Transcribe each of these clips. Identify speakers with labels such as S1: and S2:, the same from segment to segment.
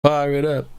S1: Fire it up.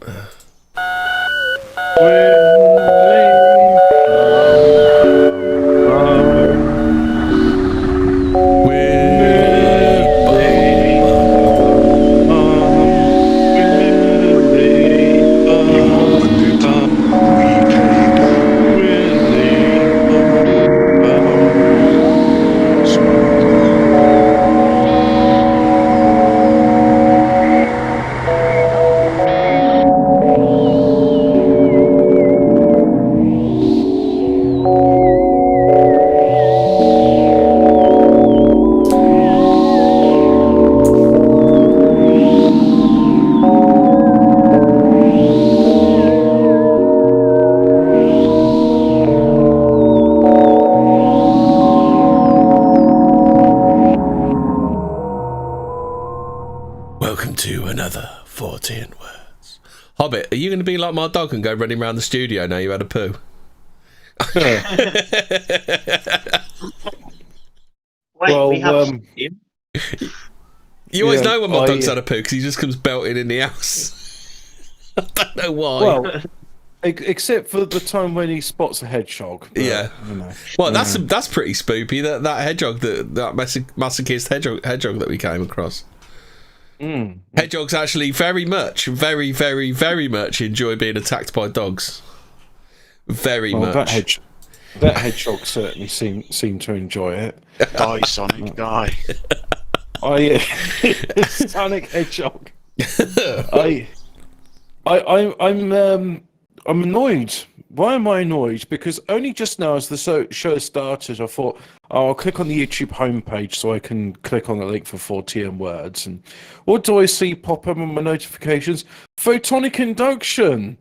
S1: Welcome to another Fortean Words. Hobbit, are you going to be like my dog and go running around the studio now you had a poo? You always know when my dog's had a poo because he just comes belting in the house. I don't know why.
S2: Well, except for the time when he spots a hedgehog. But,
S1: yeah.
S2: You know.
S1: Well, that's pretty spoopy. That hedgehog, that masochist hedgehog that we came across. Hedgehogs actually very, very, very much enjoy being attacked by dogs. Very much.
S2: That hedgehog certainly seemed to enjoy it.
S3: Die, Sonic, die.
S2: Sonic Hedgehog. I'm annoyed. Why am I annoyed? Because only just now, as the show started, I thought, I'll click on the YouTube homepage so I can click on the link for Fortean Words. And what do I see pop up on my notifications? Photonic induction.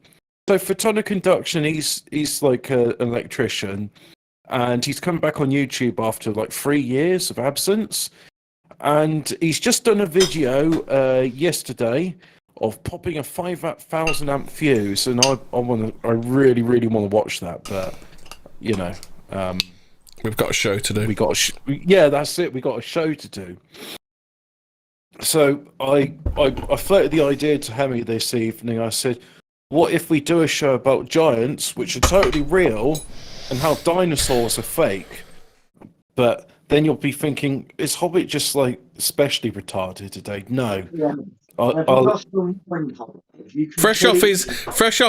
S2: So photonic induction, he's like an electrician, and he's come back on YouTube after like 3 years of absence, and he's just done a video yesterday of popping a 5,000 amp fuse, and I really want to watch that, but you know,
S1: we've got a show to do.
S2: Yeah, that's it. We got a show to do. So I floated the idea to Hemi this evening. I said, what if we do a show about giants, which are totally real, and how dinosaurs are fake? But then you'll be thinking, is Hobbit just like especially retarded today? No.
S4: Yeah.
S1: Fresh off his flat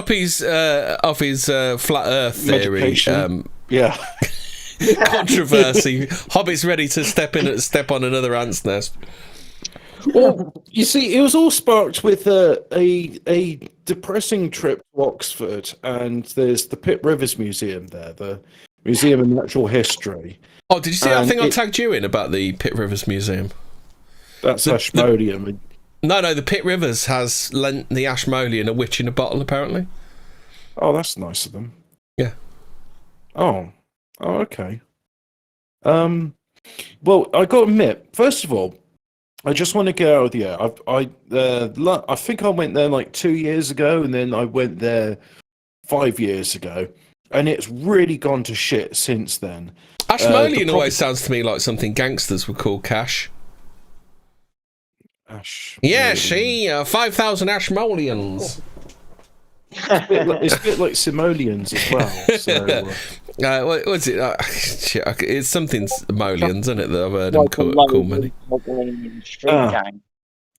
S1: Earth theory,
S2: yeah,
S1: controversy. Hobbit's ready to step on another ant's nest.
S2: Well, you see, it was all sparked with a depressing trip to Oxford, and there's the Pitt Rivers Museum there, the Museum of Natural History.
S1: Oh, did you see that thing I tagged you in about the Pitt Rivers Museum?
S2: That's Ashmolean.
S1: No, the Pitt Rivers has lent the Ashmolean a witch in a bottle, apparently.
S2: Oh, that's nice of them.
S1: Yeah.
S2: Oh, okay. Well, I got to admit, first of all, I just want to get out of the air. I think I went there like 2 years ago, and then I went there 5 years ago, and it's really gone to shit since then.
S1: Ashmolean always sounds to me like something gangsters would call cash. Yeah, see, 5,000 Ashmoleans.
S2: It's a bit like simoleons as well. So,
S1: what's it? It's something simoleons, isn't it? That I've heard them call many.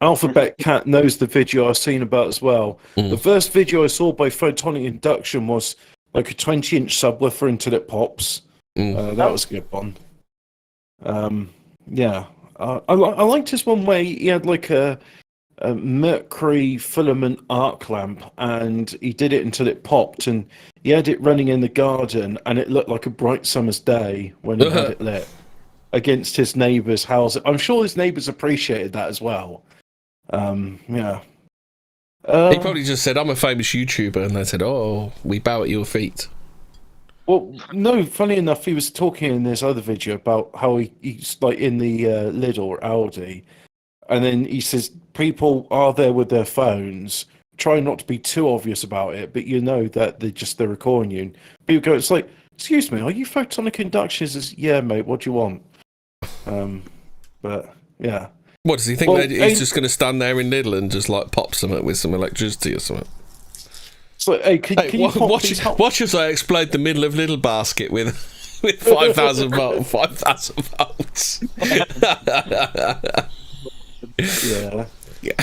S2: Alphabet Cat knows the video I've seen about as well. The first video I saw by photonic induction was like a 20-inch subwoofer until it pops. That was a good one. Yeah. I liked this one where he had like a mercury filament arc lamp, and he did it until it popped, and he had it running in the garden, and it looked like a bright summer's day when he had it lit against his neighbour's house. I'm sure his neighbours appreciated that as well. Yeah.
S1: He probably just said, I'm a famous YouTuber, and they said, oh, we bow at your feet.
S2: Well, no, funny enough, he was talking in this other video about how he's like in the Lidl or Aldi, and then he says people are there with their phones, try not to be too obvious about it, but you know that they're recording you. People go, it's like, excuse me, are you photonic induction? He says, yeah, mate, what do you want? But yeah.
S1: What does he think? That he's just going to stand there in Lidl and just like pop something with some electricity or something?
S2: So, hey, can you
S1: watch as I explode the middle of Lidl basket with 5,000 volts. 5,000 volts.
S2: Yeah.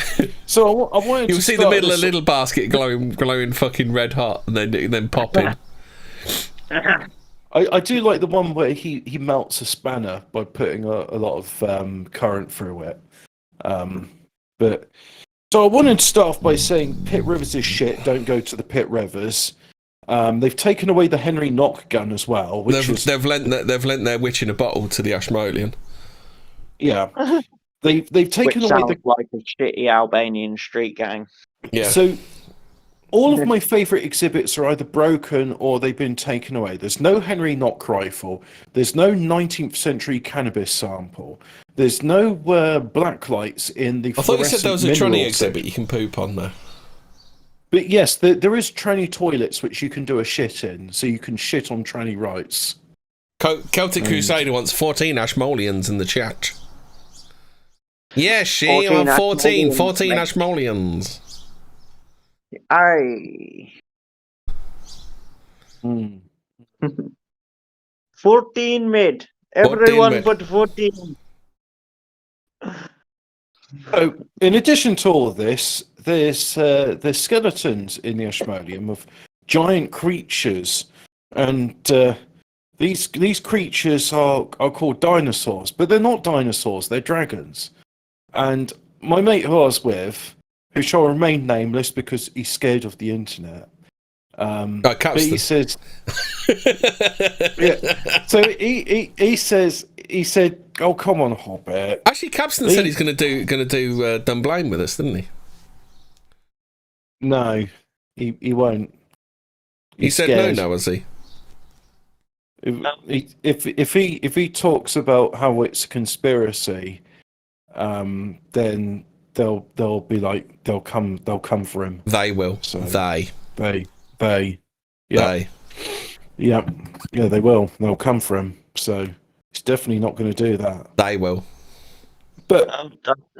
S2: So I wanted
S1: You'll
S2: to
S1: see the middle of Lidl basket glowing fucking red hot, and then pop in.
S2: I do like the one where he melts a spanner by putting a lot of current through it. But so I wanted to start off by saying Pit Rivers is shit. Don't go to the Pit Rivers. They've taken away the Henry Knock gun as well.
S1: They've lent their witch in a bottle to the Ashmolean.
S2: Yeah, they've taken
S4: Which
S2: away
S4: sounds like a shitty Albanian street gang.
S1: Yeah.
S2: So all of my favourite exhibits are either broken or they've been taken away. There's no Henry Knock rifle. There's no 19th century cannabis sample. There's no black lights in the.
S1: I thought you said there was a tranny exhibit
S2: section.
S1: you can poop on there.
S2: But yes, there is tranny toilets which you can do a shit in, so you can shit on tranny rights.
S1: Celtic Crusader wants 14 Ashmoleans in the chat. Yes,
S4: 14
S1: 14
S4: Ashmoleans.
S1: Ashmoleans.
S4: Aye. 14 mid.
S1: 14
S4: Everyone
S1: mid.
S4: but 14.
S2: So, in addition to all of this, there's skeletons in the Ashmolean of giant creatures, and these creatures are called dinosaurs, but they're not dinosaurs; they're dragons. And my mate who I was with, who shall remain nameless because he's scared of the internet. But he says, yeah. So he said, "Oh, come on, Hobbit."
S1: Actually, Capstan said he's going to do Dunblane with us, didn't he?
S2: No, he won't.
S1: He said
S2: scared.
S1: no, was he?
S2: If he talks about how it's a conspiracy, then they'll be like they'll come for him.
S1: They will.
S2: So,
S1: They.
S2: Yeah.
S1: They.
S2: Yeah, they will. They'll come for him. So he's definitely not going to do that.
S1: They will.
S2: But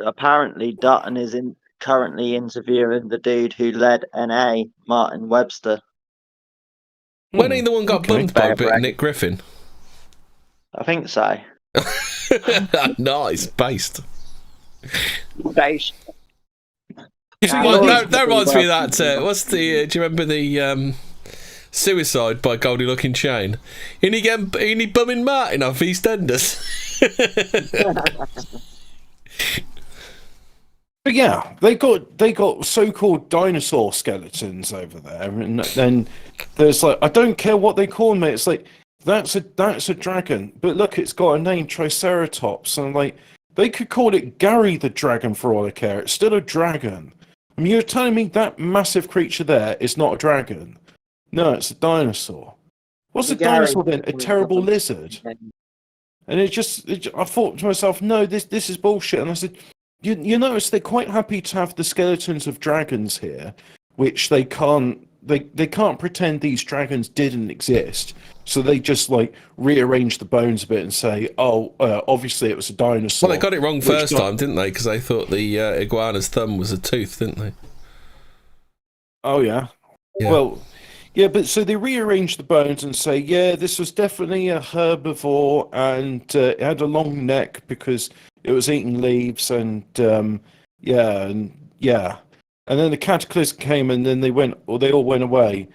S4: Apparently, Dutton is currently interviewing the dude who led NA, Martin Webster.
S1: When he the one got bummed by Nick Griffin?
S4: I think so.
S1: Nice, based.
S4: Based.
S1: That reminds me of that. What's the? Do you remember the Suicide by Goldie Looking Chain? Any bumming Martin off EastEnders?
S2: But yeah, they got so-called dinosaur skeletons over there, and then there's like, I don't care what they call them. It's like that's a dragon, but look, it's got a name, Triceratops, and like they could call it Gary the Dragon for all I care. It's still a dragon. I mean, you're telling me that massive creature there is not a dragon? No, it's a dinosaur. What's a dinosaur then? A terrible lizard? And I thought to myself, no, this is bullshit. And I said, you notice they're quite happy to have the skeletons of dragons here, which they can't pretend these dragons didn't exist. So they just like rearrange the bones a bit and say, obviously it was a dinosaur.
S1: Well, they got it wrong first time, didn't they? Because they thought the iguana's thumb was a tooth, didn't they?
S2: Oh yeah. Well, yeah, but so they rearrange the bones and say, yeah, this was definitely a herbivore, and it had a long neck because it was eating leaves, and and then the cataclysm came, and then they all went away,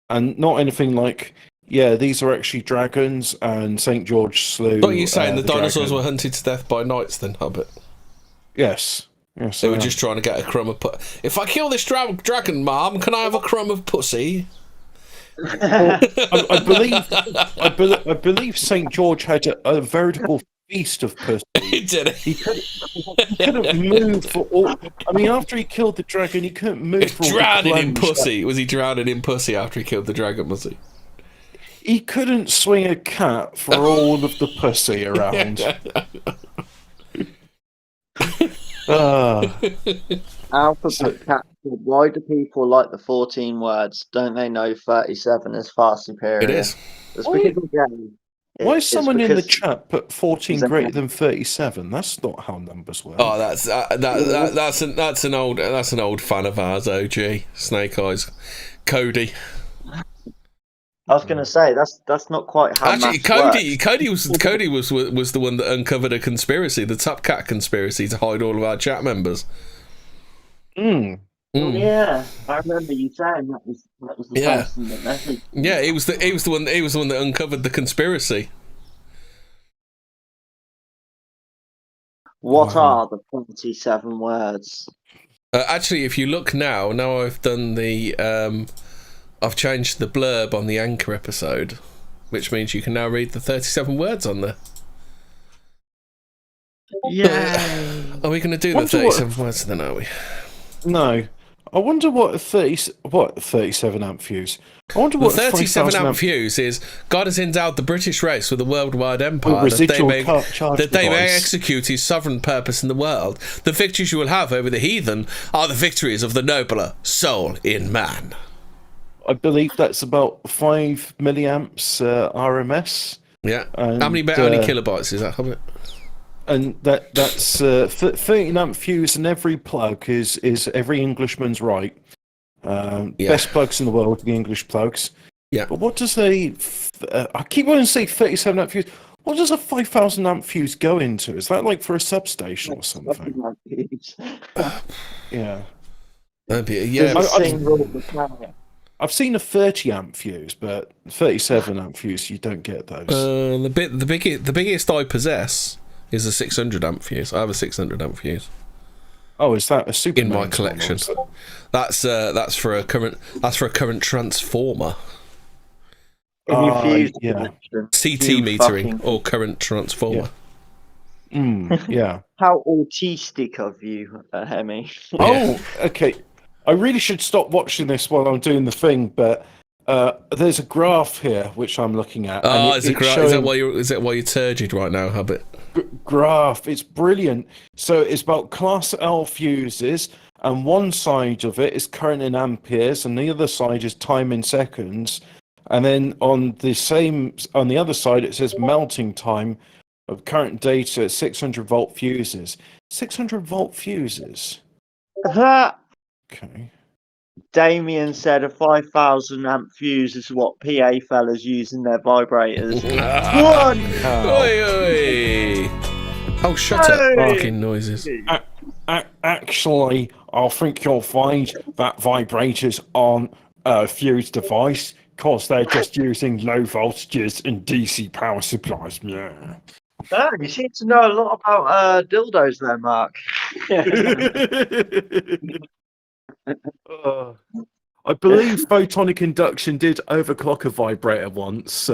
S2: and not anything like, yeah, these are actually dragons, and St. George slew.
S1: What are you saying? The dinosaurs
S2: dragon.
S1: were hunted to death by knights, then, Hobbit?
S2: Yes.
S1: They were just trying to get a crumb of if I kill this dragon, Mom, can I have a crumb of pussy?
S2: Well, I believe St. George had a veritable feast of pussy.
S1: He did it.
S2: He couldn't move for all. I mean, after he killed the dragon, he couldn't move for all.
S1: Drowning in pussy. Was he drowning in pussy after he killed the dragon? Was he?
S2: He couldn't swing a cat for all of the pussy around.
S4: Alphabet Capture. Why do people like the 14 words? Don't they know 37 is far superior?
S1: It is.
S4: It's because of game.
S2: Why is someone in the
S4: because
S2: chat put 14 greater than 37? That's not how numbers work.
S1: Oh, that's an old fan of ours. OG Snake Eyes, Cody.
S4: I was going to say that's not quite how
S1: Actually,
S4: maths
S1: Cody was the one that uncovered a conspiracy, the Top Cat conspiracy, to hide all of our chat members.
S4: Yeah, I remember you saying that was the person that messaged.
S1: Yeah, he was the one that uncovered the conspiracy.
S4: What are the 27 words?
S1: Actually, if you look now I've done the I've changed the blurb on the Anchor episode, which means you can now read the 37 words on there.
S4: Yeah.
S1: Are we going to do the 37 words then, are we?
S2: No. I wonder what 37 amp fuse. I wonder what
S1: 37 amp fuse is. God has endowed the British race with a worldwide empire that they may execute his sovereign purpose in the world. The victories you will have over the heathen are the victories of the nobler soul in man.
S2: I believe that's about 5 milliamps RMS.
S1: Yeah.
S2: And,
S1: how many kilobytes is that, Hobbit?
S2: And that's 13 amp fuse in every plug is every Englishman's right. Best plugs in the world, the English plugs.
S1: Yeah.
S2: But what does I keep wanting to say 37 amp fuse. What does a 5,000 amp fuse go into? Is that like for a substation or something? Yeah. I've seen a 30 amp fuse, but 37 amp fuse, you don't get those.
S1: The biggest I possess is a 600 amp fuse. I have a 600 amp fuse.
S2: Oh, is that a super
S1: in my collection? That's for a current transformer.
S4: CT
S1: metering or current transformer.
S2: Yeah.
S4: How autistic of you, Hemi.
S2: Oh, okay. I really should stop watching this while I'm doing the thing, but there's a graph here which I'm looking at.
S1: Oh, it's a graph. Is that why you're turgid right now, Hubbit?
S2: Graph. It's brilliant. So it's about class L fuses, and one side of it is current in amperes, and the other side is time in seconds. And then on the other side, it says melting time of current data at 600 volt fuses. 600 volt fuses. Okay.
S4: Damien said a 5,000 amp fuse is what PA fellas use in their vibrators.
S1: Oh, shut up, barking noises.
S2: Actually, I think you'll find that vibrators aren't a fuse device because they're just using low voltages in DC power supplies. Yeah.
S4: Oh, you seem to know a lot about dildos there, Mark.
S2: I believe photonic induction did overclock a vibrator once.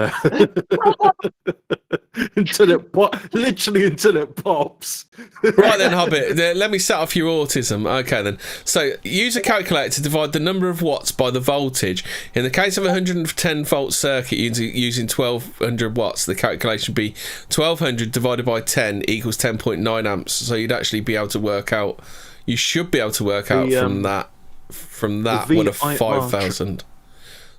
S2: Until it pops.
S1: Right then, Hobbit, let me set off your autism. Okay then. So, use a calculator to divide the number of watts by the voltage. In the case of a 110 volt circuit using 1200 watts, the calculation would be 1200 divided by 10 equals 10.9 amps. So you'd actually be able to work out, you should be able to work out from that what a 5,000.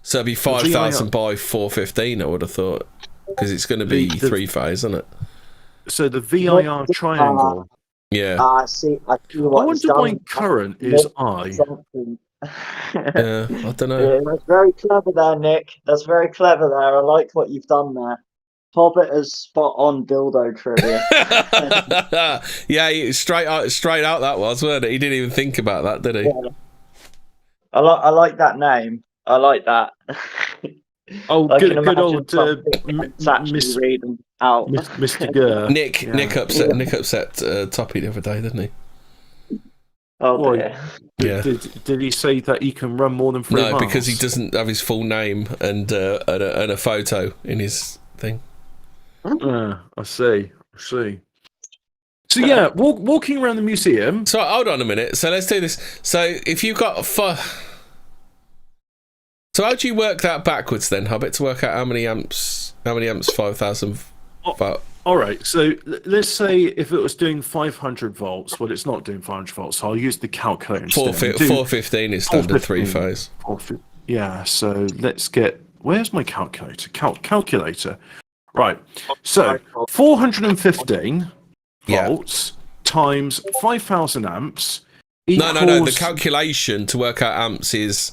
S1: So it'd be 5,000 by 415, I would have thought. Because it's going to be three-phase, isn't it?
S2: So the VIR triangle.
S1: Yeah.
S4: I see. I
S2: wonder why current is I.
S1: Yeah, I don't know.
S4: Yeah, that's very clever there, Nick. That's very clever there. I like what you've done there. Hobbit is spot on dildo trivia.
S1: Yeah, straight out that was, wasn't it? He didn't even think about that, did he?
S4: Yeah. I like that name. I like that.
S2: Oh, good old
S4: reading out.
S2: Mr. Gurr.
S1: Nick upset Toppy the other day, didn't he?
S4: Oh dear.
S1: Yeah.
S2: Did he say that he can run more than 3 miles?
S1: No, because he doesn't have his full name and a photo in his thing.
S2: I see. So yeah, walking around the museum.
S1: So hold on a minute. So let's do this. So if you've got so how do you work that backwards then, Hobbit, to work out how many amps 5,000 volt?
S2: All right, so let's say if it was doing 500 volts, well, it's not doing 500 volts, so I'll use the calculator instead.
S1: 415 is standard three-phase.
S2: Yeah, so let's get... Where's my calculator? Calculator. Right. So 415
S1: Yeah.
S2: volts times 5,000 amps
S1: No.
S2: equals...
S1: The calculation to work out amps is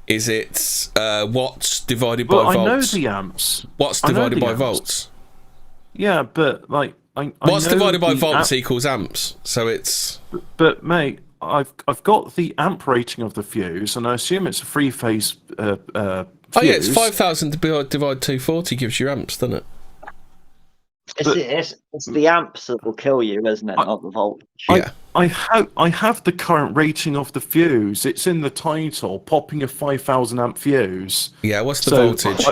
S1: it watts divided by
S2: Well, I
S1: volts?
S2: know the amps.
S1: Watts
S2: I know
S1: divided
S2: the
S1: by
S2: amps.
S1: volts.
S2: Yeah, but like I
S1: Watts
S2: know
S1: divided by
S2: the
S1: volts equals amps. So it's...
S2: But mate, I've got the amp rating of the fuse, and I assume it's a three-phase fuse.
S1: Oh yeah, it's 5,000 divided 240 gives you amps, doesn't it?
S4: It's the amps that will kill you, isn't it? Not the voltage.
S1: Yeah.
S2: I have the current rating of the fuse. It's in the title, popping a 5,000 amp fuse.
S1: Yeah, what's the voltage?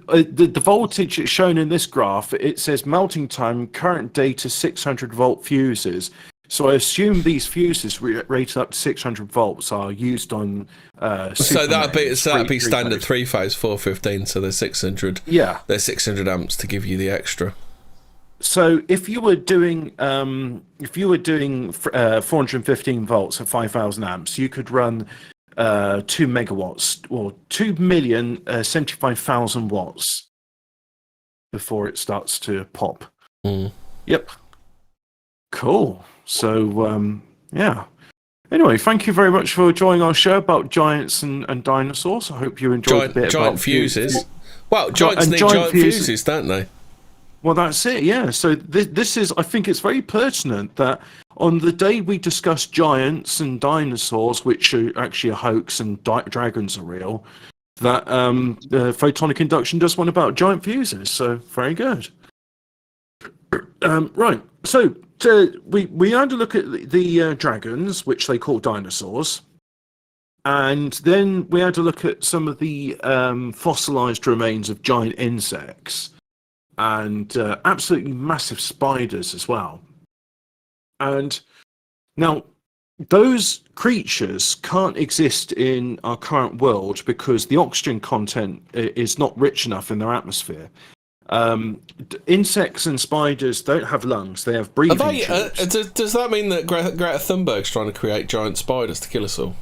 S2: The voltage is shown in this graph. It says melting time, current data 600 volt fuses. So I assume these fuses rated up to 600 volts are used on.
S1: So that'd be standard three-phase 415. So they're 600.
S2: Yeah,
S1: they're 600 amps to give you the extra.
S2: So if you were doing 415 volts at 5,000 amps, you could run 2 megawatts or 2,075,000 watts before it starts to pop. Yep. Cool. So yeah. Anyway, thank you very much for joining our show about giants and dinosaurs. I hope you enjoyed a bit
S1: giant
S2: about
S1: fuses. Well, giants need giant fuses, don't they?
S2: Well, that's it, yeah. So this is, I think it's very pertinent that on the day we discuss giants and dinosaurs, which are actually a hoax and dragons are real, that photonic induction does one about giant fuses. So very good. Right. So we had a look at the dragons, which they call dinosaurs. And then we had a look at some of the fossilized remains of giant insects. And absolutely massive spiders as well. And now, those creatures can't exist in our current world because the oxygen content is not rich enough in their atmosphere. Insects and spiders don't have lungs; they have breathing tubes.
S1: Does that mean that Greta Thunberg's trying to create giant spiders to kill us all?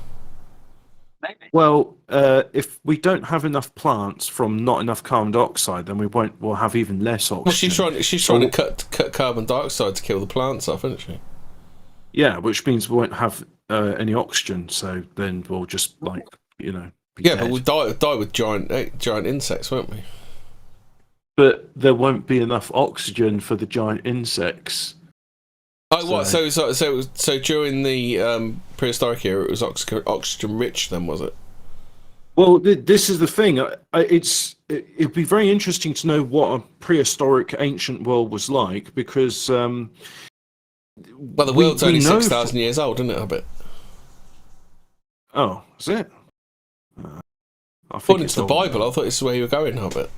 S2: Well, if we don't have enough plants from not enough carbon dioxide, then we'll have even less oxygen.
S1: Well, she's trying to cut carbon dioxide to kill the plants off, isn't she?
S2: Yeah, which means we won't have any oxygen. So then we'll just be
S1: yeah,
S2: dead.
S1: but we'll die with giant insects, won't we?
S2: But there won't be enough oxygen for the giant insects.
S1: Oh, what? So during the prehistoric era, it was oxygen rich. Then was it?
S2: Well, this is the thing. It'd be very interesting to know what a prehistoric ancient world was like because.
S1: Well, the world's only 6,000 years old, isn't it? I bet.
S2: Oh, is it?
S1: According to the Bible, I thought this is where you were going. I bet.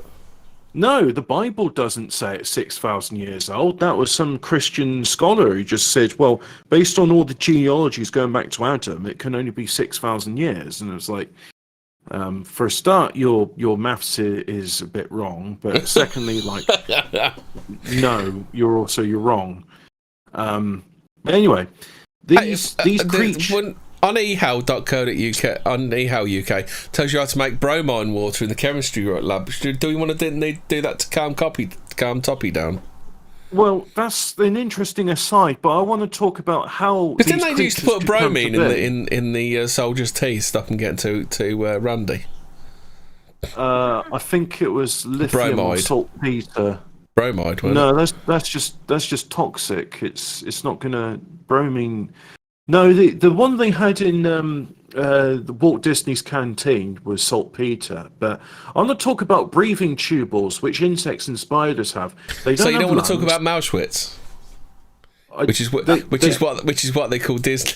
S2: No, the Bible doesn't say it's 6,000 years old. That was some Christian scholar who just said, well, based on all the genealogies going back to Adam, it can only be 6,000 years. And it was like, for a start, your maths is a bit wrong. But secondly, no, you're wrong. Anyway, these creatures...
S1: On eHow.co.uk, on eHow UK, tells you how to make bromine water in the chemistry lab. Do we want to do that to calm Toppy down?
S2: Well, that's an interesting aside, but I want to talk about how.
S1: Because didn't they used to put bromine in the soldier's tea to stop them getting to Randy?
S2: I think it was lithium or saltpeter.
S1: Bromide, wasn't
S2: it? No, that's just toxic. It's not gonna bromine. No, the one they had in the Walt Disney's canteen was saltpeter. But I'm going to talk about breathing tubules, which insects and spiders have. They don't
S1: so you don't want
S2: lungs.
S1: to talk about Mauschwitz, which is what they call Disney.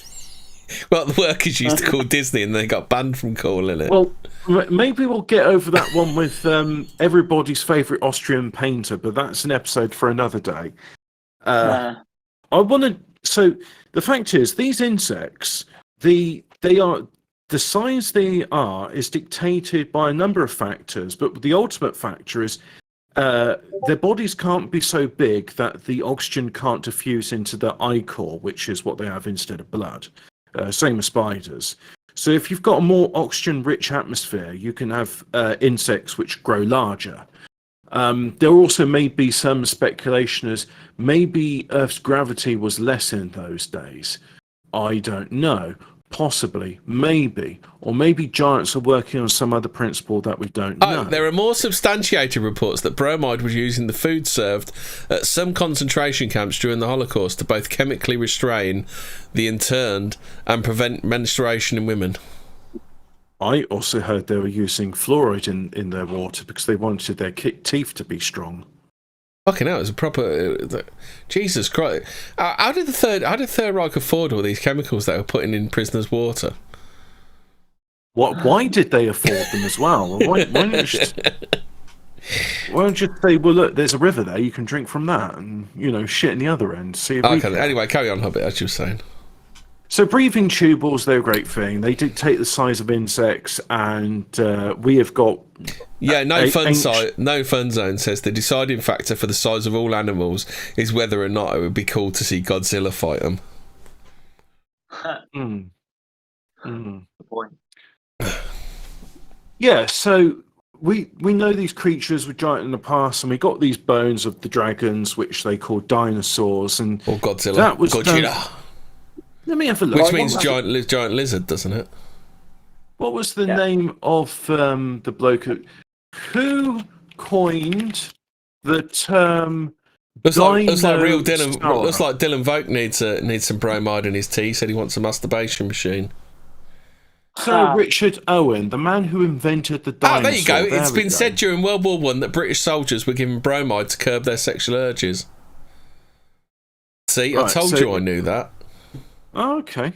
S1: Well, the workers used to call Disney, and they got banned from calling it.
S2: Well, maybe we'll get over that one with everybody's favourite Austrian painter, but that's an episode for another day. I want to. So the fact is, these insects, the size they are is dictated by a number of factors, but the ultimate factor is their bodies can't be so big that the oxygen can't diffuse into the ichor, which is what they have instead of blood. Same as spiders. So if you've got a more oxygen-rich atmosphere, you can have insects which grow larger. There also may be some speculation as maybe Earth's gravity was less in those days. I don't know. Possibly, maybe, or maybe giants are working on some other principle that we don't know.
S1: There are more substantiated reports that bromide was used in the food served at some concentration camps during the Holocaust to both chemically restrain the interned and prevent menstruation in women.
S2: I also heard they were using fluoride in their water because they wanted their teeth to be strong.
S1: Fucking hell, it was a proper... Jesus Christ. How did Third Reich afford all these chemicals they were putting in prisoners' water?
S2: Why did they afford them as well? Why don't you say, well, look, there's a river there, you can drink from that, and, shit in the other end. See if we can.
S1: Anyway, carry on, Hobbit, as you were saying.
S2: So breathing tubules, they're a great thing. They dictate the size of insects, and we have got...
S1: Yeah, No Fun Zone says the deciding factor for the size of all animals is whether or not it would be cool to see Godzilla fight them.
S4: Good point.
S2: Yeah, so we know these creatures were giant in the past, and we got these bones of the dragons, which they call dinosaurs, and
S1: or Godzilla.
S2: That was
S1: Godzilla.
S2: Let me have a look.
S1: Which means giant lizard, doesn't it?
S2: What was the name of the bloke who coined the term?
S1: Looks like real Dylan. Looks like Dylan Vogt needs some bromide in his tea. He said he wants a masturbation machine.
S2: So Richard Owen, the man who invented the dinosaur.
S1: There you go. It's been said during World War I that British soldiers were given bromide to curb their sexual urges. See, I told you I knew that.
S2: Oh, okay.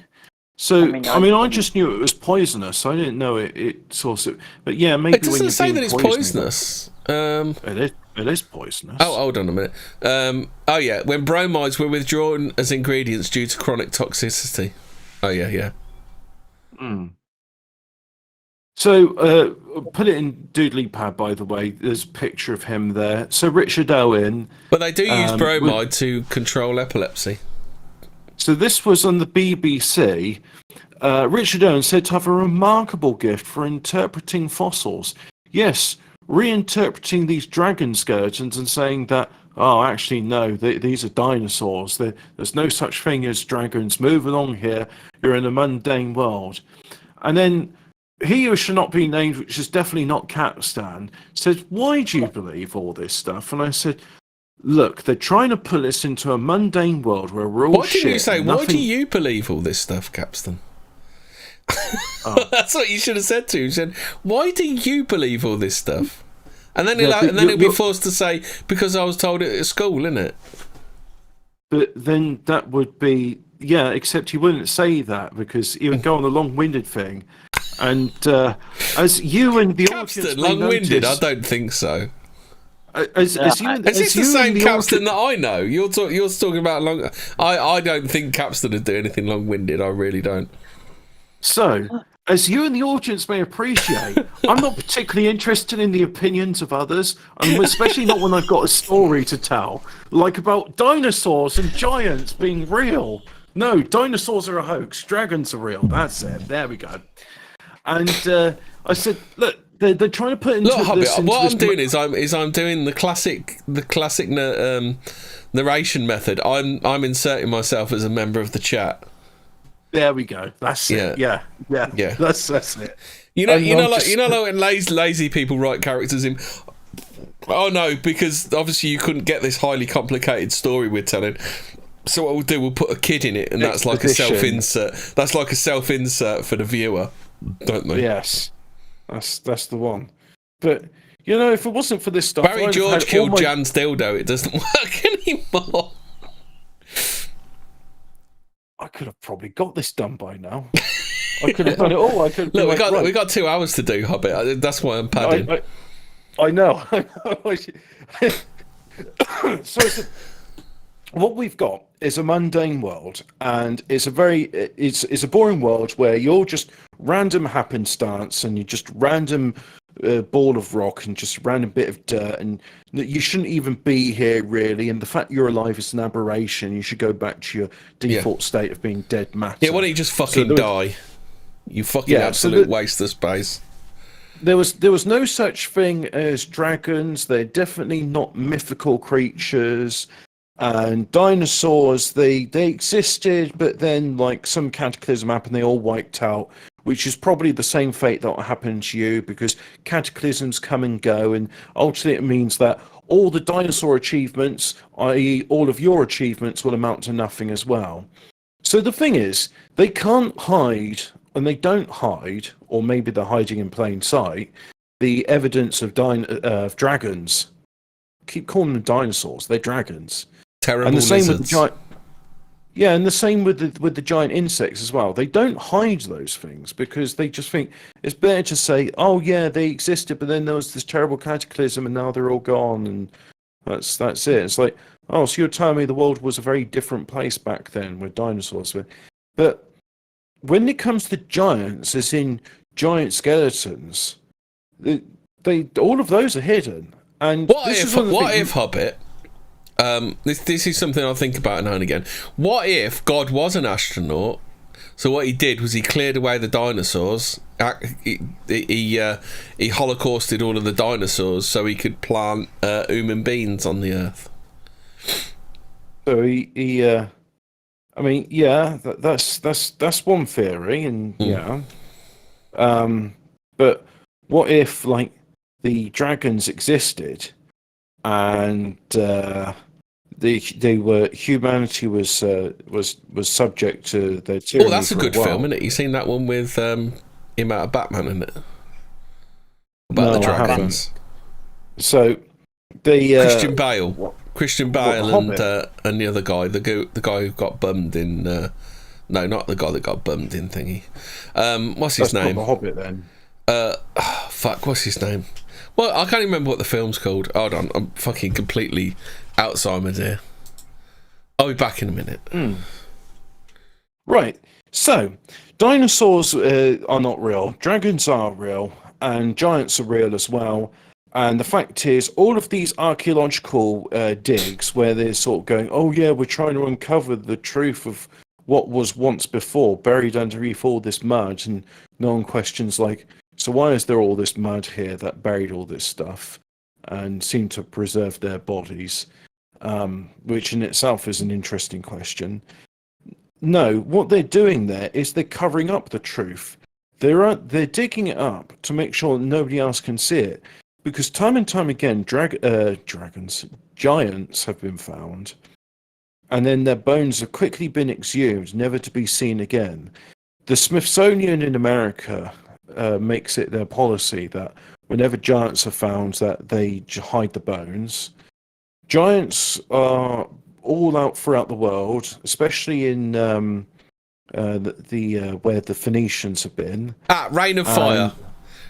S2: So, I just knew it was poisonous. I didn't know it sort of... But yeah, maybe
S1: it doesn't say that it's poisonous.
S2: It is poisonous.
S1: Oh, hold on a minute. Yeah, when bromides were withdrawn as ingredients due to chronic toxicity. Oh, yeah.
S2: So, put it in Doodly Pad, by the way. There's a picture of him there. So, Richard Owen...
S1: But they do use bromide to control epilepsy.
S2: So this was on the BBC. Richard Owen said to have a remarkable gift for interpreting fossils. Yes, reinterpreting these dragon skeletons and saying that, actually, no, these are dinosaurs. There's no such thing as dragons. Move along here. You're in a mundane world. And then he who should not be named, which is definitely not Capstan, said, why do you believe all this stuff? And I said... Look, they're trying to pull us into a mundane world where we're all
S1: What did you say? Why do you believe all this stuff, Capstan? That's what you should have said to him. You said, why do you believe all this stuff? And then he'll be forced to say, because I was told it at school, innit?
S2: But then that would be... Yeah, except he wouldn't say that, because he would go on a long-winded thing. And as you and the
S1: Capstan,
S2: audience
S1: long-winded? I don't think so.
S2: Is this
S1: the same Capstan that I know? You're talking about long. I don't think Capstan would do anything long-winded. I really don't.
S2: So, as you and the audience may appreciate, I'm not particularly interested in the opinions of others, and especially not when I've got a story to tell, like about dinosaurs and giants being real. No, dinosaurs are a hoax. Dragons are real. That's it. There we go. And I said, look. They're trying to put into
S1: Look, Hobbit,
S2: this.
S1: What I'm doing is I'm doing the classic narration method. I'm inserting myself as a member of the chat.
S2: There we go. That's it. Yeah. That's it.
S1: You know, when lazy people write characters in. Oh no, because obviously you couldn't get this highly complicated story we're telling. So what we'll do, we'll put a kid in it, and that's like a self-insert. That's like a self-insert for the viewer, don't they?
S2: Yes. That's the one. But, if it wasn't for this stuff...
S1: Barry George killed Jan's dildo. It doesn't work anymore.
S2: I could have probably got this done by now. I could have done it all.
S1: Look, we got 2 hours to do, Hobbit. That's why I'm padding.
S2: I know. So what we've got is a mundane world, and it's a boring world where you're just random happenstance, and you're just random ball of rock and just random bit of dirt, and you shouldn't even be here really. And the fact you're alive is an aberration. You should go back to your default state of being dead matter.
S1: Yeah, why don't you just fucking die? You fucking absolute waste of space.
S2: there was no such thing as dragons. They're definitely not mythical creatures. And dinosaurs, they existed, but then like some cataclysm happened, they all wiped out, which is probably the same fate that will happen to you, because cataclysms come and go, and ultimately it means that all the dinosaur achievements, i.e. all of your achievements, will amount to nothing as well. So the thing is, they can't hide, and they don't hide, or maybe they're hiding in plain sight, the evidence of dragons. Keep calling them dinosaurs, they're dragons.
S1: Terrible
S2: And the same
S1: lizards.
S2: with the giant. Yeah, and the same with the giant insects as well. They don't hide those things because they just think it's better to say, "Oh yeah, they existed, but then there was this terrible cataclysm, and now they're all gone, and that's it." It's like, oh, so you're telling me the world was a very different place back then with dinosaurs, but when it comes to giants, as in giant skeletons, they all of those are hidden. And
S1: What
S2: this
S1: if?
S2: is one of the
S1: What
S2: things-
S1: if Hobbit? This is something I think about now and again. What if God was an astronaut? So what he did was he cleared away the dinosaurs. He holocausted all of the dinosaurs so he could plant human beings on the earth.
S2: So I mean, yeah, that's one theory, and yeah. But what if like the dragons existed, and humanity was subject to their tyranny?
S1: Oh, that's a
S2: for
S1: good
S2: while?
S1: film, isn't it? You seen that one with him out of Batman, isn't it? About
S2: No,
S1: the
S2: I haven't.
S1: dragons.
S2: So the
S1: Christian Bale. Christian Bale
S2: Hobbit?
S1: and the other guy, the guy who got bummed in. No, not the guy that got bummed in thingy. What's his
S2: that's
S1: name?
S2: not the Hobbit then.
S1: Fuck, what's his name? Well, I can't even remember what the film's called. Hold on, I'm fucking completely Alzheimer's here. I'll be back in a minute.
S2: Right. So, dinosaurs are not real. Dragons are real, and giants are real as well. And the fact is, all of these archaeological digs where they're sort of going, oh yeah, we're trying to uncover the truth of what was once before, buried underneath all this mud, and no one questions like, so why is there all this mud here that buried all this stuff and seem to preserve their bodies? Which in itself is an interesting question. No, what they're doing there is they're covering up the truth. They're digging it up to make sure nobody else can see it. Because time and time again, giants have been found, and then their bones have quickly been exhumed, never to be seen again. The Smithsonian in America makes it their policy that whenever giants are found, that they hide the bones. Giants are all out throughout the world, especially in where the Phoenicians have been.
S1: Rain of Fire.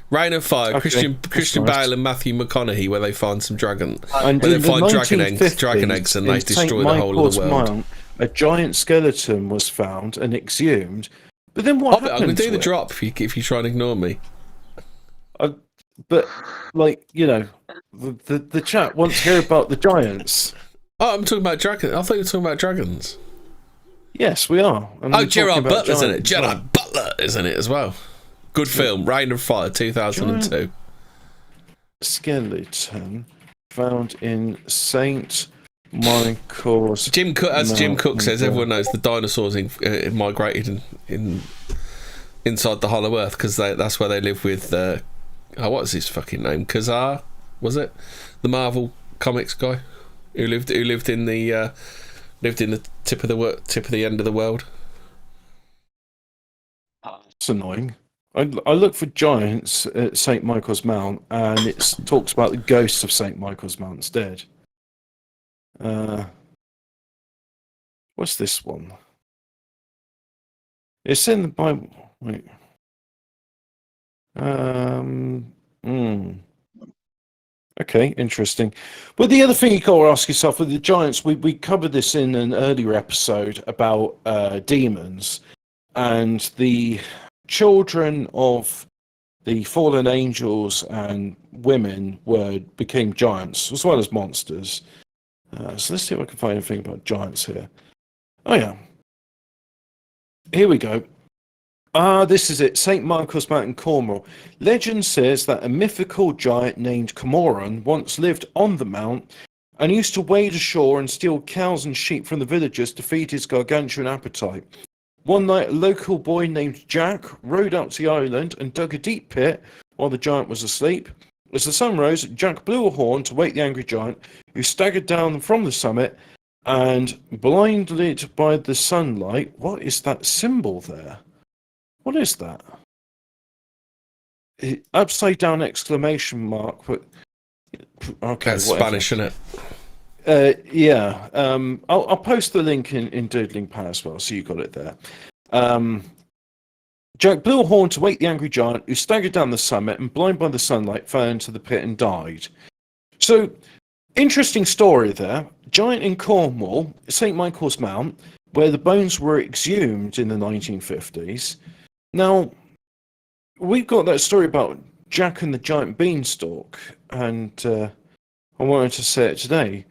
S1: Rain of Fire.
S2: Okay,
S1: Christian
S2: nice.
S1: Bale and Matthew McConaughey, where they find some dragon.
S2: And
S1: where
S2: in
S1: they find
S2: the
S1: dragon
S2: 1950s,
S1: eggs, and they
S2: in St.
S1: destroy the whole of
S2: Michael's
S1: the world.
S2: Mount, a giant skeleton was found and exhumed. But then what
S1: I'm
S2: happened
S1: going to do
S2: to
S1: the
S2: it?
S1: drop if you try and ignore me.
S2: But like the chat wants to hear about the giants.
S1: Oh, I'm talking about dragons. I thought you were talking about dragons.
S2: Yes, we are. And
S1: Oh,
S2: we're
S1: Gerard
S2: talking about
S1: Butler's in it.
S2: giants as well.
S1: Gerard Butler is in it as well. Good film. Rain of Fire, 2002.
S2: Skeleton found in St. Michael's.
S1: Jim Cook says,
S2: Mount.
S1: everyone knows the dinosaurs migrated inside the Hollow Earth because that's where they live with. What's his fucking name? Kazar, was it? The Marvel Comics guy who lived in the tip of the end of the world.
S2: It's annoying. I look for giants at St. Michael's Mount, and it talks about the ghosts of St. Michael's Mount instead. What's this one? It's in the Bible. Wait. Okay, interesting. Well, the other thing you got to ask yourself with the giants, we covered this in an earlier episode about demons, and the children of the fallen angels and women became giants as well as monsters. So let's see if I can find anything about giants here. Oh yeah, here we go. This is it. St. Michael's Mount in Cornwall. Legend says that a mythical giant named Camoran once lived on the mount and used to wade ashore and steal cows and sheep from the villagers to feed his gargantuan appetite. One night, a local boy named Jack rowed out to the island and dug a deep pit while the giant was asleep. As the sun rose, Jack blew a horn to wake the angry giant, who staggered down from the summit and, blinded by the sunlight, what is that symbol there? What is that? Upside down exclamation mark. But okay,
S1: That's
S2: whatever.
S1: Spanish, isn't it?
S2: Yeah. I'll post the link in Doodling Pad as well, so you got it there. Jack blew a horn to wake the angry giant, who staggered down the summit and, blind by the sunlight, fell into the pit and died. So, interesting story there. Giant in Cornwall, St. Michael's Mount, where the bones were exhumed in the 1950s. Now, we've got that story about Jack and the giant beanstalk, and I wanted to say it today.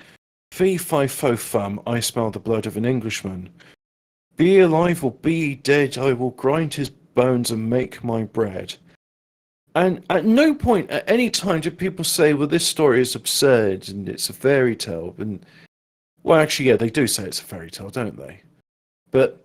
S2: Fee, fi, fo, fum, I smell the blood of an Englishman. Be alive or be dead, I will grind his bones and make my bread. And at no point at any time do people say, well, this story is absurd and it's a fairy tale. And, well, actually, yeah, they do say it's a fairy tale, don't they? But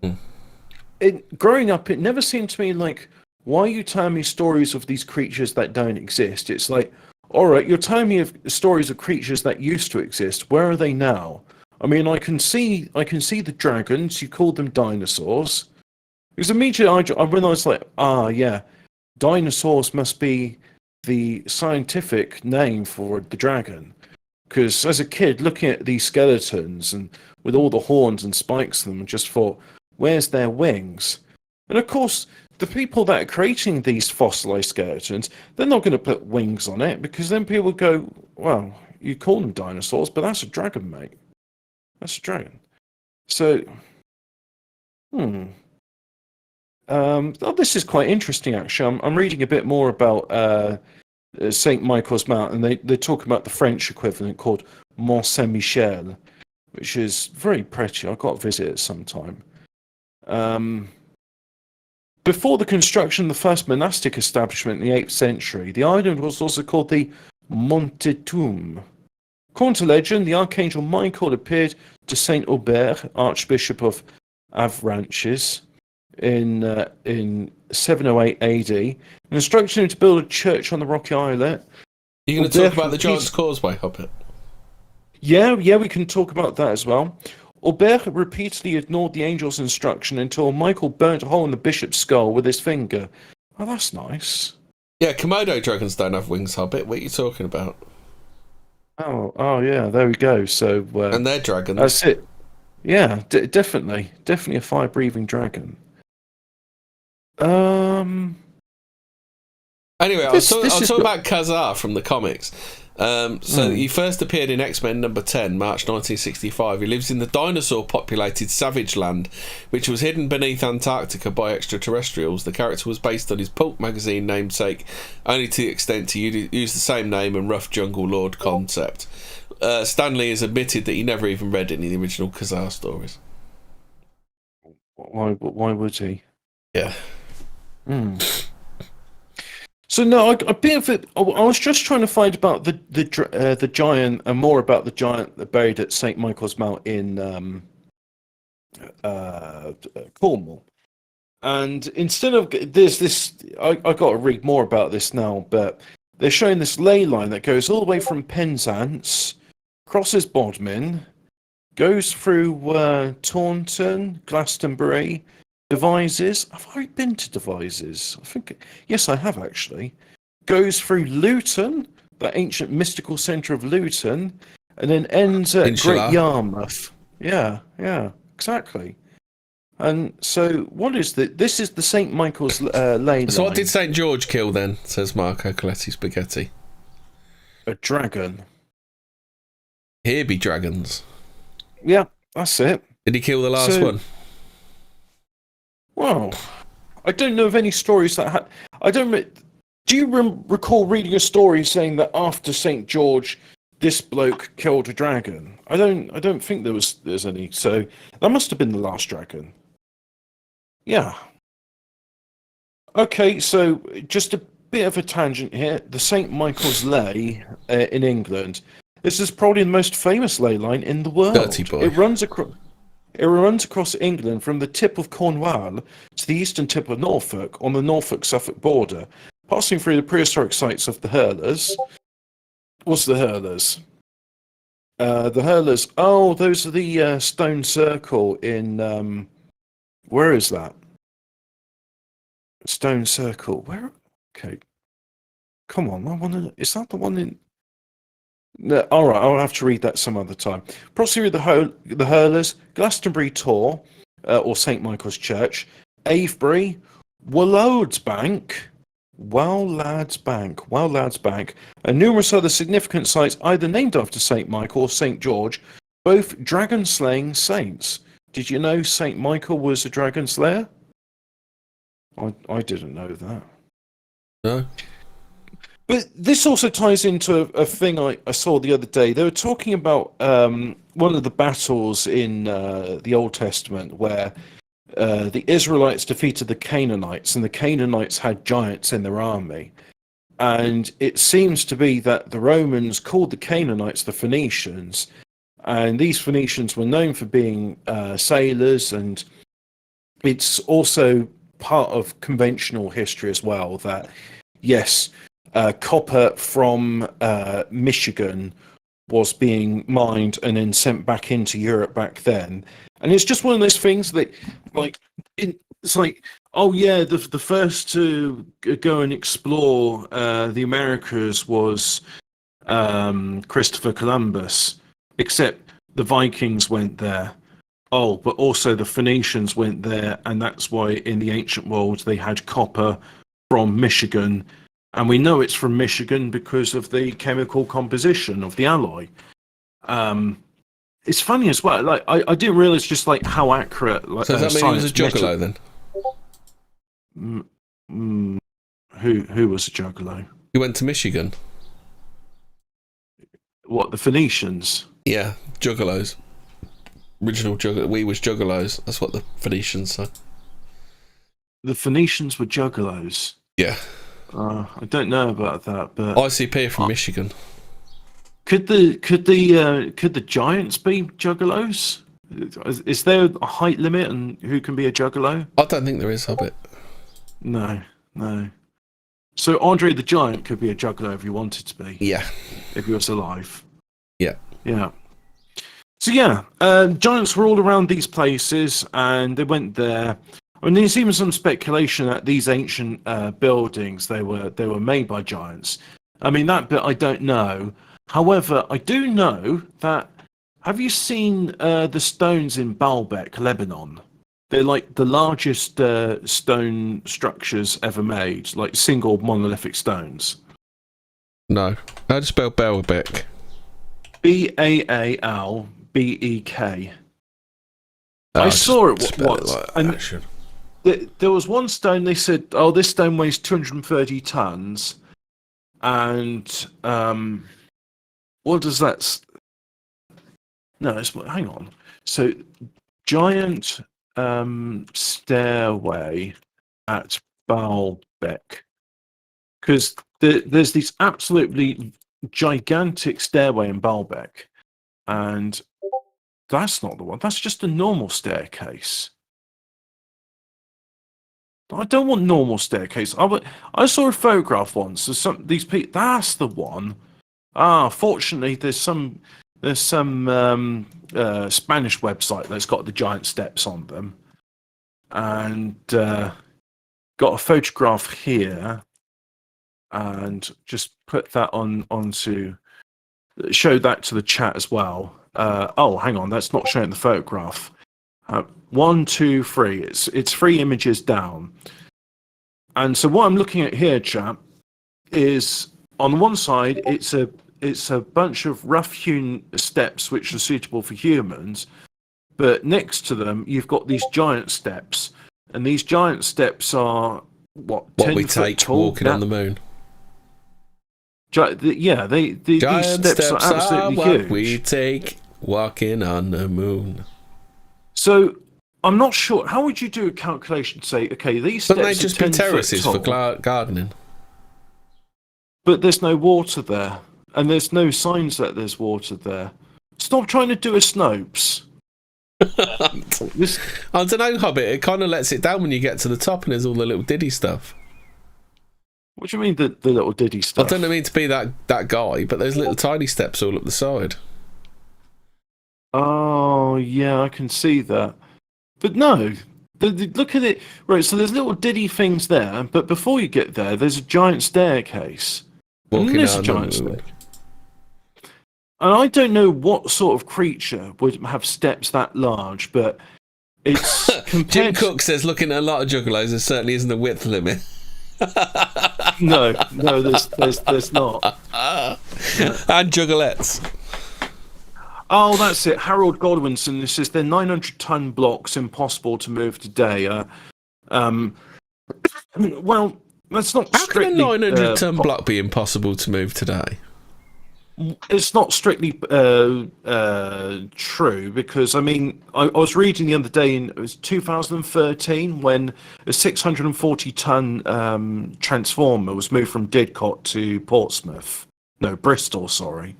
S2: growing up, it never seemed to me like, why are you telling me stories of these creatures that don't exist? It's like, all right, you're telling me of stories of creatures that used to exist. Where are they now? I mean, I can see the dragons. You called them dinosaurs. Because immediately I realized, like, yeah, dinosaurs must be the scientific name for the dragon. Because as a kid, looking at these skeletons and with all the horns and spikes on them, I just thought, where's their wings? And of course, the people that are creating these fossilized skeletons, they're not going to put wings on it, because then people go, well, you call them dinosaurs, but that's a dragon, mate. That's a dragon. So, this is quite interesting, actually. I'm reading a bit more about St. Michael's Mount, and they talk about the French equivalent called Mont Saint-Michel, which is very pretty. I've got to visit it sometime. Before the construction of the first monastic establishment in the 8th century, the island was also called the Montetum. According to legend, the Archangel Michael appeared to Saint Aubert, Archbishop of Avranches, in 708 AD, and instructed him to build a church on the rocky islet.
S1: You're going to talk about the Giant's Causeway, Hobbit?
S2: Yeah, we can talk about that as well. Aubert repeatedly ignored the angel's instruction until Michael burnt a hole in the bishop's skull with his finger. Oh, that's nice.
S1: Yeah, Komodo dragons don't have wings, Hobbit. What are you talking about?
S2: Oh, yeah, there we go. So,
S1: and they're dragons.
S2: That's it. Yeah, definitely a fire-breathing dragon.
S1: Anyway, I'll talk about Khazar from the comics. He first appeared in X-Men number 10, March 1965. He lives in the dinosaur-populated Savage Land, which was hidden beneath Antarctica by extraterrestrials. The character was based on his pulp magazine namesake, only to the extent he used the same name and rough jungle lord concept. Stan Lee has admitted that he never even read any of the original Khazar stories.
S2: Why would he?
S1: Yeah.
S2: So no, I was just trying to find about the giant and more about the giant buried at St. Michael's Mount in Cornwall. And instead of there's this, I got to read more about this now, but they're showing this ley line that goes all the way from Penzance, crosses Bodmin, goes through Taunton, Glastonbury, Devizes. Have I been to Devizes? I think yes, I have actually. Goes through Luton, the ancient mystical centre of Luton, and then ends at Great Yarmouth. Yeah, exactly. And so, what is the? This is the St. Michael's ley.
S1: So, what did St. George kill then? Says Marco Coletti Spaghetti.
S2: A dragon.
S1: Here be dragons.
S2: Yeah, that's it.
S1: Did he kill the last one?
S2: Well, I don't know of any stories that had. I don't. Do you recall reading a story saying that after St. George, this bloke killed a dragon? I don't think there's any. So that must have been the last dragon. Yeah. Okay, so just a bit of a tangent here. The St. Michael's Lay in England. This is probably the most famous ley line in the world.
S1: Dirty boy.
S2: It runs across England from the tip of Cornwall to the eastern tip of Norfolk on the Norfolk-Suffolk border, passing through the prehistoric sites of the Hurlers. What's the Hurlers? The Hurlers. Oh, those are the stone circle in. Where is that? Stone Circle. Where? Okay. Come on. I want to. Is that the one in? No, all right. I'll have to read that some other time. Proceed with the Hurlers, Glastonbury Tor, or St Michael's Church, Avebury, Wallodes Bank, and numerous other significant sites either named after St Michael or St George, both dragon-slaying saints. Did you know St Michael was a dragon slayer? I didn't know that.
S1: No.
S2: But this also ties into a thing I saw the other day. They were talking about one of the battles in the Old Testament where the Israelites defeated the Canaanites, and the Canaanites had giants in their army. And it seems to be that the Romans called the Canaanites the Phoenicians, and these Phoenicians were known for being sailors, and it's also part of conventional history as well that, yes, copper from Michigan was being mined and then sent back into Europe back then. And it's just one of those things that, like, it's like, oh yeah, the first to go and explore the Americas was Christopher Columbus, except the Vikings went there. Oh, but also the Phoenicians went there, and that's why in the ancient world they had copper from Michigan. And we know it's from Michigan because of the chemical composition of the alloy. It's funny as well. Like I didn't realize just like how accurate. Like,
S1: So does that mean he was a juggalo then?
S2: Who was a juggalo?
S1: He went to Michigan.
S2: What, the Phoenicians?
S1: Yeah, juggalos. Original juggalo. We was juggalos. That's what the Phoenicians say.
S2: The Phoenicians were juggalos.
S1: Yeah.
S2: I don't know about that, but
S1: ICP from Michigan.
S2: Could the giants be juggalos? Is there a height limit on who can be a juggalo?
S1: I don't think there is, Hobbit.
S2: No. So Andre the Giant could be a juggalo if he wanted to be.
S1: Yeah.
S2: If he was alive.
S1: Yeah.
S2: Yeah. So yeah, giants were all around these places, and they went there. And there's even some speculation that these ancient buildings they were made by giants. I mean, that bit I don't know. However, I do know that. Have you seen the stones in Baalbek, Lebanon? They're like the largest stone structures ever made, like single monolithic stones.
S1: No. How do you spell Baalbek?
S2: Baalbek. I saw it once, and there was one stone. They said, "Oh, this stone weighs 230 tons," and what does that? No, hang on. So, giant stairway at Baalbek, because there's this absolutely gigantic stairway in Baalbek, and that's not the one. That's just a normal staircase. I don't want normal staircase. I saw a photograph once. These people. That's the one. Fortunately, there's some Spanish website that's got the giant steps on them, and got a photograph here, and just put that onto show that to the chat as well. Oh, hang on, that's not showing the photograph. 1, 2, 3. It's 3 images down, and so what I'm looking at here, chat, is on one side it's a bunch of rough-hewn steps which are suitable for humans, but next to them you've got these giant steps, and these giant steps are what 10
S1: we
S2: foot
S1: take
S2: tall,
S1: walking on the moon.
S2: Yeah, these steps are absolutely
S1: what
S2: huge.
S1: we take walking on the moon.
S2: So I'm not sure. How would you do a calculation? Say, okay, these
S1: Don't
S2: steps
S1: they just
S2: are
S1: be
S2: 10 foot
S1: terraces for
S2: tall,
S1: gardening?
S2: but there's no water there, and there's no signs that there's water there. Stop trying to do a Snopes. This,
S1: I don't know, Hobbit. It kind of lets it down when you get to the top and there's all the little diddy stuff.
S2: what do you mean the little diddy stuff?
S1: I don't mean to be that guy, but there's little tiny steps all up the side.
S2: Oh, yeah, I can see that. But no, look at it. Right, so there's little diddy things there, but before you get there, there's a giant staircase. And
S1: Walking
S2: there's a
S1: down
S2: giant
S1: the-
S2: staircase. And I don't know what sort of creature would have steps that large, but it's
S1: Jim
S2: compared.
S1: Cook says, looking at a lot of juggalos, there certainly isn't a width limit.
S2: No, there's not.
S1: And juggalettes.
S2: Oh, that's it. Harold Godwinson. This is they're 900-ton blocks, impossible to move today. Well, that's not.
S1: How can a
S2: strictly,
S1: 900-ton block be impossible to move today?
S2: It's not strictly true because I mean I was reading the other day it was 2013 when a 640-ton transformer was moved from Didcot to Bristol, sorry,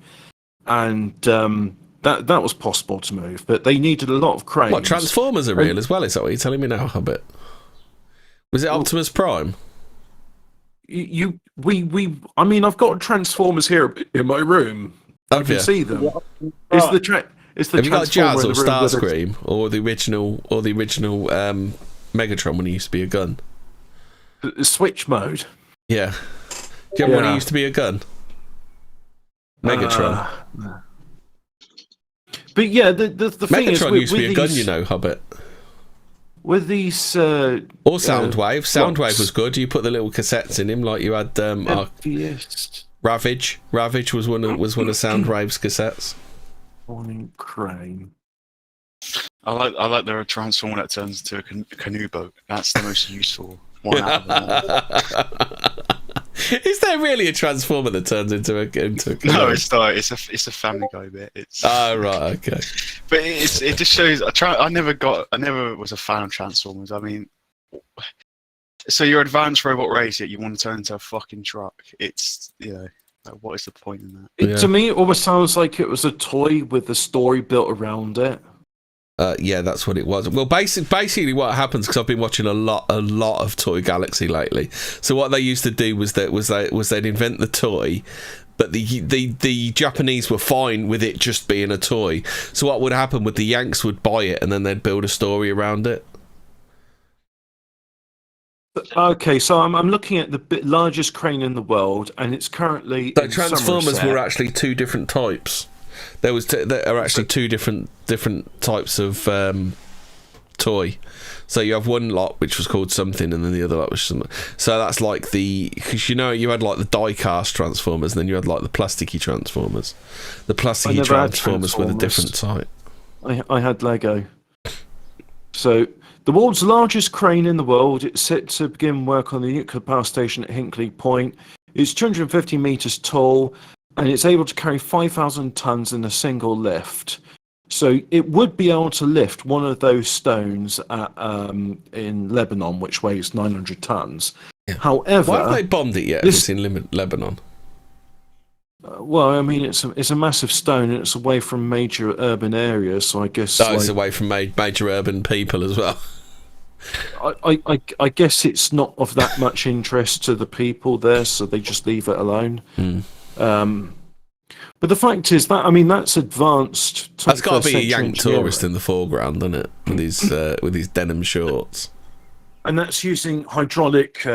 S2: and that was possible to move, but they needed a lot of cranes.
S1: What, transformers are real as well? Is that what you're telling me now, Hobbit? Was it Optimus Prime?
S2: I mean, I've got Transformers here in my room. I can see them. It's the
S1: Have you got Jazz or
S2: Transformer
S1: Starscream or the original Megatron when he used to be a gun?
S2: switch mode.
S1: Yeah. Do you remember when he used to be a gun? Megatron.
S2: But yeah, the thing is,
S1: Megatron used to be a gun, you know, Hobbit.
S2: With these
S1: Or Soundwave. Soundwave was good. You put the little cassettes in him, like you had Ravage. Ravage was one of Soundwave's cassettes.
S2: Morning Crane.
S3: I like the transformer that turns into a canoe boat. That's the most useful one out of them all.
S1: Is there really a transformer that turns into a canoe?
S3: No, it's not. It's a Family Guy bit. It's
S1: right, okay.
S3: But it just shows. I never was a fan of Transformers. I mean, so you're advanced robot race, yet you want to turn into a fucking truck. It's like, what is the point in that?
S2: To me, it almost sounds like it was a toy with a story built around it.
S1: Yeah, that's what it was. Well, basically what happens, because I've been watching a lot of Toy Galaxy lately. So what they used to do was they'd invent the toy, but the Japanese were fine with it just being a toy. So what would happen with the Yanks would buy it and then they'd build a story around it.
S2: Okay, so I'm looking at the largest crane in the world, and it's currently.
S1: So
S2: in
S1: Transformers
S2: Somerset.
S1: were actually two different types. There are actually two different types of toy. So you have one lot which was called something, and then the other lot was something. So that's like because you had like the die-cast Transformers, and then you had like the plasticky Transformers. The plasticky Transformers were the different type.
S2: I had Lego. So the world's largest crane in the world. It's set to begin work on the nuclear power station at Hinkley Point. It's 250 meters tall, and it's able to carry 5,000 tons in a single lift. So it would be able to lift one of those stones in Lebanon, which weighs 900 tons. Yeah. However,
S1: why have they bombed it yet? It's in Lebanon.
S2: Well, I mean, it's a massive stone, and it's away from major urban areas. So I guess
S1: it's away from major urban people as well.
S2: I guess it's not of that much interest to the people there, so they just leave it alone. But the fact is that, I mean, that's advanced.
S1: That's got to be a Yank tourist in the foreground, doesn't it? With his denim shorts.
S2: And that's using hydraulics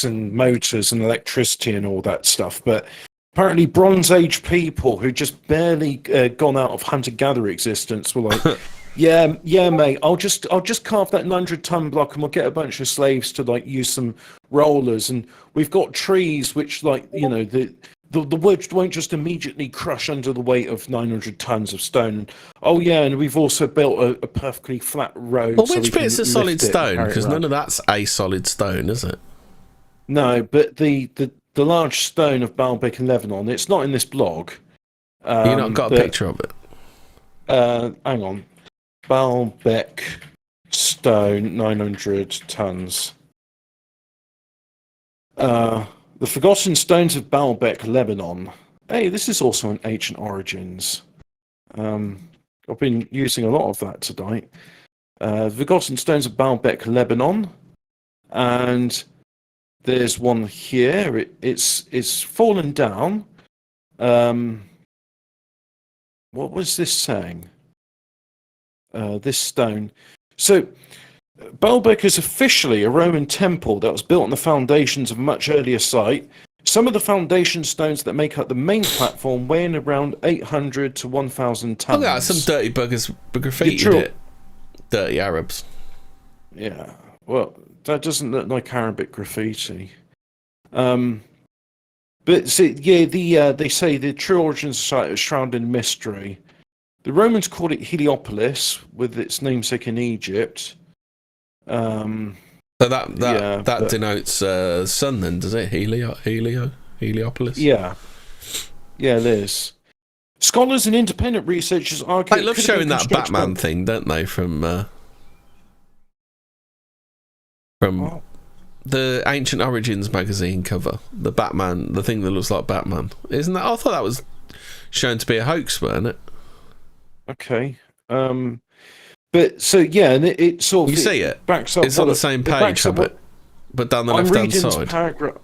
S2: and motors and electricity and all that stuff. But apparently, Bronze Age people who just barely gone out of hunter-gatherer existence were like, yeah, mate, I'll just carve that 900-ton block, and we'll get a bunch of slaves to like use some rollers, and we've got trees which, like, the wood won't just immediately crush under the weight of 900 tons of stone. Oh yeah, and we've also built a perfectly flat road.
S1: Well, which bit's a solid stone? Because none of that's a solid stone, is it?
S2: No, but the large stone of Baalbek in Lebanon, it's not in this blog.
S1: You've not got a picture of it?
S2: Hang on. Baalbek stone, 900 tons. The Forgotten Stones of Baalbek, Lebanon. Hey, this is also an ancient origins. I've been using a lot of that tonight. The Forgotten Stones of Baalbek, Lebanon. And there's one here. It's fallen down. What was this saying? This stone. So, Baalbek is officially a Roman temple that was built on the foundations of a much earlier site. Some of the foundation stones that make up the main platform weighing around 800 to 1,000 tons.
S1: Look at that, some dirty buggers graffitied it. Dirty Arabs.
S2: Yeah, well, that doesn't look like Arabic graffiti. But see, yeah, they say the true origins of the site is shrouded in mystery. The Romans called it Heliopolis, with its namesake in Egypt.
S1: So that denotes sun, then, does it? Heliopolis.
S2: Yeah, it is. Scholars and independent researchers argue.
S1: They love showing that Batman thing, don't they? From the Ancient Origins magazine cover, the Batman, the thing that looks like Batman, isn't that? I thought that was shown to be a hoax, weren't it?
S2: Okay. But so yeah, and it sort of
S1: you see it
S2: backs up.
S1: It's on the same page, but down the left-hand side.
S2: Paragraph.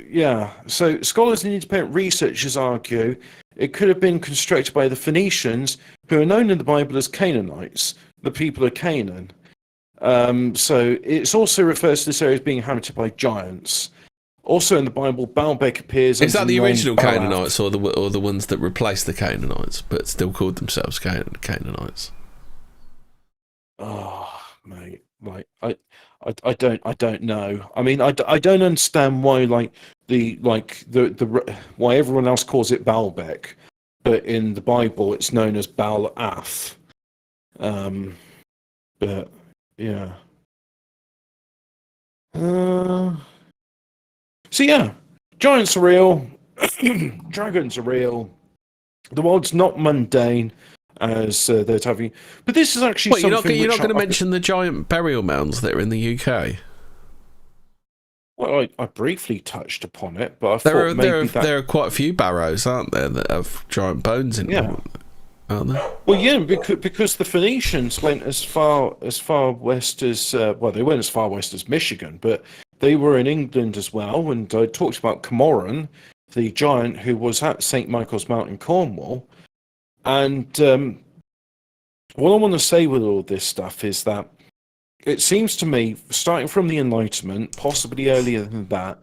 S2: Yeah. So scholars and independent researchers argue it could have been constructed by the Phoenicians, who are known in the Bible as Canaanites, the people of Canaan. So it also refers to this area as being inhabited by giants. Also in the Bible, Baalbek appears.
S1: Is that the original Canaanites or the ones that replaced the Canaanites, but still called themselves Canaanites?
S2: Oh, mate, like I don't know. I mean, I don't understand why why everyone else calls it Baalbek, but in the Bible it's known as Baal-Ath. But yeah. So yeah, giants are real, dragons are real. The world's not mundane as they're having. But this is actually something.
S1: You're not going to mention the giant burial mounds that are in the UK?
S2: Well, I briefly touched upon it, but I thought
S1: there are quite a few barrows, aren't there, that have giant bones in them? Aren't there?
S2: Well, yeah, because the Phoenicians went as far west as they went as far west as Michigan, but they were in England as well. And I talked about Camoran, the giant who was at St. Michael's Mount in Cornwall. And what I want to say with all this stuff is that it seems to me, starting from the Enlightenment, possibly earlier than that,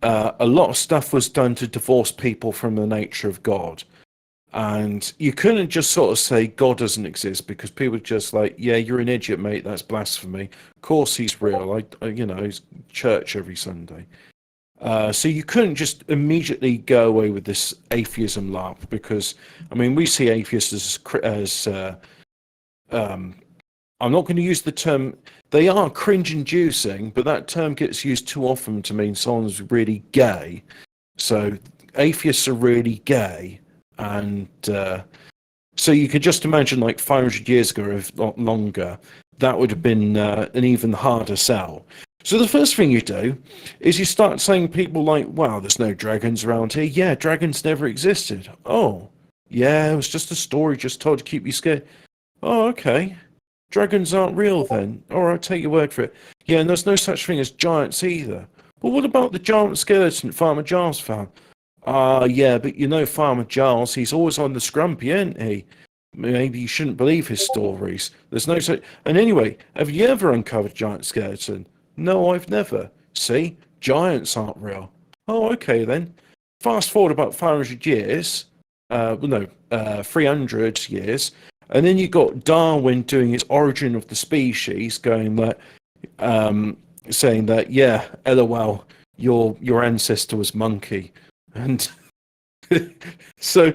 S2: a lot of stuff was done to divorce people from the nature of God. And you couldn't just sort of say God doesn't exist, because people are just like, yeah, you're an idiot, mate, that's blasphemy. Of course he's real. He's church every Sunday. So you couldn't just immediately go away with this atheism larp, because, I mean, we see atheists as I'm not going to use the term, they are cringe-inducing, but that term gets used too often to mean someone's really gay. So atheists are really gay, and so you could just imagine, like 500 years ago, if not longer, that would have been an even harder sell. So the first thing you do is you start saying people like, wow, there's no dragons around here. Yeah, dragons never existed. Oh, yeah, it was just a story just told to keep you scared. Oh, okay. Dragons aren't real then. All right, take your word for it. Yeah, and there's no such thing as giants either. But what about the giant skeleton Farmer Giles found? Yeah, but you know Farmer Giles, he's always on the scrumpy, isn't he? Maybe you shouldn't believe his stories. There's no such... And anyway, have you ever uncovered a giant skeleton? No, I've never. See? Giants aren't real. Oh, okay then. Fast forward about 500 years. 300 years. And then you got Darwin doing his Origin of the Species, going that, saying that, yeah, LOL, your ancestor was monkey. And so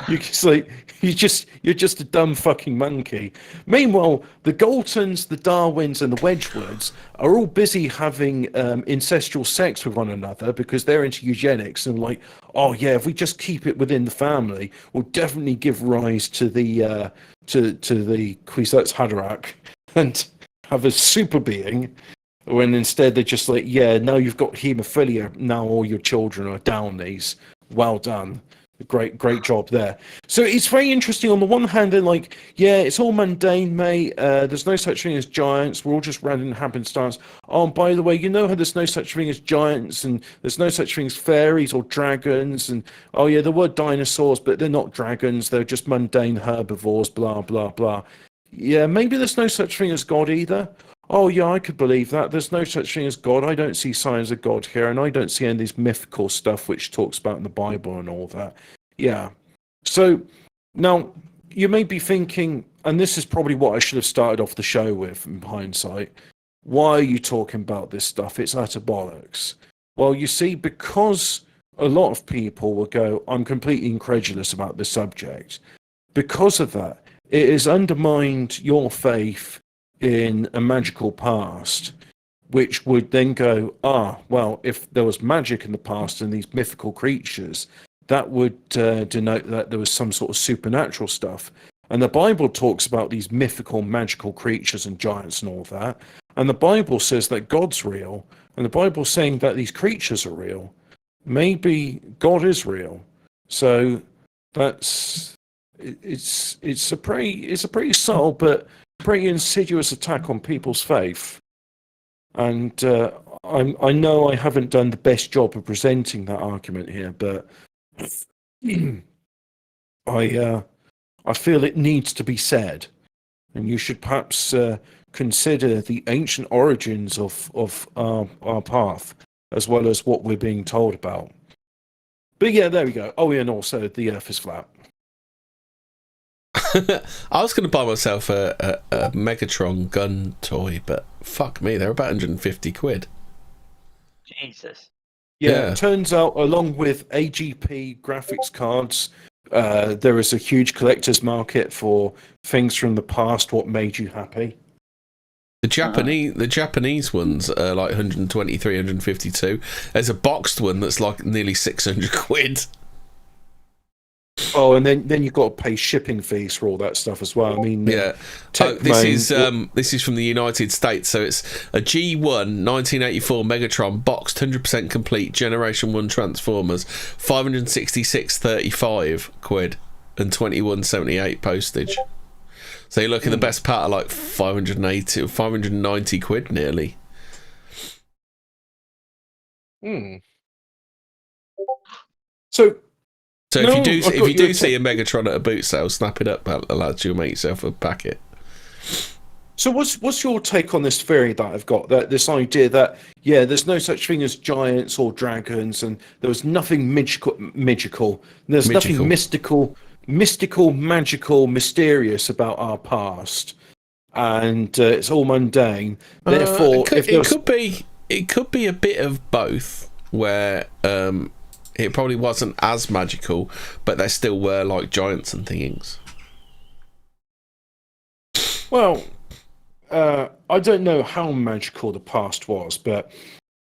S2: You're just a dumb fucking monkey. Meanwhile, the Galtons, the Darwins, and the Wedgwoods are all busy having incestual sex with one another because they're into eugenics and like, oh yeah, if we just keep it within the family, we'll definitely give rise to the Kwisatz Haderach and have a super being. When instead they're just like, yeah, now you've got haemophilia, now all your children are Downies. Well done. Great job there. So it's very interesting. On the one hand, they're like, yeah, it's all mundane, mate. There's no such thing as giants. We're all just random happenstance. Oh, and by the way, you know how there's no such thing as giants and there's no such thing as fairies or dragons. And oh, yeah, there were dinosaurs, but they're not dragons. They're just mundane herbivores, blah, blah, blah. Yeah, maybe there's no such thing as God either. Oh, yeah, I could believe that. There's no such thing as God. I don't see signs of God here, and I don't see any of this mythical stuff which talks about in the Bible and all that. Yeah. So now you may be thinking, and this is probably what I should have started off the show with in hindsight, why are you talking about this stuff? It's utter bollocks. Well, you see, because a lot of people will go, I'm completely incredulous about this subject. Because of that, it has undermined your faith in a magical past, which would then go, well, if there was magic in the past and these mythical creatures, that would denote that there was some sort of supernatural stuff. And the Bible talks about these mythical, magical creatures and giants and all that. And the Bible says that God's real. And the Bible's saying that these creatures are real. Maybe God is real. So it's a pretty subtle but pretty insidious attack on people's faith. And I know I haven't done the best job of presenting that argument here, but I feel it needs to be said, and you should perhaps consider the ancient origins of our path as well as what we're being told about. But yeah, there we go. Oh, yeah, and also the Earth is flat.
S1: I was going to buy myself a Megatron gun toy, but fuck me, they're about 150 quid.
S4: Jesus.
S2: Yeah, it turns out, along with AGP graphics cards, there is a huge collector's market for things from the past, what made you happy.
S1: The Japanese ones are like 123, 152. There's a boxed one that's like nearly 600 quid.
S2: Oh, and then you've got to pay shipping fees for all that stuff as well. I mean,
S1: yeah. This is from the United States, so it's a G1 1984 Megatron boxed, 100% complete, Generation 1 Transformers, 566.35 quid and 21.78 postage. So you're looking at the best part of like 590 quid nearly.
S2: So
S1: if you do see a Megatron at a boot sale, snap it up, lads. You'll make yourself a packet.
S2: So what's your take on this theory that I've got? That this idea that there's no such thing as giants or dragons, and there was nothing magical. There's nothing mystical, magical, mysterious about our past, and it's all mundane. Therefore,
S1: it could be a bit of both, where it probably wasn't as magical, but there still were like giants and things.
S2: Well, I don't know how magical the past was, but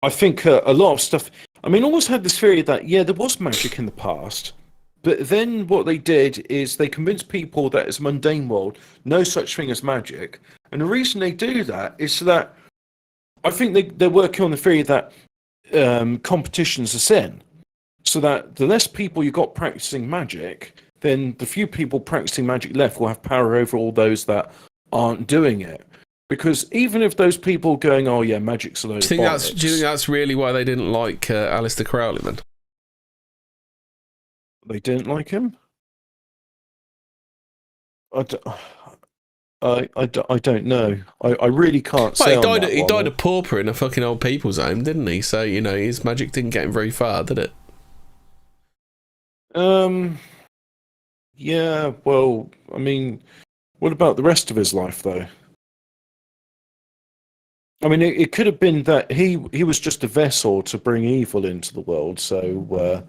S2: I think a lot of stuff. I mean, I always had this theory that there was magic in the past, but then what they did is they convinced people that it's a mundane world, no such thing as magic, and the reason they do that is so that I think they're working on the theory that competition's a sin. So that the less people you got practicing magic, then the few people practicing magic left will have power over all those that aren't doing it. Because even if those people going, oh yeah, magic's a load of bollocks.
S1: Do you think that's really why they didn't like Aleister Crowley then?
S2: They didn't like him? I don't know. I really can't say.
S1: He died a pauper in a fucking old people's home, didn't he? So, his magic didn't get him very far, did it?
S2: Yeah, well, I mean, what about the rest of his life, though? I mean, it could have been that he was just a vessel to bring evil into the world, so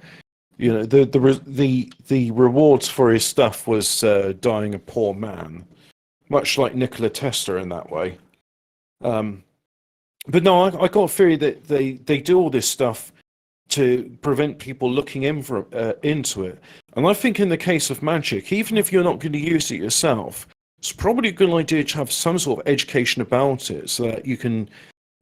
S2: You know, the rewards for his stuff was dying a poor man, much like Nikola Tesla in that way. But no, I got a theory that they do all this stuff to prevent people looking into it. And I think in the case of magic, even if you're not going to use it yourself, it's probably a good idea to have some sort of education about it so that you can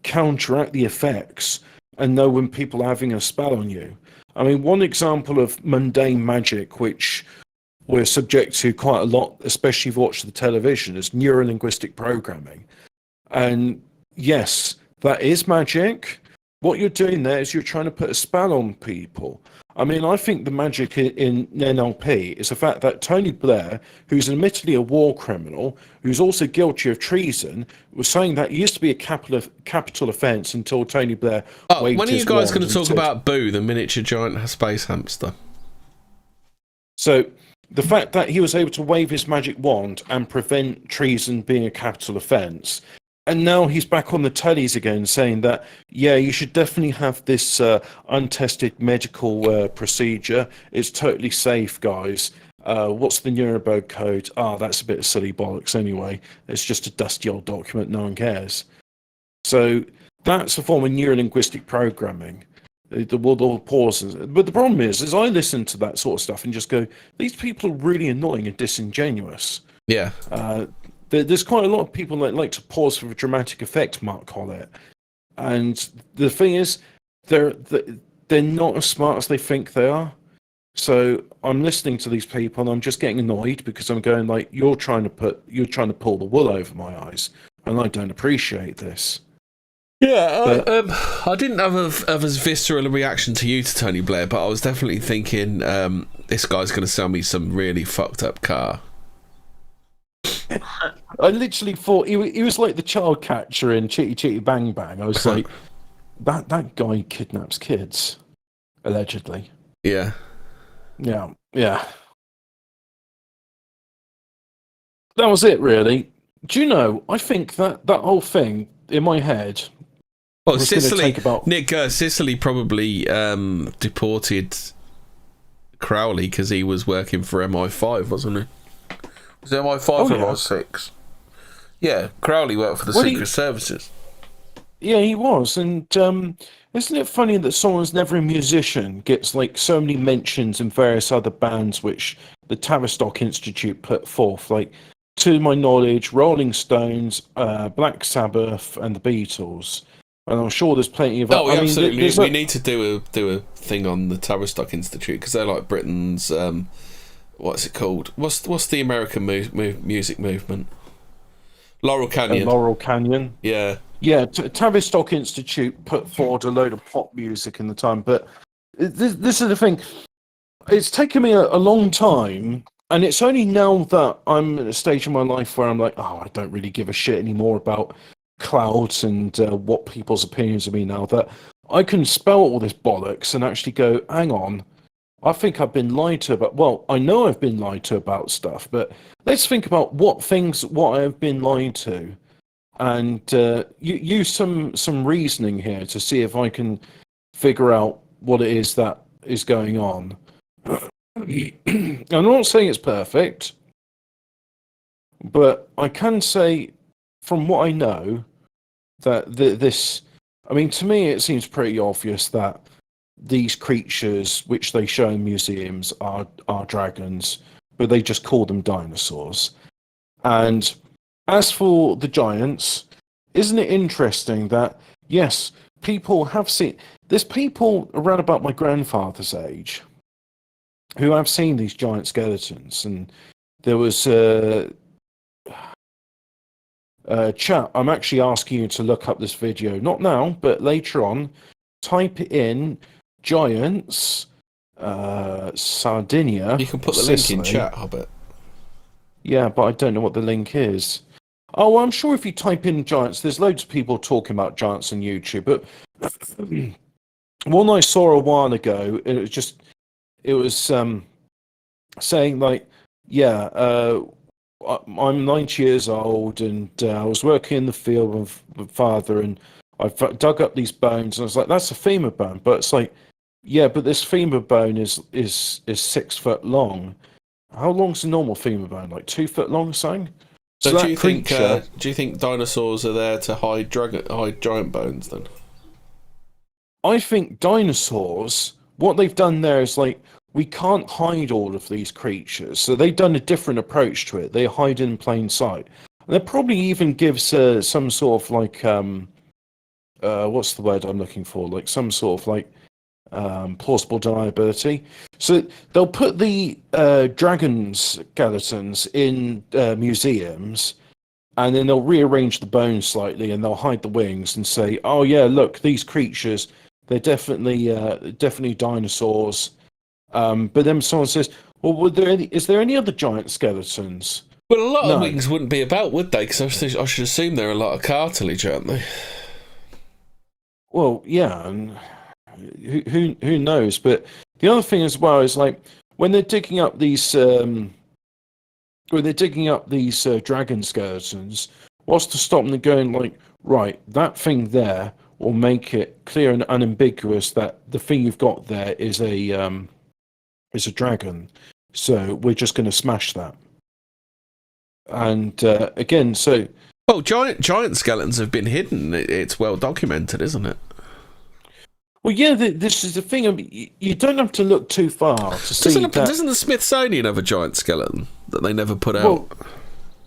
S2: counteract the effects and know when people are having a spell on you. I mean, one example of mundane magic, which we're subject to quite a lot, especially if you watch the television, is neurolinguistic programming. And yes, that is magic. What you're doing there is you're trying to put a spell on people. I mean, I think the magic in NLP is the fact that Tony Blair, who's admittedly a war criminal, who's also guilty of treason, was saying that it used to be a capital offence until Tony Blair waved
S1: when are
S2: his
S1: you guys
S2: wand
S1: going to talk
S2: and said-
S1: about Boo, the miniature giant space hamster?
S2: So the fact that he was able to wave his magic wand and prevent treason being a capital offence, and now he's back on the tellies again saying that, yeah, you should definitely have this untested medical procedure. It's totally safe, guys. What's the Nuremberg Code? That's a bit of silly bollocks anyway. It's just a dusty old document. No one cares. So that's a form of neurolinguistic programming. The pauses. But the problem is I listen to that sort of stuff and just go, these people are really annoying and disingenuous.
S1: Yeah.
S2: There's quite a lot of people that like to pause for a dramatic effect, Mark Collett. And the thing is, they're not as smart as they think they are. So I'm listening to these people and I'm just getting annoyed because I'm going like, you're trying to pull the wool over my eyes, and I don't appreciate this.
S1: Yeah, I didn't have as visceral a reaction to you to Tony Blair, but I was definitely thinking this guy's going to sell me some really fucked up car.
S2: I literally thought he was like the child catcher in Chitty Chitty Bang Bang. I was like, that guy kidnaps kids, allegedly.
S1: Yeah.
S2: Yeah. That was it, really. Do you know, I think that whole thing in my head
S1: Well,
S2: was going to
S1: Sicily,
S2: take about...
S1: Nick, Sicily probably deported Crowley because he was working for MI5, wasn't he? Was it MI5 or MI6? Yeah, Crowley worked for the Secret Services.
S2: Yeah, he was. And isn't it funny that someone's never a musician gets like so many mentions in various other bands which the Tavistock Institute put forth? Like, to my knowledge, Rolling Stones, Black Sabbath, and the Beatles. And I'm sure there's plenty of...
S1: Oh, absolutely. We need to do a thing on the Tavistock Institute because they're like Britain's... what's it called? What's the American music movement? Laurel Canyon.
S2: Laurel Canyon.
S1: Yeah.
S2: Yeah, Tavistock Institute put forward a load of pop music in the time, but this is the thing. It's taken me a long time, and it's only now that I'm at a stage in my life where I'm like, I don't really give a shit anymore about clouds and what people's opinions of me now, that I can spell all this bollocks and actually go, hang on, I think I've been lied to about... Well, I know I've been lied to about stuff, but let's think about what I have been lied to, and use some reasoning here to see if I can figure out what it is that is going on. I'm not saying it's perfect, but I can say, from what I know, that this... I mean, to me, it seems pretty obvious that these creatures, which they show in museums, are dragons, but they just call them dinosaurs. And as for the giants, isn't it interesting that, yes, people have seen... There's people around about my grandfather's age who have seen these giant skeletons. And there was chat, I'm actually asking you to look up this video. Not now, but later on. Type in giants, Sardinia.
S1: You can put the
S2: Sicily.
S1: link in chat, Hobbit.
S2: Yeah, but I don't know what the link is. Oh, well, I'm sure if you type in giants, there's loads of people talking about giants on YouTube. But one I saw a while ago, it was saying like, yeah, I'm 90 years old and I was working in the field with my father and I dug up these bones and I was like, that's a femur bone. But it's like, Yeah, but this femur bone is 6 foot long. How long's the normal femur bone? Like 2 foot long, something?
S1: So
S2: So that creature.
S1: do you think dinosaurs are there to hide giant bones then?
S2: I think dinosaurs, what they've done there is like, we can't hide all of these creatures. So they've done a different approach to it. They hide in plain sight. And that probably even gives some sort of like, what's the word I'm looking for? Like some sort of like plausible deniability. So they'll put the dragon skeletons in museums, and then they'll rearrange the bones slightly, and they'll hide the wings and say, "Oh yeah, look, these creatures, they're definitely dinosaurs." But then someone says, "Well, is there any other giant skeletons?"
S1: Well, a lot of
S2: No.
S1: wings wouldn't be about, would they? Because I should assume they're a lot of cartilage, aren't they?
S2: Well, yeah, and who knows? But the other thing as well is like when they're digging up these dragon skeletons, what's to stop them going like, right, that thing there will make it clear and unambiguous that the thing you've got there is a dragon. So we're just going to smash that. And again, so
S1: Well, giant skeletons have been hidden. It's well documented, isn't it?
S2: well, yeah, this is the thing. I mean, you don't have to look too far to see that.
S1: Doesn't the Smithsonian have a giant skeleton that they never put out?
S2: Well,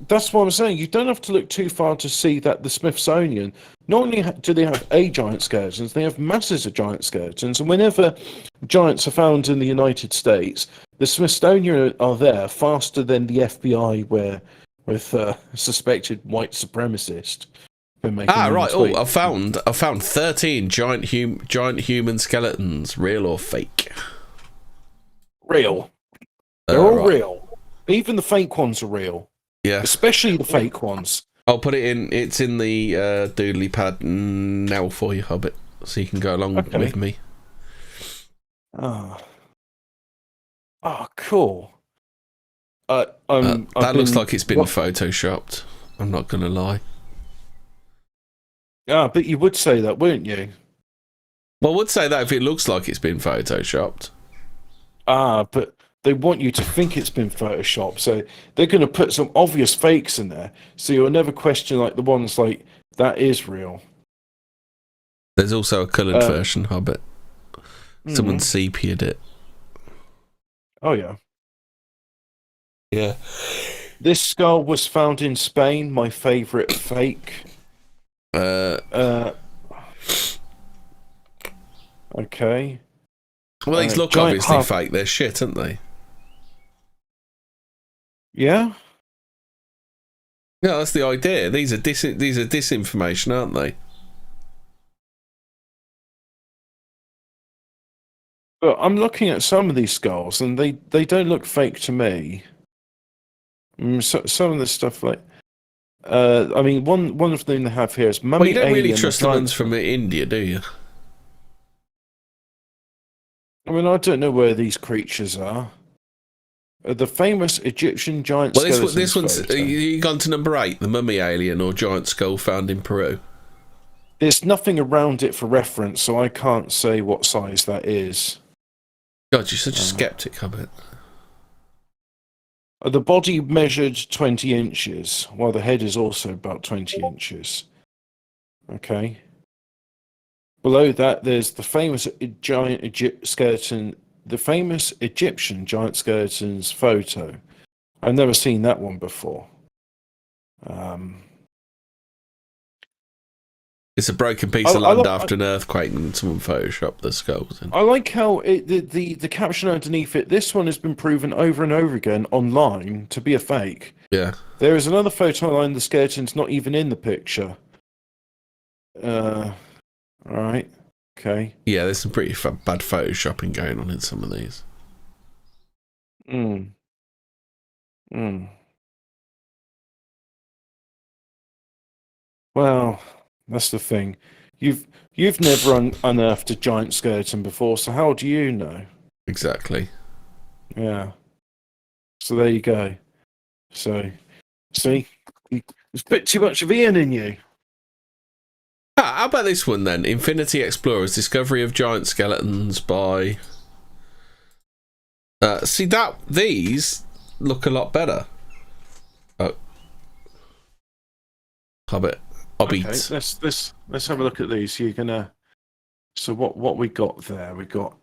S2: that's what I'm saying. You don't have to look too far to see that the Smithsonian, not only do they have a giant skeletons, they have masses of giant skeletons. And whenever giants are found in the United States, the Smithsonian are there faster than the FBI were with suspected white supremacist.
S1: Right. Oh, I found 13 giant human skeletons, real or fake.
S2: Real. They're all
S1: Right.
S2: real. Even the fake ones are real.
S1: Yeah.
S2: Especially the fake ones.
S1: I'll put it in. It's in the doodly pad now for you, Hobbit, so you can go along with me.
S2: Oh, cool.
S1: That looks like it's been photoshopped. I'm not gonna lie.
S2: But you would say that, wouldn't you?
S1: Well, I would say that if it looks like it's been photoshopped.
S2: But they want you to think it's been photoshopped, so they're going to put some obvious fakes in there, so you'll never question like the ones like that is real.
S1: There's also a coloured version, Hobbit. Someone sepia'd it.
S2: Oh yeah.
S1: Yeah.
S2: This skull was found in Spain. My favourite fake. Okay.
S1: Well, these look
S2: giant
S1: obviously
S2: hub.
S1: fake. They're shit, aren't they?
S2: Yeah.
S1: Yeah, that's the idea. These are disinformation, aren't they?
S2: But I'm looking at some of these skulls, and they don't look fake to me. Some of the stuff like, I mean, one of them they have here is mummy.
S1: Well, you don't really
S2: alien,
S1: trust the ones from India, do you?
S2: I mean, I don't know where these creatures are. The famous Egyptian giant
S1: Well,
S2: skeletons
S1: this one's
S2: photo.
S1: you gone to number 8, the mummy alien or giant skull found in Peru.
S2: There's nothing around it for reference, so I can't say what size that is.
S1: God, you're such a skeptic, Hobbit.
S2: The body measured 20 inches, while the head is also about 20 inches. Okay. Below that, there's the famous the famous Egyptian giant skeleton's photo. I've never seen that one before.
S1: It's a broken piece of land after an earthquake, and someone photoshopped the skulls in.
S2: I like how the caption underneath it. This one has been proven over and over again online to be a fake.
S1: Yeah.
S2: There is another photo online. The skeleton's not even in the picture. All right. Okay.
S1: Yeah, there's some pretty bad photoshopping going on in some of these.
S2: Well, that's the thing. You've never unearthed a giant skeleton before, so how do you know?
S1: Exactly.
S2: Yeah. So there you go. So, see, there's a bit too much of Ian in you.
S1: How about this one then? Infinity Explorers: Discovery of Giant Skeletons by. See that these look a lot better. Oh, Hobbit.
S2: Okay, let's have a look at these. You're gonna. So what we got there? We got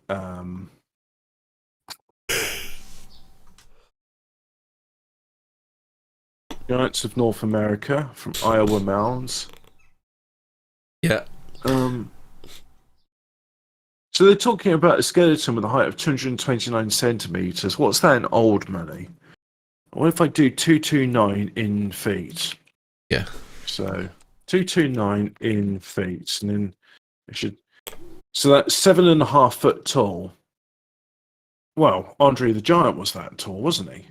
S2: Giants of North America from Iowa Mounds.
S1: Yeah.
S2: So they're talking about a skeleton with a height of 229 centimeters. What's that in old money? What if I do 229 in feet?
S1: Yeah.
S2: So 229 in feet, and then it should. So that's 7.5 foot tall. Well, Andre the Giant was that tall, wasn't he?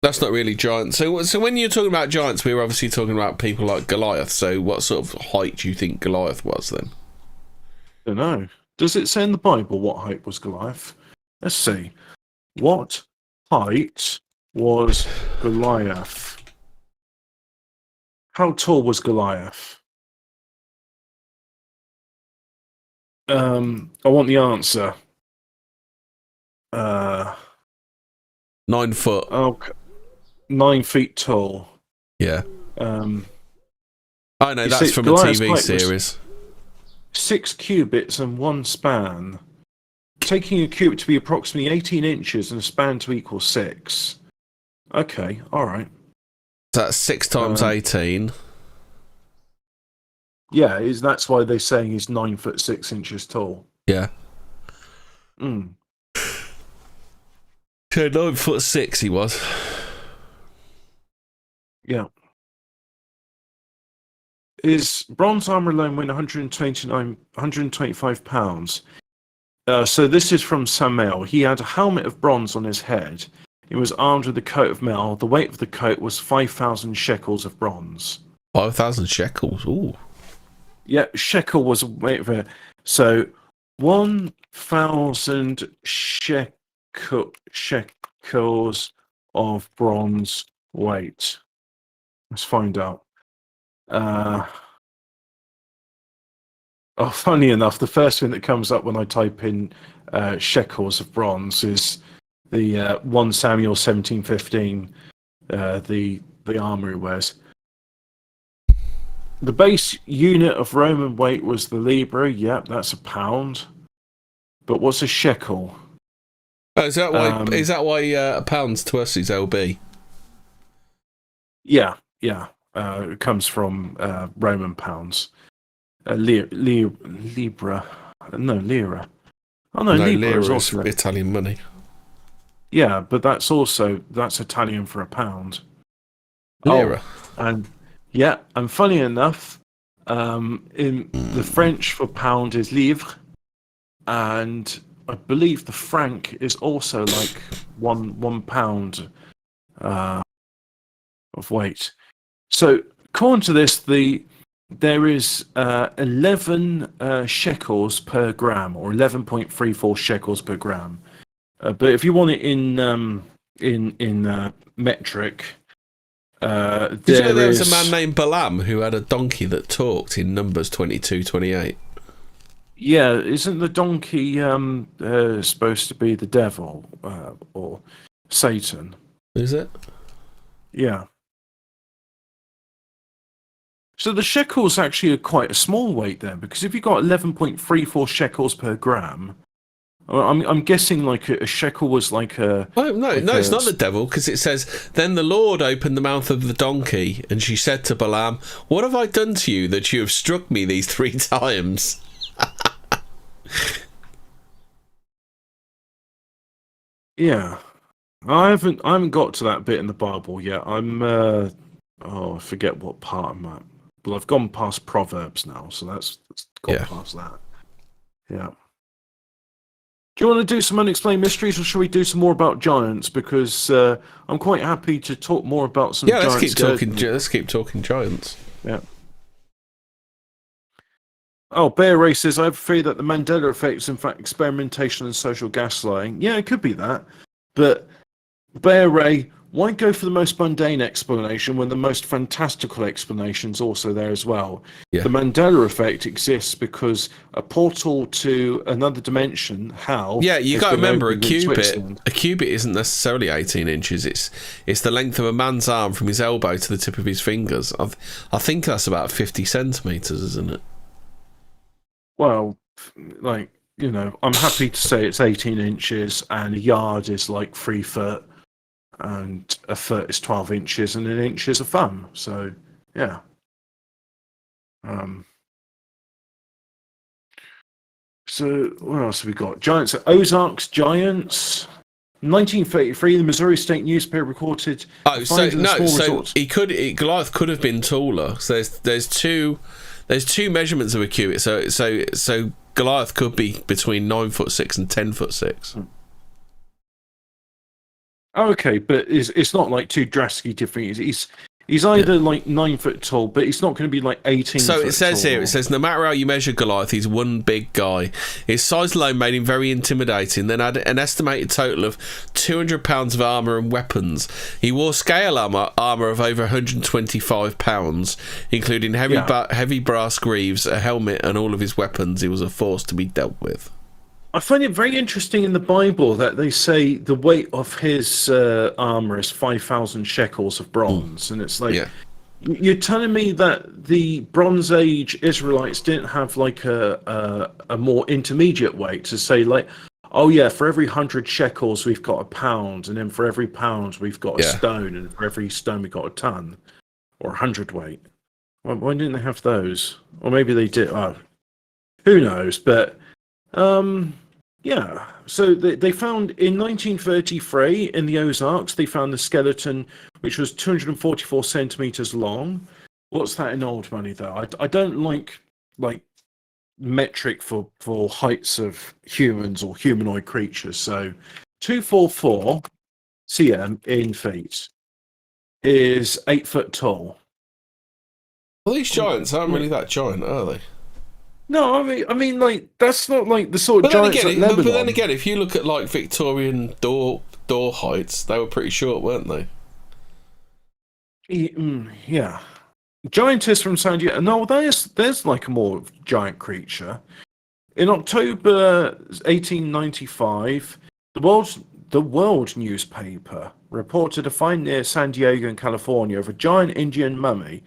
S1: That's not really giant. So when you're talking about giants, we were obviously talking about people like Goliath. So what sort of height do you think Goliath was then?
S2: I don't know. Does it say in the Bible what height was Goliath? Let's see. What height was Goliath? How tall was Goliath? I want the answer.
S1: 9 foot.
S2: Okay. 9 feet tall.
S1: Yeah. I know,
S2: You
S1: that's
S2: see,
S1: from
S2: Goliath's
S1: a TV
S2: height was
S1: series.
S2: 6 cubits and 1 span. Taking a cubit to be approximately 18 inches and a span to equal 6. Okay, alright.
S1: So that's 6 times 18.
S2: Yeah, that's why they're saying he's 9 foot 6 inches tall.
S1: Yeah.
S2: Mm.
S1: So 9 foot 6 he was.
S2: Yeah. His bronze armor alone weighed 125 pounds. So this is from Samael. He had a helmet of bronze on his head. He was armed with a coat of mail. The weight of the coat was 5,000 shekels of bronze.
S1: 5,000 shekels. Ooh.
S2: Yeah, shekel was weight of it. So 1,000 shekels of bronze weight. Let's find out. Funny enough, the first thing that comes up when I type in shekels of bronze is the 1 Samuel 17:15, the armor he wears. The base unit of Roman weight was the libra. Yep, that's a pound. But what's a shekel?
S1: Oh, is that why a pound to us is LB?
S2: Yeah. It comes from Roman pounds. Libra. No, lira. Oh, no, libra is also
S1: Italian money.
S2: Yeah, but that's Italian for a pound.
S1: Lira.
S2: And funny enough, in the French for pound is livre, and I believe the franc is also like one pound of weight. So according to this, there is 11 shekels per gram, or 11.34 shekels per gram. But if you want it in metric,
S1: Did you know there was a man named Balaam who had a donkey that talked in Numbers 22:28?
S2: Yeah, isn't the donkey supposed to be the devil or Satan?
S1: Is it?
S2: Yeah. So the shekels actually are quite a small weight then, because if you've got 11.34 shekels per gram, I'm guessing like a shekel was like a...
S1: No, it's not the devil, because it says, "Then the Lord opened the mouth of the donkey, and she said to Balaam, 'What have I done to you that you have struck me these 3 times?'"
S2: Yeah. I haven't got to that bit in the Bible yet. I forget what part I'm at. Well, I've gone past Proverbs now, so that's gone past that. Yeah. Do you want to do some unexplained mysteries, or should we do some more about giants? Because I'm quite happy to talk more about some giants.
S1: Let's keep talking giants.
S2: Yeah. Oh, Bear Ray says, I have a fear that the Mandela effect is in fact experimentation and social gaslighting. Yeah, it could be that. But Bear Ray, why go for the most mundane explanation when the most fantastical explanation's also there as well?
S1: Yeah.
S2: The Mandela effect exists because a portal to another dimension, HAL.
S1: Yeah, you got to remember a cubit.
S2: Switzerland.
S1: A cubit isn't necessarily 18 inches. It's the length of a man's arm from his elbow to the tip of his fingers. I think that's about 50 centimeters, isn't it?
S2: Well, like, you know, I'm happy to say it's 18 inches, and a yard is like 3 foot. And a foot is 12 inches, and an inch is a thumb. So, yeah. So, what else have we got? Giants, Ozarks Giants. 1933, the Missouri State newspaper reported.
S1: Goliath could have been taller. So there's two measurements of a cubit. So Goliath could be between 9'6" and 10'6".
S2: Oh, okay, but it's not like too drastically different. He's either like 9 foot tall, but he's not going to be like 18.
S1: So
S2: foot
S1: it says
S2: tall.
S1: here, it says no matter how you measure Goliath, he's one big guy. His size alone made him very intimidating. Then had an estimated total of 200 pounds of armour and weapons. He wore scale armour of over 125 pounds, including heavy brass greaves, a helmet, and all of his weapons. He was a force to be dealt with.
S2: I find it very interesting in the Bible that they say the weight of his armor is 5,000 shekels of bronze, and it's like, you're telling me that the Bronze Age Israelites didn't have like a more intermediate weight to say like, oh yeah, for every 100 shekels we've got a pound, and then for every pound we've got a stone, and for every stone we've got a ton, or 100 weight. Why didn't they have those? Or maybe they did. Oh, who knows? But yeah, so they found in 1933 in the Ozarks, they found the skeleton, which was 244 centimeters long. What's that in old money, though? I don't like metric for heights of humans or humanoid creatures. So 244 cm in feet is 8 foot tall.
S1: Well, these giants aren't really that giant, are they?
S2: No, I mean, like that's not like the sort of giants at Lebanon.
S1: But then again, if you look at like Victorian door heights, they were pretty short, weren't they?
S2: Yeah, giantess from San Diego. No, there's like a more giant creature. In October 1895, the World newspaper reported a find near San Diego in California of a giant Indian mummy,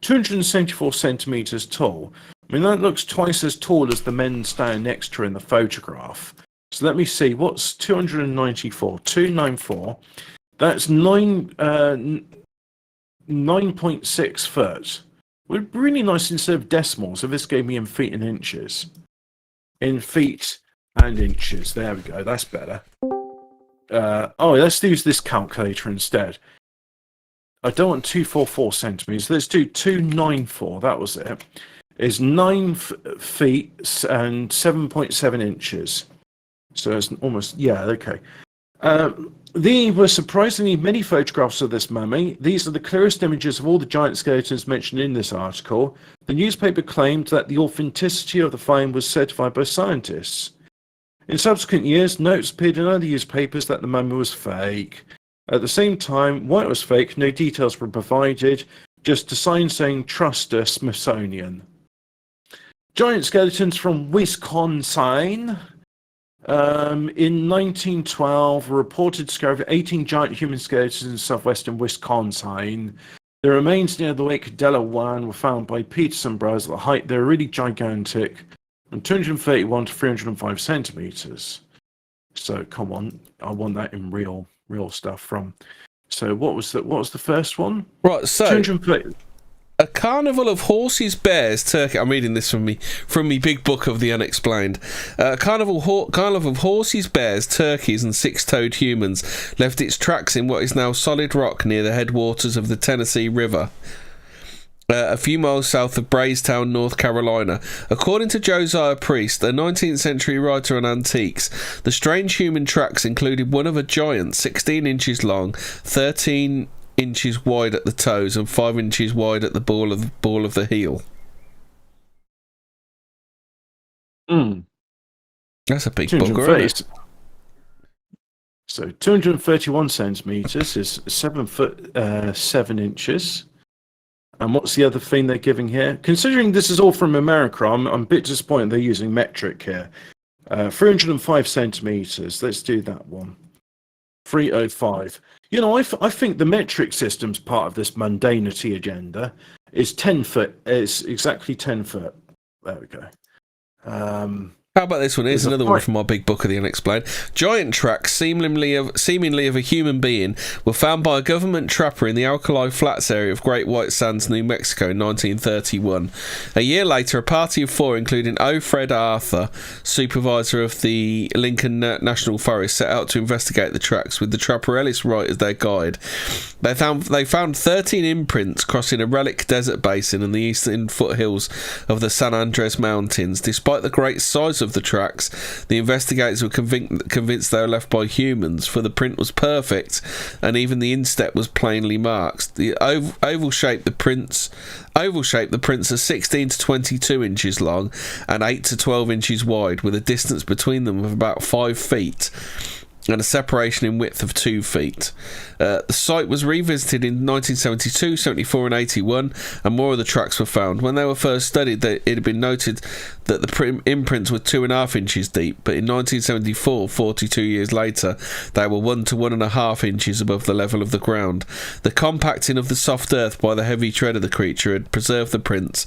S2: 274 centimeters tall. I mean, that looks twice as tall as the men standing next to her in the photograph. So let me see. What's 294? 294. That's 9.6 foot. Would be really nice instead of decimals if this gave me in feet and inches. In feet and inches. There we go. That's better. Let's use this calculator instead. I don't want 244 centimeters. Let's do 294. That was it. Is 9 feet and 7.7 inches. So it's almost, okay. There were surprisingly many photographs of this mummy. These are the clearest images of all the giant skeletons mentioned in this article. The newspaper claimed that the authenticity of the find was certified by scientists. In subsequent years, notes appeared in other newspapers that the mummy was fake. At the same time, why it was fake, no details were provided, just a sign saying, "Trust us, Smithsonian." Giant skeletons from Wisconsin. In 1912, a reported discovery of 18 giant human skeletons in southwestern Wisconsin. The remains near the Lake Delaware were found by Peterson brothers at the height. They're really gigantic, from 231 to 305 centimeters. So come on, I want that in real stuff from. So what was the first one?
S1: Right, so
S2: 230.
S1: A carnival of horses, bears, turkey. I'm reading this from me big book of the unexplained. A carnival of horses, bears, turkeys, and six-toed humans left its tracks in what is now solid rock near the headwaters of the Tennessee River, a few miles south of Braystown, North Carolina. According to Josiah Priest, a 19th century writer on antiques, the strange human tracks included one of a giant, 16 inches long, 13 inches wide at the toes, and 5 inches wide at the ball of the heel. That's a big bugger, isn't it?
S2: So 231 centimeters is 7 foot 7 inches. And what's the other thing they're giving here? Considering this is all from America, I'm a bit disappointed they're using metric here. 305 centimeters. Let's do that one. 305. You know, I think the metric system's part of this mundanity agenda. Is 10 foot. It's exactly 10 foot. There we go.
S1: How about this one? Here's another one from our big book of the unexplained. Giant tracks, seemingly of a human being, were found by a government trapper in the Alkali Flats area of Great White Sands, New Mexico, in 1931. A year later, a party of 4, including O. Fred Arthur, supervisor of the Lincoln National Forest, set out to investigate the tracks, with the trapper Ellis Wright as their guide. They found 13 imprints crossing a relic desert basin in the eastern foothills of the San Andres Mountains. Despite the great size of the tracks, the investigators were convinced they were left by humans, for the print was perfect and even the instep was plainly marked. The oval shape the prints are 16 to 22 inches long and 8 to 12 inches wide, with a distance between them of about 5 feet and a separation in width of 2 feet. The site was revisited in 1972, 74 and 81, and more of the tracks were found. When they were first studied, it had been noted that the imprints were 2.5 inches deep, but in 1974, 42 years later, they were 1 to 1.5 inches above the level of the ground. The compacting of the soft earth by the heavy tread of the creature had preserved the prints,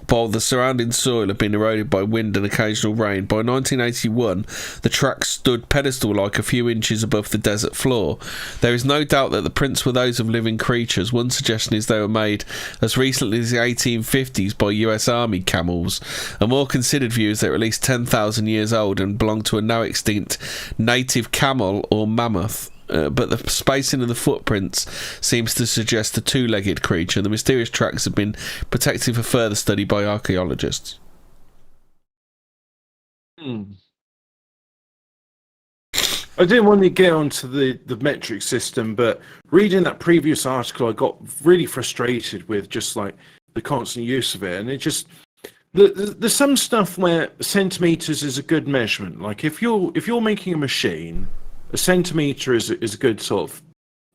S1: while the surrounding soil had been eroded by wind and occasional rain. By 1981, the tracks stood pedestal-like a few inches above the desert floor. There is no doubt that the prints were those of living creatures. One suggestion is they were made as recently as the 1850s by US Army camels. A more considered view is they were at least 10,000 years old and belonged to a now-extinct native camel or mammoth. But the spacing of the footprints seems to suggest a two-legged creature. The mysterious tracks have been protected for further study by archaeologists.
S2: I didn't want to get onto the metric system, but reading that previous article, I got really frustrated with just like the constant use of it, and it just there's some stuff where centimeters is a good measurement. Like if you're making a machine, a centimeter is a good sort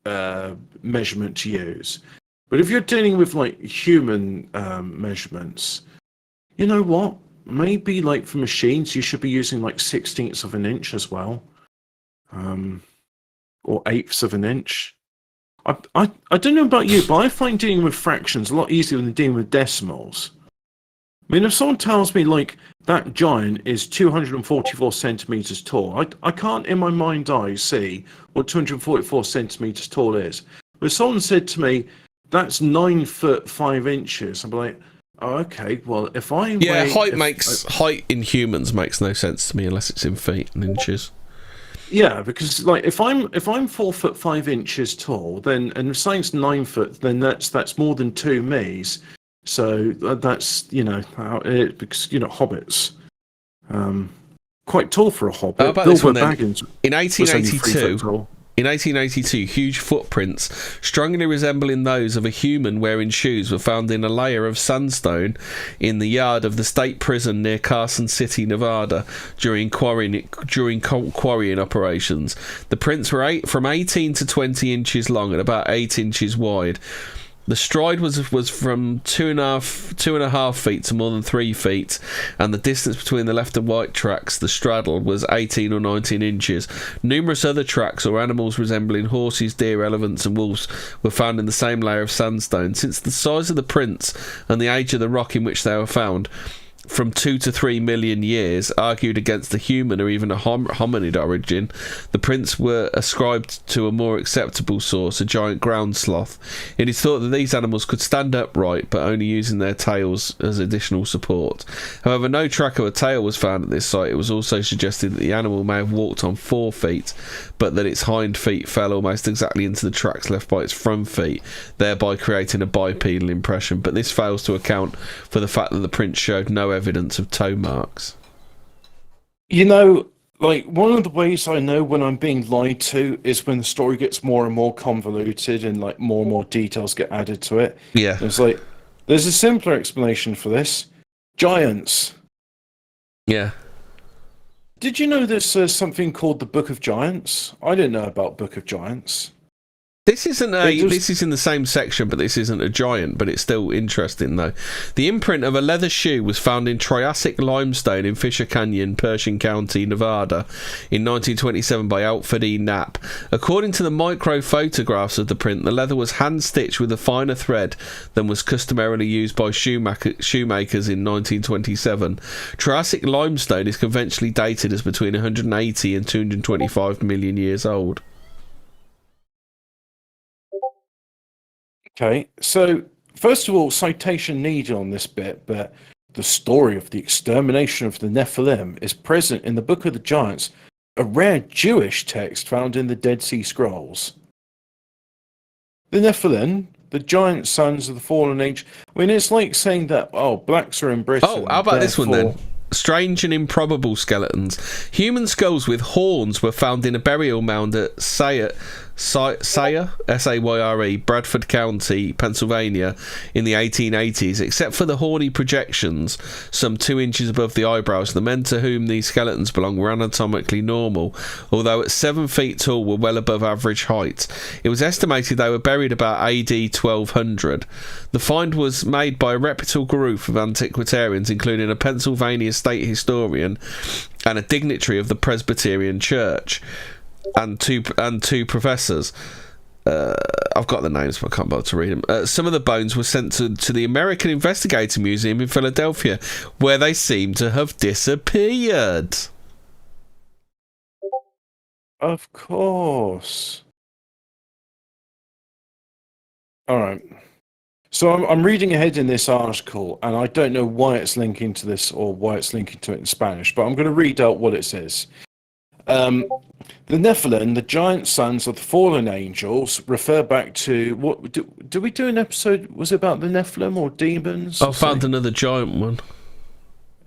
S2: of measurement to use. But if you're dealing with like human measurements, you know what? Maybe like for machines, you should be using like 1/16 of an inch as well, or 1/8 of an inch. I don't know about you, but I find dealing with fractions a lot easier than dealing with decimals. I mean, if someone tells me like that giant is 244 centimeters tall, I can't in my mind's eye see what 244 centimeters tall is. But if someone said to me, that's 9 foot 5 inches, I'm like, oh, okay, well, if I
S1: height in humans makes no sense to me unless it's in feet and inches.
S2: Yeah, because like if I'm 4 foot 5 inches tall, then and if something's 9 foot, then that's more than 2 me's. So that's, because, hobbits, quite tall for a hobbit.
S1: How about this one then? In 1882, huge footprints, strongly resembling those of a human wearing shoes, were found in a layer of sandstone in the yard of the state prison near Carson City, Nevada, during quarrying operations. The prints were from 18 to 20 inches long and about 8 inches wide. The stride was from 2.5 feet to more than 3 feet, and the distance between the left and right tracks, the straddle, was 18 or 19 inches. Numerous other tracks or animals resembling horses, deer, elephants and wolves were found in the same layer of sandstone. Since the size of the prints and the age of the rock in which they were found, from 2 to 3 million years, argued against a human or even a hominid origin, the prints were ascribed to a more acceptable source, a giant ground sloth. It is thought that these animals could stand upright, but only using their tails as additional support. However, no track of a tail was found at this site. It was also suggested that the animal may have walked on 4 feet, but that its hind feet fell almost exactly into the tracks left by its front feet, thereby creating a bipedal impression. But this fails to account for the fact that the prints showed no evidence of toe marks.
S2: Like one of the ways I know when I'm being lied to is when the story gets more and more convoluted and like more and more details get added to it.
S1: Yeah.
S2: It's like, there's a simpler explanation for this. Giants.
S1: Yeah.
S2: Did you know there's something called the Book of Giants? I didn't know about Book of Giants.
S1: This isn't this is in the same section, but this isn't a giant, but it's still interesting though. The imprint of a leather shoe was found in Triassic limestone in Fisher Canyon, Pershing County, Nevada in 1927 by Alfred E. Knapp. According to the micro photographs of the print, the leather was hand stitched with a finer thread than was customarily used by shoemakers in 1927. Triassic limestone is conventionally dated as between 180 and 225 million years old.
S2: Okay, so first of all, citation needed on this bit, but the story of the extermination of the Nephilim is present in the Book of the Giants, a rare Jewish text found in the Dead Sea Scrolls. The Nephilim, the giant sons of the fallen age. I mean, it's like saying that, blacks are in Britain.
S1: Oh, how about this one then? Strange and improbable skeletons. Human skulls with horns were found in a burial mound at Sayre, S-A-Y-R-E, Bradford County, Pennsylvania, in the 1880s. Except for the horny projections, some 2 inches above the eyebrows, the men to whom these skeletons belong were anatomically normal, although at 7 feet tall were well above average height. It was estimated they were buried about AD 1200. The find was made by a reputable group of antiquarians, including a Pennsylvania state historian and a dignitary of the Presbyterian Church, and two professors. I've got the names, but I can't bother to read them. Some of the bones were sent to the American Investigating Museum in Philadelphia, where they seem to have disappeared.
S2: Of course. All right. So I'm reading ahead in this article, and I don't know why it's linking to this or why it's linking to it in Spanish, but I'm going to read out what it says. The Nephilim, the giant sons of the fallen angels, refer back to what? Do we do an episode? Was it about the Nephilim or demons?
S1: I found another giant one.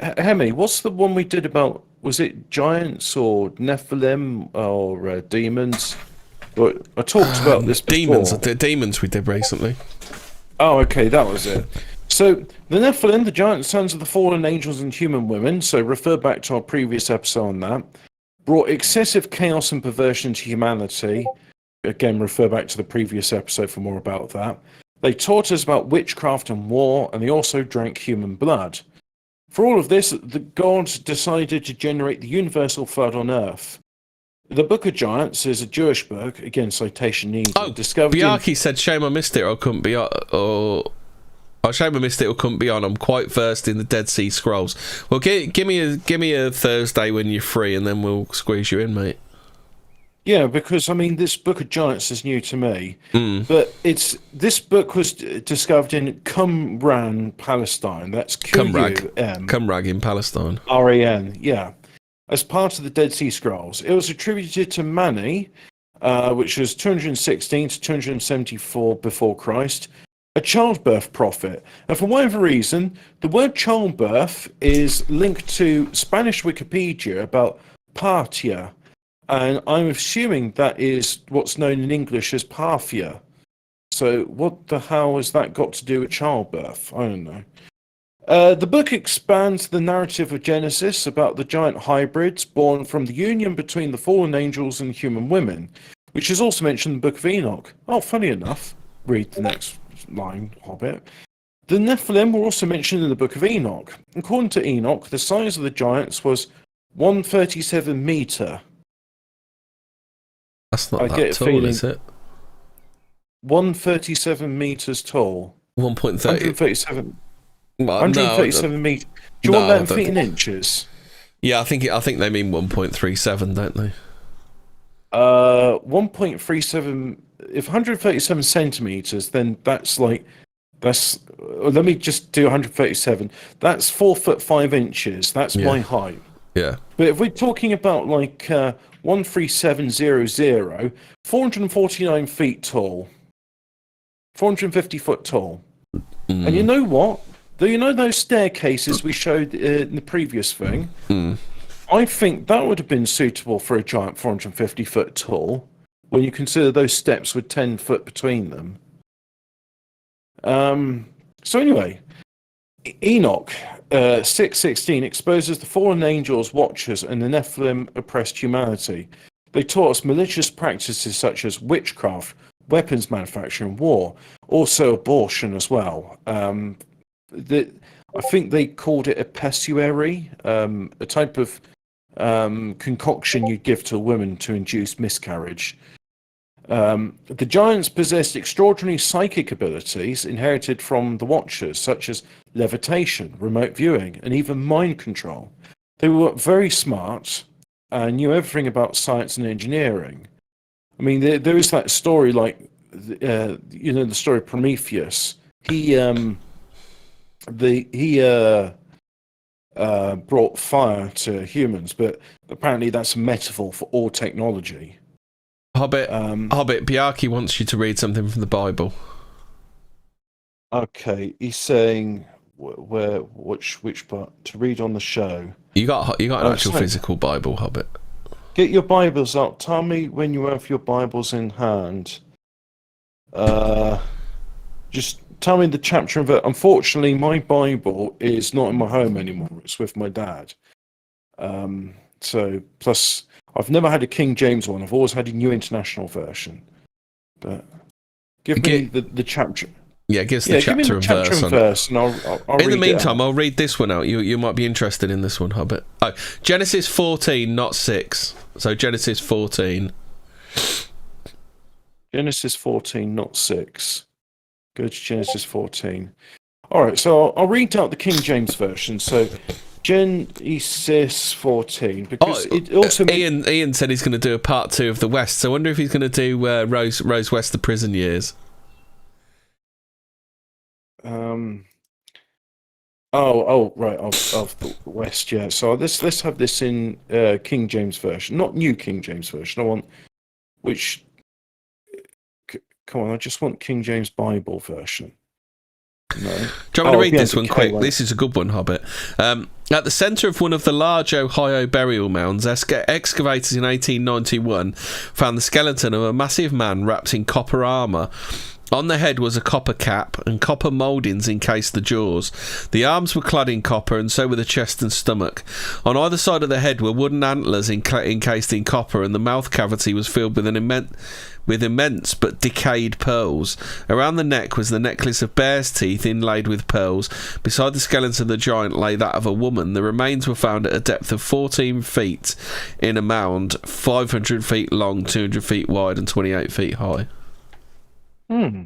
S2: Hemi, what's the one we did about? Was it giants or Nephilim or demons? I talked about this before.
S1: Demons we did recently.
S2: Oh, okay, that was it. So, the Nephilim, the giant sons of the fallen angels and human women, so refer back to our previous episode on that, brought excessive chaos and perversion to humanity. Again, refer back to the previous episode for more about that. They taught us about witchcraft and war, and they also drank human blood. For all of this, the gods decided to generate the universal flood on Earth. The Book of Giants is a Jewish book, again, citation needed.
S1: Bjarki said, shame I missed it or couldn't be on, shame I missed it or couldn't be on. I'm quite versed in the Dead Sea Scrolls. Well, give me a Thursday when you're free, and then we'll squeeze you in, mate.
S2: Yeah, because, I mean, this Book of Giants is new to me, but this book was discovered in Qumran, Palestine. That's
S1: Qumran in Palestine.
S2: R-A-N, yeah. As part of the Dead Sea Scrolls. It was attributed to Mani, which was 216 to 274 before Christ, a childbirth prophet. And for whatever reason, the word childbirth is linked to Spanish Wikipedia about Partia, and I'm assuming that is what's known in English as Parthia. So what the hell has that got to do with childbirth? I don't know. The book expands the narrative of Genesis about the giant hybrids born from the union between the fallen angels and human women, which is also mentioned in the Book of Enoch. Oh, funny enough, read the next line, Hobbit. The Nephilim were also mentioned in the Book of Enoch. According to Enoch, the size of the giants was 137 meter.
S1: That's not that tall, is it?
S2: 137 meters tall.
S1: 1.30.
S2: 137.
S1: Well,
S2: 137 meters. Do you want that in feet and inches?
S1: Yeah, I think they mean 1.37, don't they?
S2: 1.37. If 137 centimeters, then that's. Let me just do 137. That's 4 foot 5 inches. That's my height.
S1: Yeah.
S2: But if we're talking about 13700, 449 feet tall, 450 foot tall, and you know what? You know those staircases we showed in the previous thing? I think that would have been suitable for a giant 450 foot tall, when you consider those steps with 10 foot between them. So anyway, Enoch 6:16 exposes the fallen angels, watchers, and the Nephilim oppressed humanity. They taught us malicious practices such as witchcraft, weapons manufacturing, war, also abortion as well. I think they called it a pessuary, a type of concoction you'd give to a woman to induce miscarriage. The giants possessed extraordinary psychic abilities inherited from the Watchers, such as levitation, remote viewing, and even mind control. They were very smart and knew everything about science and engineering. I mean, there is that story, like, the story of Prometheus. He brought fire to humans, but apparently that's a metaphor for all technology.
S1: Hobbit, Bjarki wants you to read something from the Bible.
S2: Okay, he's saying which part to read on the show.
S1: You got an actual physical Bible, Hobbit.
S2: Get your Bibles out. Tell me when you have your Bibles in hand. Just tell me the chapter and verse. Unfortunately, my Bible is not in my home anymore. It's with my dad. So plus, I've never had a King James one. I've always had a New International Version. But give me the chapter.
S1: Yeah, give us the chapter and verse.
S2: And I'll
S1: in the
S2: read
S1: meantime, I'll read this one out. You might be interested in this one, Hobbit. Oh, Genesis 14, not 6. So Genesis 14.
S2: Genesis 14, not 6. Go to Genesis 14. All right, so I'll read out the King James Version. So Genesis 14, because it also
S1: Ian said he's going to do a part 2 of the West. So I wonder if he's going to do Rose West, the prison years.
S2: Right, of the West, yeah. So let's have this in King James Version, not New King James Version. I want come on, I just want King James Bible Version. No.
S1: Do you want me to read this one quick? This is a good one, Hobbit. At the centre of one of the large Ohio burial mounds, excavators in 1891 found the skeleton of a massive man wrapped in copper armour. On the head was a copper cap, and copper mouldings encased the jaws. The arms were clad in copper, and so were the chest and stomach. On either side of the head were wooden antlers encased in copper, and the mouth cavity was filled with immense but decayed pearls. Around the neck was the necklace of bear's teeth inlaid with pearls. Beside the skeleton of the giant lay that of a woman. The remains were found at a depth of 14 feet in a mound, 500 feet long, 200 feet wide, and 28 feet high.
S2: All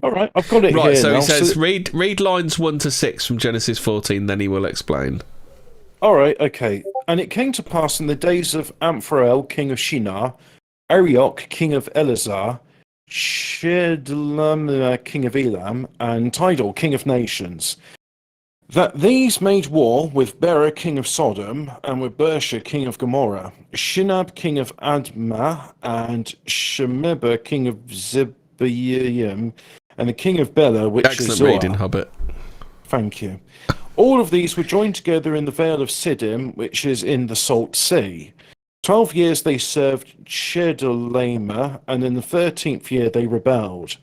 S2: right, I've got it here.
S1: Right, so
S2: now.
S1: he says, read lines 1 to 6 from Genesis 14, then he will explain.
S2: All right, okay. And it came to pass in the days of Amphrael, king of Shinar, Arioch, king of Elazar, Shedlam, king of Elam, and Tidal, king of nations, that these made war with Bera, king of Sodom, and with Bersha, king of Gomorrah, Shinab, king of Admah, and Shemeba, king of Zebbaim, and the king of Bela, which
S1: Excellent
S2: is Zoar.
S1: reading, Hobbit.
S2: Thank you. All of these were joined together in the Vale of Siddim, which is in the Salt Sea. 12 years they served Chedorlaomer, and in the 13th year they rebelled.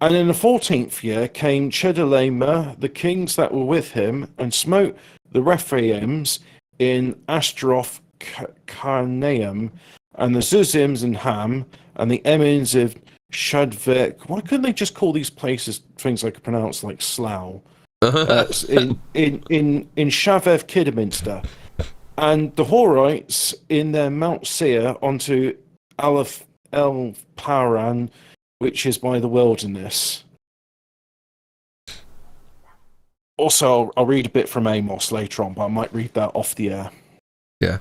S2: And in the 14th year came Chedorlaomer, the kings that were with him, and smote the Rephaims in Ashtaroth Karnaim, and the Zuzims in Ham, and the Emins of Shadvek. Why couldn't they just call these places things I could pronounce, like Slough? in Shavev Kidderminster, and the Horites in their Mount Seir onto Aleph El Paran, which is by the wilderness. Also, I'll read a bit from Amos later on, but I might read that off the air.
S1: Yeah.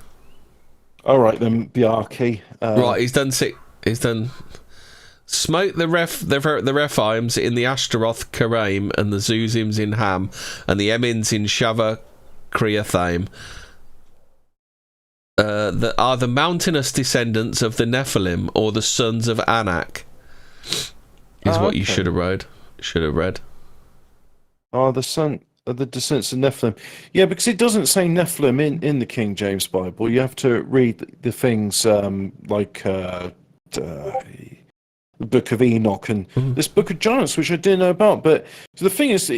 S2: All right then, Bjarki.
S1: Right, he's done. Smote the Rephaims in the Ashtaroth Karaim, and the Zuzims in Ham, and the Emins in Shava Kriathaim. Are the mountainous descendants of the Nephilim, or the sons of Anak? Is what you should have read.
S2: Oh, the descendants of Nephilim. Yeah, because it doesn't say Nephilim in the King James Bible. You have to read the things like the Book of Enoch and this Book of Giants, which I didn't know about. But the thing is,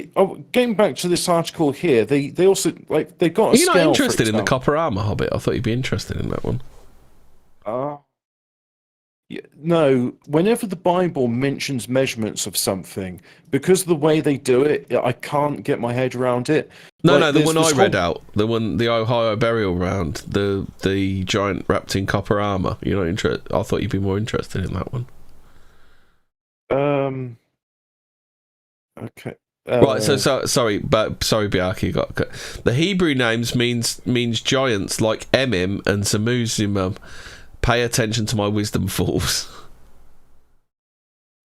S2: getting back to this article here, they also they got a
S1: You're
S2: scale.
S1: not interested
S2: for
S1: in the Copper Armor Hobbit? I thought you'd be interested in that one.
S2: Yeah, no, whenever the Bible mentions measurements of something, because of the way they do it, I can't get my head around it.
S1: No, the one I read out, the Ohio burial ground, the giant wrapped in copper armor. You're not interested? I thought you'd be more interested in that one.
S2: Okay.
S1: Right. So sorry, Biaki got the Hebrew names means giants like Emim and Zamuzimum. Pay attention to my wisdom, fools.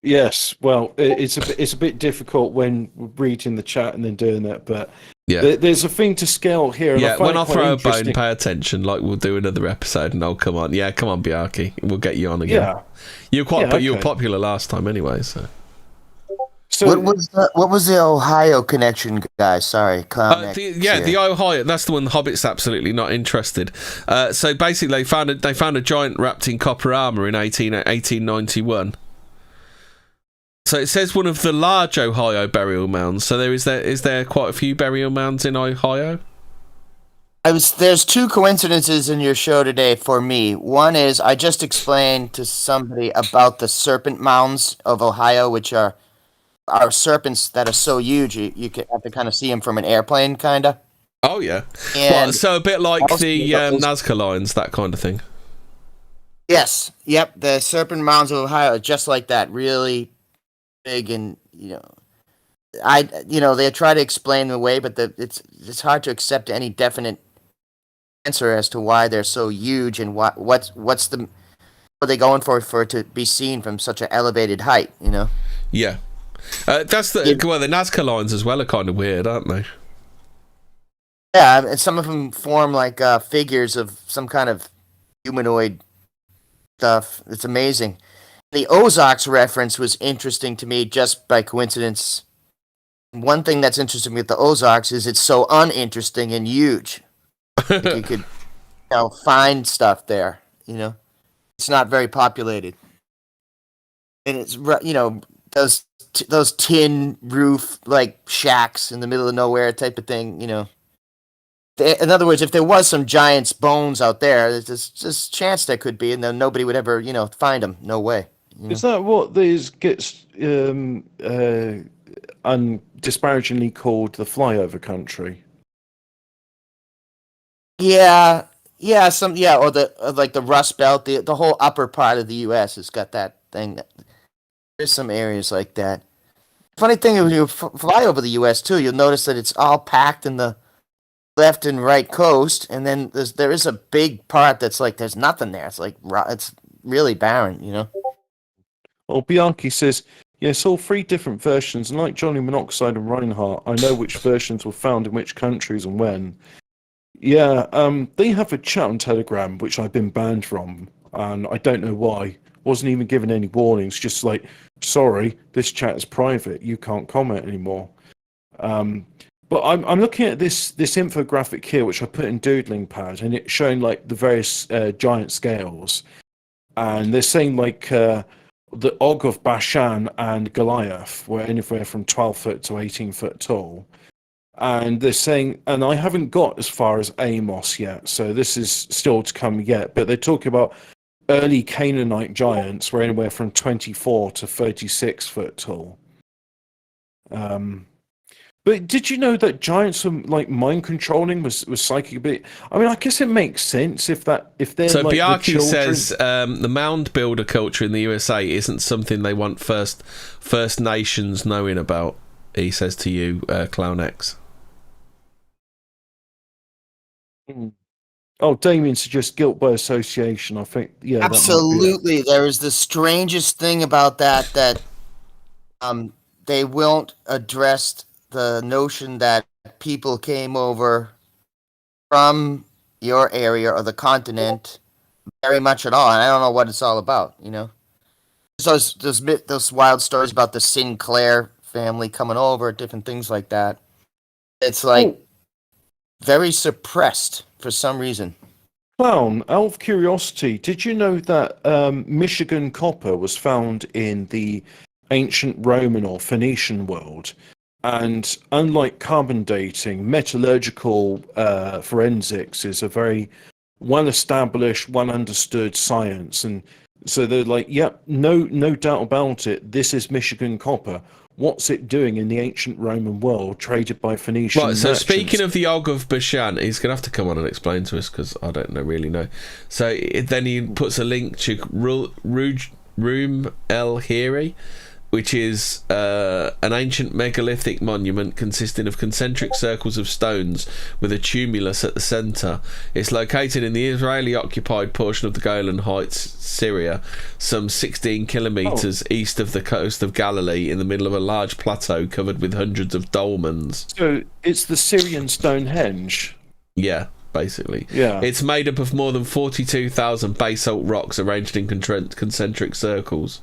S2: Yes, well, it's a bit difficult when reading the chat and then doing that, but
S1: yeah,
S2: there's a thing to scale here. And
S1: yeah, when I throw a bone,
S2: interesting.
S1: pay attention. Like we'll do another episode, and come on, Biaki, we'll get you on again.
S2: Yeah,
S1: you were popular last time anyway. So
S5: what was the Ohio connection, guys? Sorry,
S1: the Ohio. That's the one. The Hobbit's absolutely not interested. So basically, they found a giant wrapped in copper armor in 1891. So it says one of the large Ohio burial mounds. So is there quite a few burial mounds in Ohio?
S5: There's two coincidences in your show today for me. One is I just explained to somebody about the serpent mounds of Ohio, which are serpents that are so huge you could have to kind of see them from an airplane, kind of.
S1: Oh yeah, so a bit like the Nazca lines, that kind of thing.
S5: Yes, yep. The serpent mounds of Ohio are just like that, really big, and they try to explain the way, but it's hard to accept any definite answer as to why they're so huge and what are they going for it to be seen from such an elevated height,
S1: Yeah. That's the Nazca lines as well are kind of weird, aren't they?
S5: Yeah, and some of them form like figures of some kind of humanoid stuff. It's amazing. The Ozarks reference was interesting to me just by coincidence. One thing that's interesting with the Ozarks is it's so uninteresting and huge. Like you could find stuff there, It's not very populated. And it's, those tin roof like shacks in the middle of nowhere type of thing, In other words, if there was some giant's bones out there, there's just a chance there could be, and then nobody would ever, find them. No way.
S2: Is that what these gets disparagingly called the flyover country?
S5: Yeah, or the Rust Belt, the whole upper part of the U.S. has got that thing. There's some areas like that. Funny thing, when you fly over the U.S. too, you'll notice that it's all packed in the left and right coast, and then there is a big part that's like there's nothing there. It's like it's really barren,
S2: Well, Bianchi says, yes, all three different versions, and like Johnny Monoxide and Reinhardt, I know which versions were found in which countries and when. Yeah, they have a chat on Telegram, which I've been banned from, and I don't know why. Wasn't even given any warnings, just like, sorry, this chat is private, you can't comment anymore. But I'm looking at this infographic here, which I put in Doodling Pad, and it's showing like the various giant scales, and they're saying like the Og of Bashan and Goliath were anywhere from 12 foot to 18 foot tall. And they're saying, and I haven't got as far as Amos yet, so this is still to come yet, but they're talking about early Canaanite giants were anywhere from 24 to 36 foot tall. But did you know that giants are like mind controlling was psychic a bit? I mean, I guess it makes sense if they're
S1: so
S2: like
S1: Biaki
S2: the
S1: says the mound builder culture in the USA isn't something they want First Nations knowing about. He says to you, Clown X.
S2: Oh, Damien suggests guilt by association. I think, yeah,
S5: absolutely. There is the strangest thing about that they won't address the notion that people came over from your area or the continent very much at all, and I don't know what it's all about. Those wild stories about the Sinclair family coming over, different things like that. It's like very suppressed for some reason.
S2: Clown, out of curiosity, did you know that Michigan copper was found in the ancient Roman or Phoenician world? And unlike carbon dating, metallurgical forensics is a very well-established, well-understood science. And so they're like, yep, no doubt about it, this is Michigan copper. What's it doing in the ancient Roman world, traded by Phoenician
S1: Right, so
S2: merchants?
S1: speaking of the Og of Bashan, he's going to have to come on and explain to us, because I don't really know. So then he puts a link to Room El Hiri, which is an ancient megalithic monument consisting of concentric circles of stones with a tumulus at the centre. It's located in the Israeli-occupied portion of the Golan Heights, Syria, some 16 kilometres east of the coast of Galilee, in the middle of a large plateau covered with hundreds of dolmens.
S2: So it's the Syrian Stonehenge.
S1: Yeah, basically.
S2: Yeah.
S1: It's made up of more than 42,000 basalt rocks arranged in concentric circles.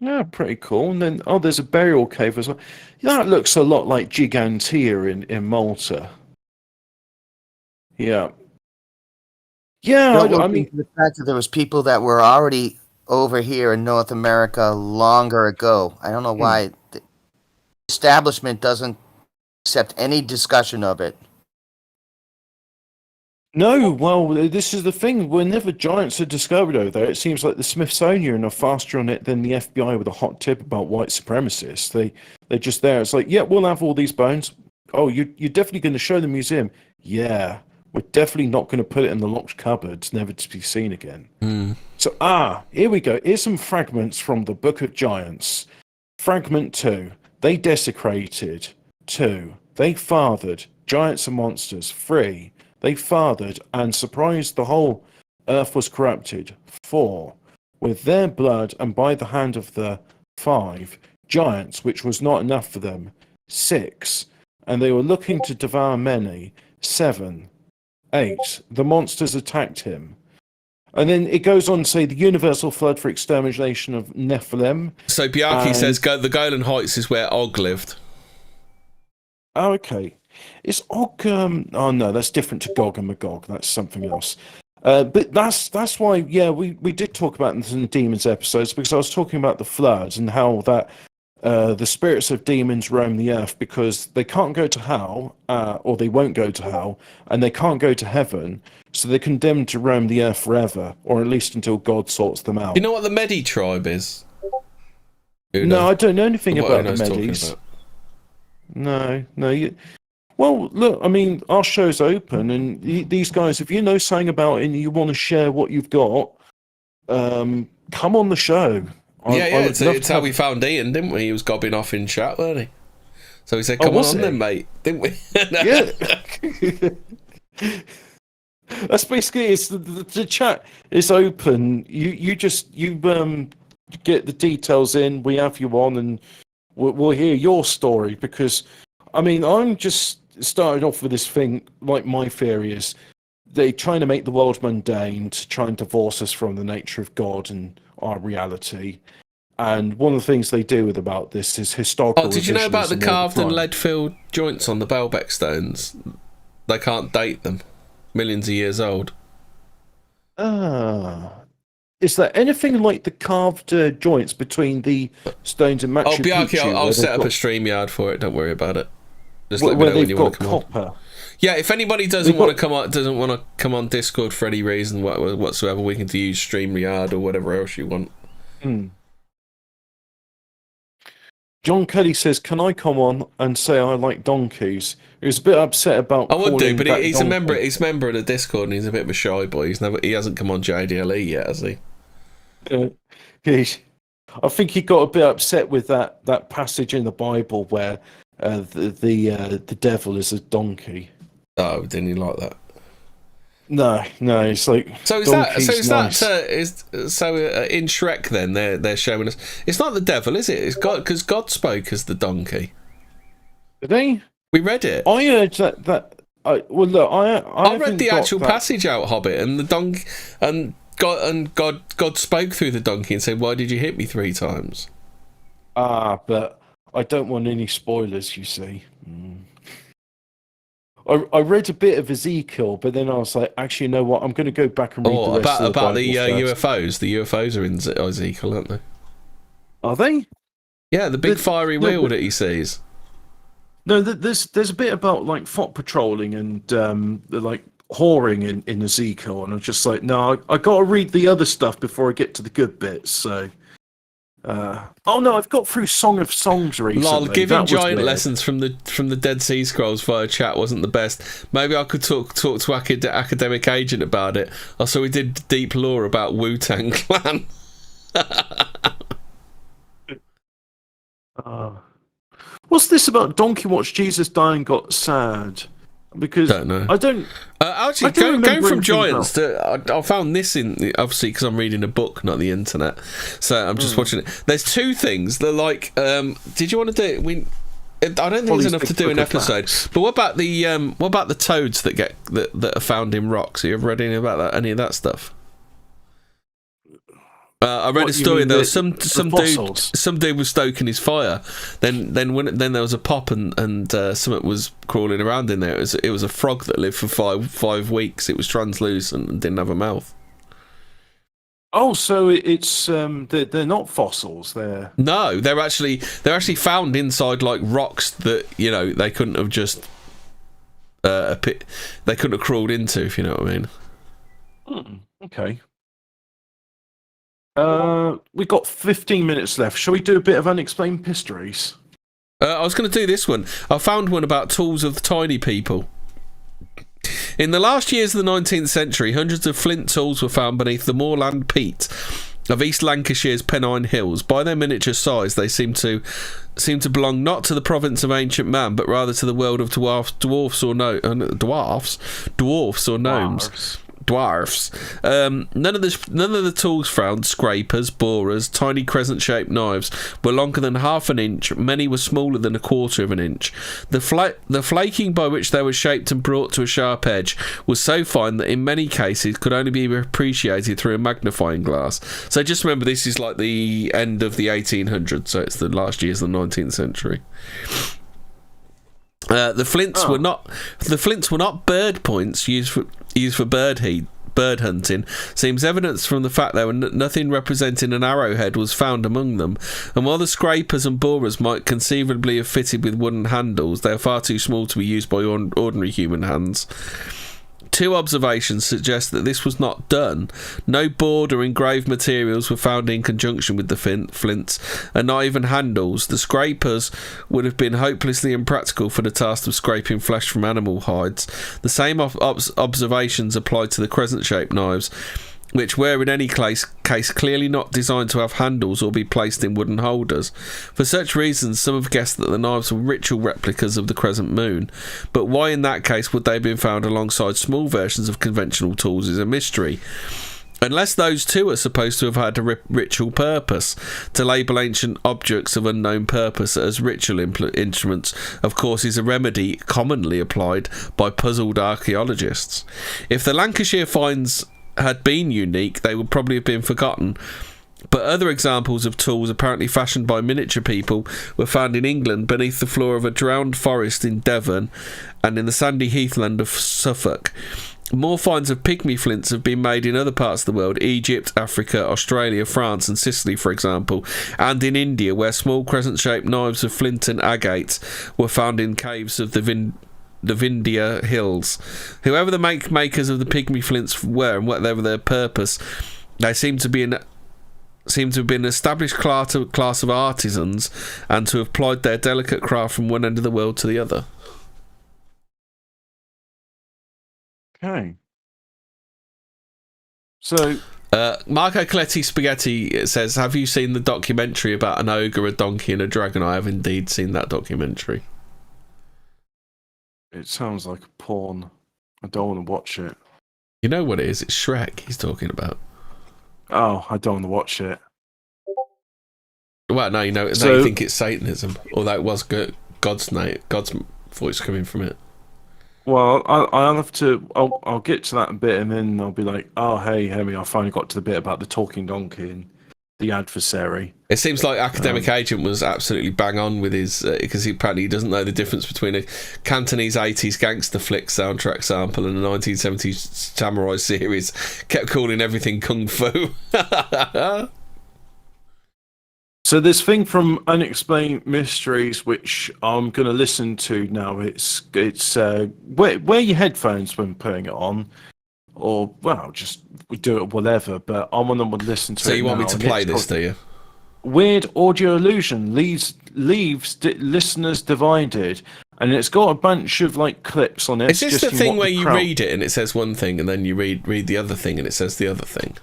S2: Yeah, pretty cool. And then, there's a burial cave as well. That looks a lot like Gigantea in Malta. Yeah. Yeah, I mean,
S5: the fact that there was people that were already over here in North America longer ago. I don't know why the establishment doesn't accept any discussion of it.
S2: no, well, this is the thing. Whenever giants are discovered over there, it seems like the Smithsonian are faster on it than the FBI with a hot tip about white supremacists. They're just there. It's like, yeah, we'll have all these bones. Oh, you're definitely going to show the museum? Yeah, we're definitely not going to put it in the locked cupboards, never to be seen again. So, here we go. Here's some fragments from the Book of Giants. Fragment 2. They desecrated. 2. They fathered. Giants and monsters. 3. They fathered and surprised the whole earth was corrupted. 4. With their blood and by the hand of the 5 giants, which was not enough for them. 6. And they were looking to devour many. 7. 8. The monsters attacked him. And then it goes on to say the universal flood for extermination of Nephilim.
S1: So Bjarki says the Golan Heights is where Og lived.
S2: Oh, okay. Is Og? Oh no, that's different to Gog and Magog. That's something else. But that's why, yeah, we did talk about this in the demons episodes, because I was talking about the floods and how that the spirits of demons roam the earth because they can't go to hell, or they won't go to hell, and they can't go to heaven, so they're condemned to roam the earth forever, or at least until God sorts them out.
S1: You know what the Medi tribe is?
S2: No, I don't know anything about the Medis. No. Well, look, I mean, our show's open, and these guys, if you know something about it and you want to share what you've got, come on the show.
S1: It's how we found Ian, didn't we? He was gobbing off in chat, weren't he? So he said, come on then, mate. Didn't we?
S2: Yeah. That's basically, it's the chat is open. You get the details in, we have you on, and we'll hear your story, because, I mean, I'm just started off with this thing, like my theory is, they're trying to make the world mundane to try and divorce us from the nature of God and our reality. And one of the things they do about this is historical.
S1: Oh, did you know about the carved and lead-filled joints on the Baalbek stones? They can't date them. Millions of years old.
S2: Is there anything like the carved joints between the stones in Machu Picchu?
S1: Bjarki, I'll set up a StreamYard for it. Don't worry about it. Just let me know when you want to come on. Yeah, if anybody doesn't want to come on Discord for any reason whatsoever, we can use StreamYard or whatever else you want.
S2: John Kelly says, "Can I come on and say I like donkeys?" He was a bit upset about.
S1: I would do, but he's a member. He's a member of the Discord, and he's a bit of a shy boy. He hasn't come on JDLE yet, has he?
S2: I think he got a bit upset with that passage in the Bible where the devil is a donkey.
S1: Oh, didn't he like that?
S2: No, it's like.
S1: So in Shrek then they're showing us it's not the devil, is it? It's God, because God spoke as the donkey.
S2: Did he?
S1: We read it.
S2: I heard that. I
S1: read the actual passage out, Hobbit, and the donkey and God spoke through the donkey and said, "Why did you hit me 3 times?"
S2: But I don't want any spoilers. You see. I read a bit of Ezekiel, but then I was like, actually, you know what? I'm going to go back and read the rest of the Bible
S1: the
S2: first.
S1: UFOs. The UFOs are in Ezekiel, aren't they?
S2: Are they?
S1: Yeah, the big fiery wheel that he sees.
S2: No, there's a bit about like foot patrolling and the like whoring in Ezekiel, and I'm just like, no, I got to read the other stuff before I get to the good bits. So, oh no, I've got through Song of Songs recently.
S1: Lol, giving giant
S2: weird.
S1: lessons from the Dead Sea Scrolls via chat wasn't the best. Maybe I could talk to academic agent about it. Also, we did deep lore about Wu-Tang Clan.
S2: What's this about Donkey watched Jesus die and got sad? Because
S1: don't know.
S2: I don't.
S1: Actually, going from giants to I found this in obviously because I'm reading a book, not the internet. So I'm just watching it. There's two things. They're like, did you want to do it? I don't think there's enough to do an episode. But what about the toads that are found in rocks? Have you ever read any about that? Any of that stuff? I read a story. There was some dude was stoking his fire. Then there was a pop and something was crawling around in there. It was a frog that lived for five weeks. It was translucent and didn't have a mouth.
S2: Oh, so it's they're not fossils. They're
S1: actually found inside like rocks that they couldn't have just they couldn't have crawled into, if you know what I mean.
S2: Okay. We've got 15 minutes left. Shall we do a bit of unexplained mysteries?
S1: I was going to do this one. I found one about tools of tiny people. In the last years of the 19th century, hundreds of flint tools were found beneath the moorland peat of East Lancashire's Pennine Hills. By their miniature size, they seem to belong not to the province of ancient man, but rather to the world of dwarfs or gnomes. Dwarfs. None of the tools found, scrapers, borers, tiny crescent-shaped knives, were longer than half an inch. Many were smaller than a quarter of an inch. The flaking by which they were shaped and brought to a sharp edge was so fine that in many cases could only be appreciated through a magnifying glass. So just remember, this is like the end of the 1800s, so it's the last years of the 19th century. The flints were not bird points used for bird hunting. Seems evidence from the fact there were nothing representing an arrowhead was found among them, and while the scrapers and borers might conceivably have fitted with wooden handles, they are far too small to be used by ordinary human hands. Two observations suggest that this was not done. No board or engraved materials were found in conjunction with the flints, and not even handles. The scrapers would have been hopelessly impractical for the task of scraping flesh from animal hides. The same observations apply to the crescent-shaped knives, which were in any case clearly not designed to have handles or be placed in wooden holders. For such reasons, some have guessed that the knives were ritual replicas of the crescent moon, but why in that case would they have been found alongside small versions of conventional tools is a mystery. Unless those two are supposed to have had a ritual purpose. To label ancient objects of unknown purpose as ritual instruments, of course, is a remedy commonly applied by puzzled archaeologists. If the Lancashire finds had been unique, they would probably have been forgotten. But other examples of tools apparently fashioned by miniature people were found in England beneath the floor of a drowned forest in Devon and in the sandy heathland of Suffolk. More finds of pygmy flints have been made in other parts of the world: Egypt, Africa, Australia, France and Sicily, for example, and in India, where small crescent-shaped knives of flint and agate were found in caves of the Vindhya Hills. Whoever the makers of the pygmy flints were and whatever their purpose, they seem to have been an established class of artisans and to have plied their delicate craft from one end of the world to the other.
S2: Okay. So
S1: Marco Coletti Spaghetti says, have you seen the documentary about an ogre, a donkey and a dragon? I have indeed seen that documentary.
S2: It sounds like a porn. I don't want to watch it.
S1: You know what it is? It's Shrek he's talking about.
S2: Oh, I don't want to watch it.
S1: Well, no, you think it's Satanism, although it was God's voice coming from it.
S2: Well, I'll have to. I'll get to that a bit, and then I'll be like, "Oh, hey, Hemi, I finally got to the bit about the talking donkey." And the adversary.
S1: It seems like Academic Agent was absolutely bang on with his, because he apparently doesn't know the difference between a Cantonese 80s gangster flick soundtrack sample and a 1970s samurai series. Kept calling everything kung fu.
S2: So this thing from Unexplained Mysteries, which I'm going to listen to now, it's wear your headphones when putting it on, or well, just we do it whatever. But I want to listen to it.
S1: So you want me
S2: now,
S1: to play this, do you?
S2: Weird audio illusion leaves listeners divided, and it's got a bunch of like clips on it.
S1: Is this the thing where you read it and it says one thing, and then you read the other thing and it says the other thing?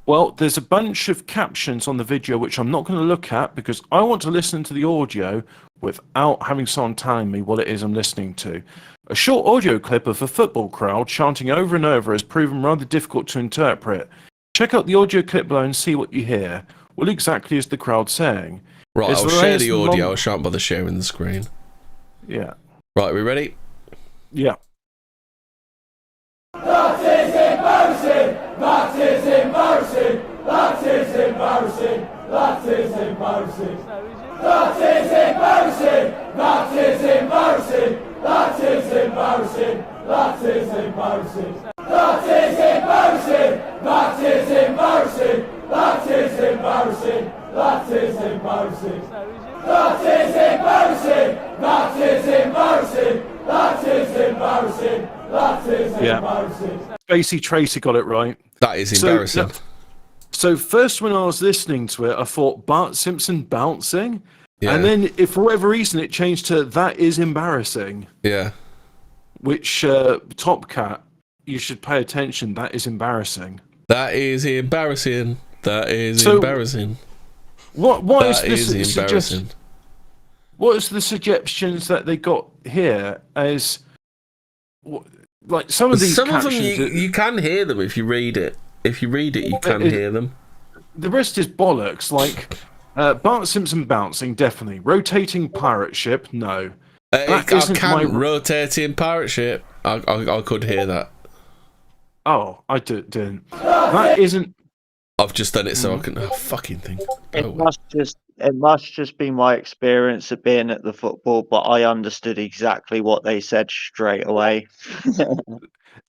S2: Well, there's a bunch of captions on the video which I'm not going to look at because I want to listen to the audio without having someone telling me what it is I'm listening to. A short audio clip of a football crowd chanting over and over has proven rather difficult to interpret. Check out the audio clip below and see what you hear. What exactly is the crowd saying?
S1: Right, I'll share the audio. I shan't bother sharing the screen.
S2: Yeah.
S1: Right, are we ready?
S2: Yeah.
S6: That is embarrassing! That is embarrassing! That is embarrassing! That is embarrassing! That is embarrassing! That is embarrassing! That is embarrassing! That is embarrassing! That is embarrassing! That is embarrassing! That is embarrassing! That is embarrassing! That is embarrassing! That is embarrassing! That is embarrassing! That is embarrassing!
S2: Spacey Tracy got it right.
S1: That is embarrassing.
S2: So first when I was listening to it, I thought Bart Simpson bouncing.
S1: Yeah.
S2: And then if for whatever reason it changed to that is embarrassing.
S1: Yeah.
S2: Which Top Cat, you should pay attention. That is embarrassing.
S1: That is embarrassing. That is embarrassing.
S2: What is
S1: that
S2: this
S1: is embarrassing.
S2: What is the suggestions that they got here as like some of these
S1: them
S2: captions,
S1: you can hear them if you read it. If you read it, you can hear them.
S2: The rest is bollocks. Like Bart Simpson bouncing, definitely. Rotating pirate ship, no.
S1: I can rotating pirate ship. I could hear that.
S2: Oh, I didn't. That isn't.
S1: I've just done it so I can. Oh, fucking thing.
S4: It must just be my experience of being at the football, but I understood exactly what they said straight away.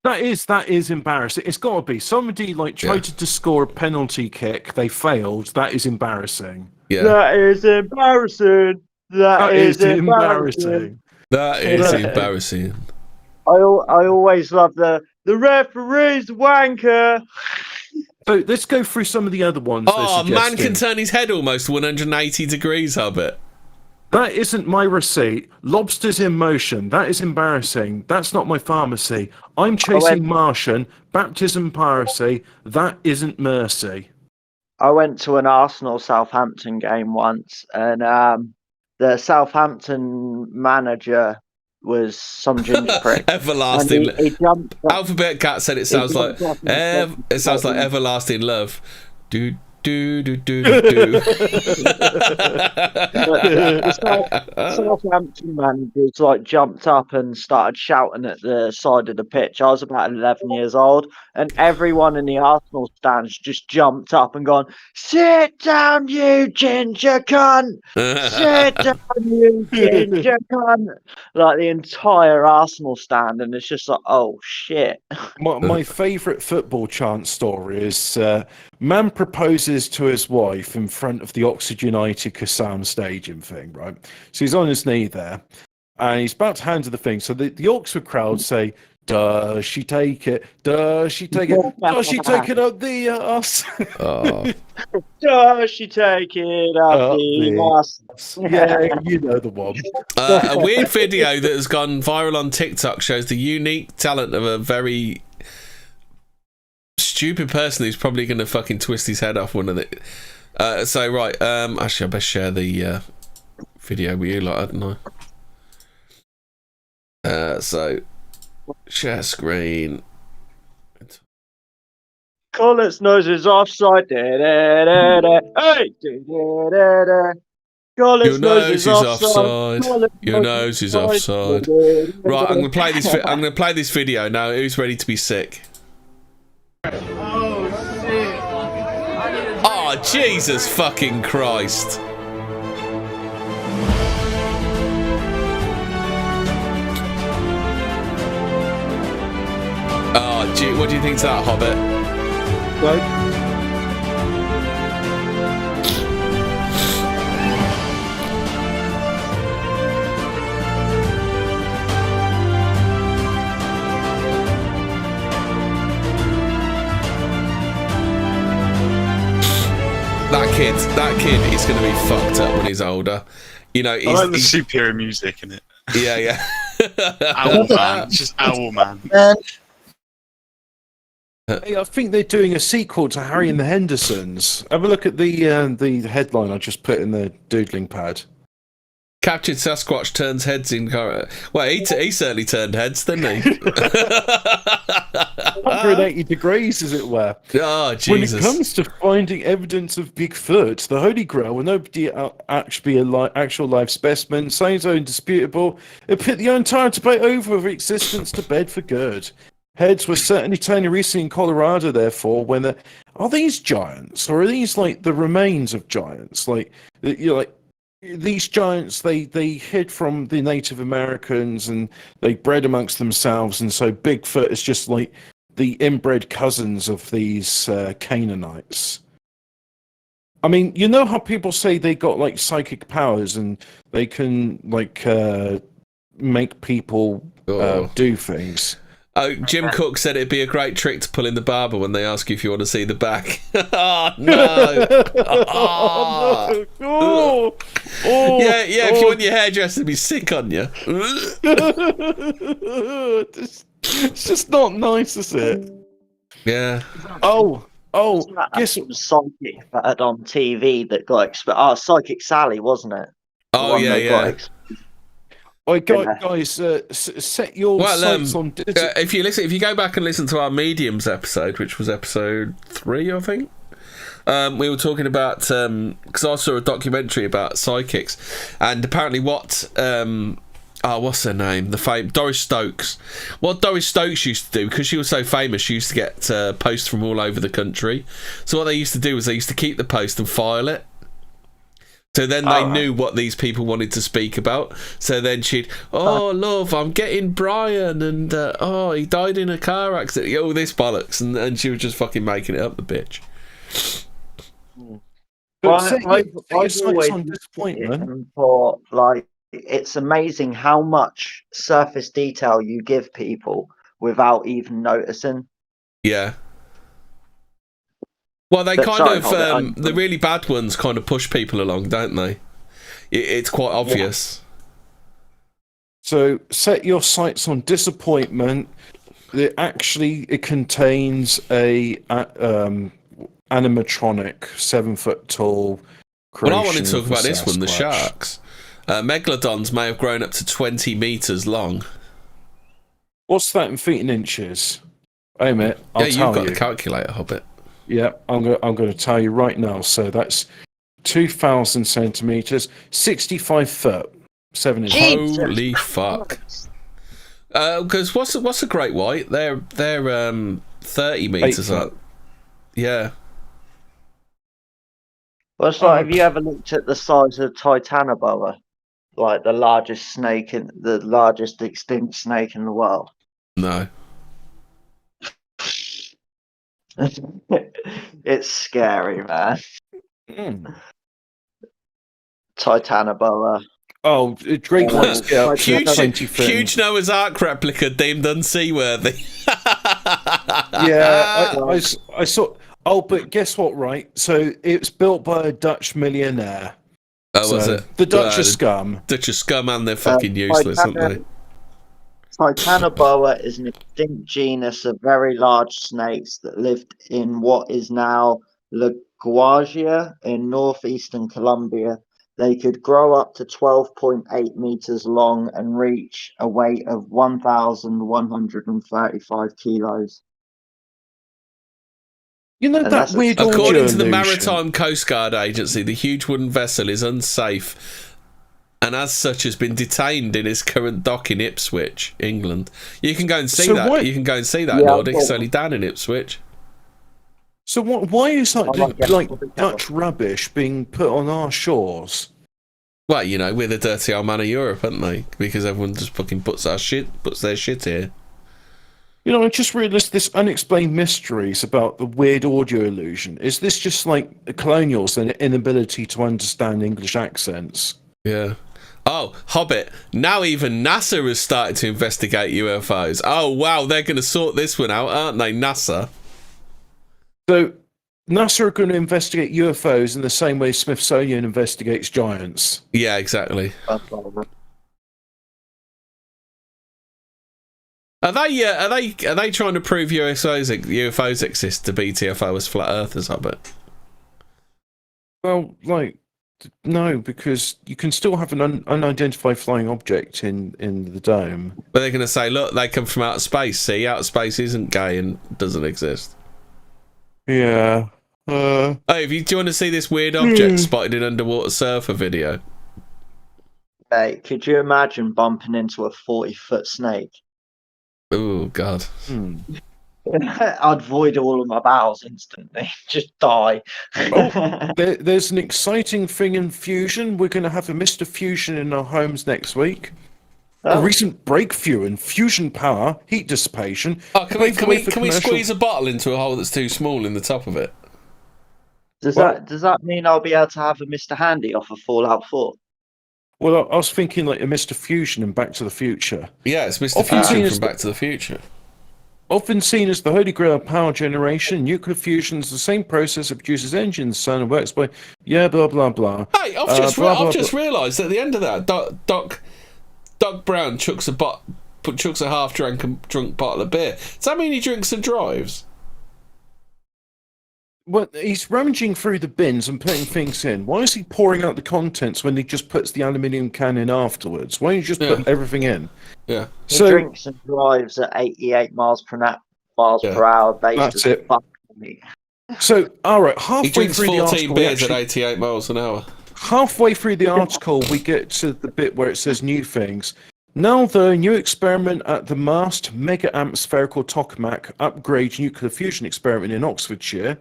S2: That is embarrassing. It's got to be. Somebody tried to score a penalty kick. They failed. That is embarrassing.
S1: Yeah.
S4: That is embarrassing. That is embarrassing.
S1: That is embarrassing.
S4: I always love the referee's wanker.
S2: So let's go through some of the other ones.
S1: Oh, man can turn his head almost 180 degrees, Hubbard.
S2: That isn't my receipt. Lobsters in motion. That is embarrassing. That's not my pharmacy. I'm chasing Martian. Baptism piracy. That isn't mercy.
S4: I went to an Arsenal-Southampton game once, and the Southampton manager was some ginger prick.
S1: Everlasting.
S4: He jumped up,
S1: Alphabet Cat said it sounds like everlasting love. Do do do do do.
S4: Southampton managers jumped up and started shouting at the side of the pitch. I was about 11 years old, and everyone in the Arsenal stands just jumped up and gone, "Sit down, you ginger cunt! Sit down, you ginger cunt!" Like the entire Arsenal stand, and it's just like, oh shit.
S2: My favourite football chant story is man proposes to his wife in front of the Oxford United Kassam Stadium thing, right? So he's on his knee there, and he's about to hand her the thing. So the Oxford crowd say, "Does she take it? Does she take it? Does she take it up the ass?"
S1: Oh.
S4: Does she take it up the ass?
S2: Yeah, you know the one.
S1: A weird video that has gone viral on TikTok shows the unique talent of a very stupid person who's probably going to fucking twist his head off one of the. Actually, I best share the video with you, I don't know. So, share screen.
S4: Collett's nose is offside. Hey!
S1: Your nose is offside. Your nose is offside. Right, I'm gonna play this. I'm gonna play this video now. Who's ready to be sick? Oh Jesus fucking Christ. Oh, what do you think's that, Hobbit?
S2: Right.
S1: That kid is going to be fucked up when he's older. You know,
S3: I like the superior music in it.
S1: Yeah, yeah.
S3: Owl Man, it's just Owl Man.
S2: Hey, I think they're doing a sequel to Harry and the Hendersons. Have a look at the headline I just put in the doodling pad.
S1: Captured Sasquatch turns heads in car. Well, he certainly turned heads, didn't he?
S2: 180 degrees, as it were.
S1: Oh, Jesus.
S2: When it comes to finding evidence of Bigfoot, the Holy Grail, will nobody actually be an actual live specimen, saying so indisputable, it put the entire debate over existence to bed for good. Heads were certainly taken recently in Colorado, therefore, when are these giants, or are these like the remains of giants? Like, you know, like, these giants, they hid from the Native Americans and they bred amongst themselves, and so Bigfoot is just like the inbred cousins of these Canaanites. I mean, you know how people say they got like psychic powers and they can like make people do things.
S1: Oh, Jim Cook said it'd be a great trick to pull in the barber when they ask you if you want to see the back. Oh, no.
S2: Oh, no. Oh,
S1: yeah, if you want your hairdresser to be sick on you.
S2: It's just not nice, is it?
S1: Yeah.
S2: Oh,
S4: Guess it was Psychic that had on TV that got Psychic Sally, wasn't it?
S1: Oh, yeah.
S2: Guys, set your sights on digital.
S1: If you go back and listen to our Mediums episode, which was episode 3, I think, we were talking about because I saw a documentary about psychics, and apparently what's her name? Doris Stokes. What Doris Stokes used to do, because she was so famous, she used to get posts from all over the country. So what they used to do was they used to keep the post and file it. So then they knew what these people wanted to speak about. So then she'd, love, I'm getting Brian, and he died in a car accident. All this bollocks, and she was just fucking making it up, the bitch.
S4: I've always thought, like, it's amazing how much surface detail you give people without even noticing.
S1: Yeah. Well, they the really bad ones kind of push people along, don't they? It's quite obvious.
S2: Yeah. So set your sights on disappointment. It contains a animatronic 7 foot tall creation.
S1: Well, I want to talk about this one, the
S2: Sasquatch.
S1: sharks. Megalodons may have grown up to 20 metres long.
S2: What's that in feet and inches? Wait a minute, I'll tell you.
S1: Yeah, you've got the calculator, Hobbit.
S2: Yeah, I'm going to tell you right now. So that's 2,000 centimeters, 65 foot, 7 inches.
S1: Holy fuck! Because what's a great white? They're 30 meters up. Yeah.
S4: Well, it's like, have you ever looked at the size of Titanoboa, like the largest extinct snake in the world?
S1: No.
S4: It's scary, man. Titanoboa.
S2: Oh, great white scale.
S1: Huge Noah's Ark replica deemed unseaworthy.
S2: Yeah, I saw. Oh, but guess what? Right, so it's built by a Dutch millionaire.
S1: Oh, was it?
S2: The Dutch are scum.
S1: Dutch are scum, and they're fucking useless, aren't they?
S4: Titanoboa is an extinct genus of very large snakes that lived in what is now La Guajira in northeastern Colombia. They could grow up to 12.8 meters long and reach a weight of 1,135 kilos.
S2: You know that weird.
S1: According to the Maritime Coast Guard Agency, the huge wooden vessel is unsafe, and as such has been detained in its current dock in Ipswich, England. You can go and see that. You can go and see that, Nordic. It's only down in Ipswich.
S2: So why is
S4: I like getting
S2: like
S4: public
S2: Dutch rubbish being put on our shores?
S1: Well, you know, we're the dirty old man of Europe, aren't they? Because everyone just fucking puts their shit here.
S2: You know, I just realised this unexplained mysteries about the weird audio illusion. Is this just like the colonials and inability to understand English accents?
S1: Yeah. Oh, Hobbit. Now even NASA has started to investigate UFOs. Oh, wow, they're going to sort this one out, aren't they, NASA?
S2: So NASA are going to investigate UFOs in the same way Smithsonian investigates giants.
S1: Yeah, exactly. Are they trying to prove UFOs exist to BTFO as flat earthers, Hobbit?
S2: Well, like, no, because you can still have an unidentified flying object in the dome.
S1: But they're going to say, look, they come from outer space. See, outer space isn't gay and doesn't exist.
S2: Yeah.
S1: Oh, do you want to see this weird object spotted in underwater surfer video?
S4: Hey, could you imagine bumping into a 40-foot snake?
S1: Oh, God.
S4: I'd void all of my bowels instantly. Just die.
S2: There's an exciting thing in fusion. We're going to have a Mr. Fusion in our homes next week. A recent breakthrough in fusion power, heat dissipation.
S1: Oh, can we squeeze a bottle into a hole that's too small in the top of it?
S4: Does that mean I'll be able to have a Mr. Handy off of Fallout 4?
S2: Well, I was thinking like a Mr. Fusion in Back to the Future.
S1: Yeah, it's Mr. Fusion from Back to the Future.
S2: Often seen as the holy grail of power generation, nuclear fusion is the same process that produces energy in the sun and works by blah blah blah.
S1: Hey, I've just realised at the end of that, Doc Brown chucks a half drunk bottle of beer. Does that mean he drinks and drives?
S2: Well, he's rummaging through the bins and putting things in. Why is he pouring out the contents when he just puts the aluminium can in afterwards? Why don't you just put everything in?
S1: Yeah.
S4: He drinks and drives at 88 miles per hour.
S2: That's it. So, all right,
S1: he drinks 14 beers at 88 miles an hour.
S2: Halfway through the article, we get to the bit where it says new things. Now, the new experiment at the MAST Mega Amp Spherical Tokamak Upgrade Nuclear Fusion Experiment in Oxfordshire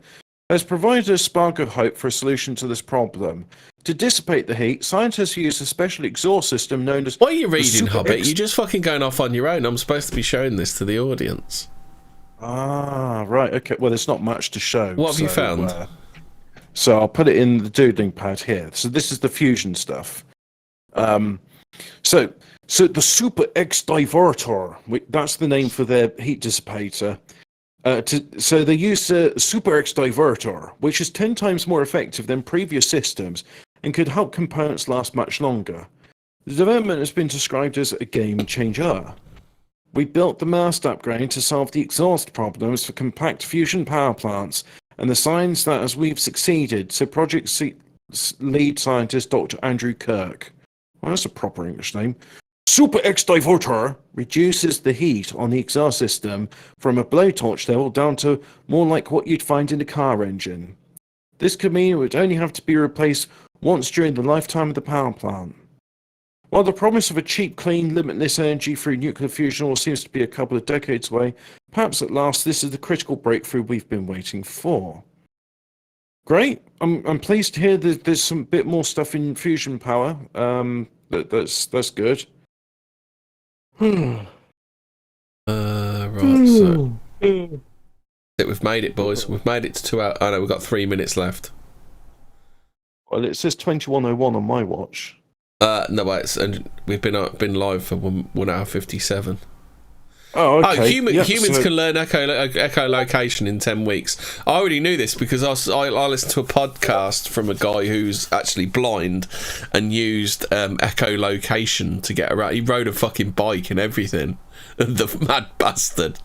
S2: has provided a spark of hope for a solution to this problem. To dissipate the heat, scientists use a special exhaust system known as...
S1: What are you reading, Hobbit? You're just fucking going off on your own. I'm supposed to be showing this to the audience.
S2: Ah, right, okay. Well, there's not much to show.
S1: What have you found?
S2: So I'll put it in the doodling pad here. So this is the fusion stuff. So the Super X Divertor, that's the name for their heat dissipator. So they use a Super X Divertor, which is 10 times more effective than previous systems and could help components last much longer. The development has been described as a game changer. We built the MAST upgrade to solve the exhaust problems for compact fusion power plants, and the signs that as we've succeeded, so project lead scientist Dr. Andrew Kirk. Well, that's a proper English name. Super X Divertor reduces the heat on the exhaust system from a blowtorch level down to more like what you'd find in a car engine. This could mean it would only have to be replaced once during the lifetime of the power plant. While the promise of a cheap, clean, limitless energy through nuclear fusion all seems to be a couple of decades away, perhaps at last this is the critical breakthrough we've been waiting for. Great. I'm pleased to hear that there's some bit more stuff in fusion power. That's good.
S1: Right, so we've made it, boys. We've made it to 2 hours. Oh no, we've got 3 minutes left.
S2: Well, it says 21:01 on my watch.
S1: No, wait, and we've been live for 1 hour 57.
S2: Oh, okay.
S1: Humans can learn echolocation in 10 weeks. I already knew this because I listened to a podcast from a guy who's actually blind and used echolocation to get around. He rode a fucking bike and everything. The mad bastard.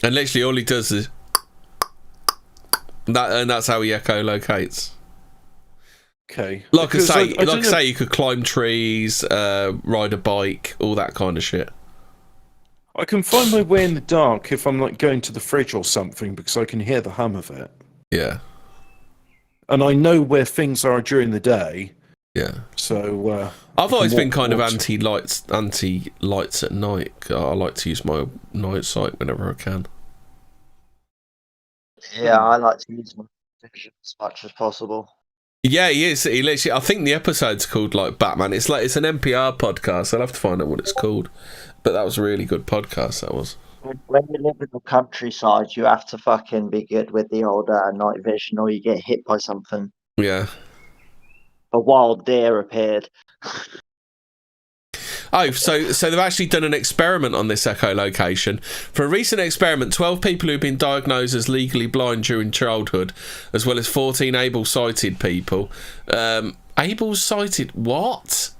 S1: And literally all he does is that, and that's how he echolocates.
S2: Okay.
S1: Like I say, you could climb trees, ride a bike, all that kind of shit.
S2: I can find my way in the dark if I'm like going to the fridge or something because I can hear the hum of it.
S1: Yeah.
S2: And I know where things are during the day.
S1: Yeah.
S2: So
S1: I've always been kind of anti-lights at night. I like to use my night sight whenever I can.
S4: Yeah, I like to use my vision as much as possible.
S1: Yeah, he is. He literally. I think the episode's called like Batman. It's like it's an NPR podcast. I'll have to find out what it's called. But that was a really good podcast. That was.
S4: When you live in the countryside, you have to fucking be good with the old night vision, or you get hit by something.
S1: Yeah.
S4: A wild deer appeared.
S1: Oh, so they've actually done an experiment on this echolocation. For a recent experiment, 12 people who've been diagnosed as legally blind during childhood, as well as 14 able-sighted people. Able-sighted? What?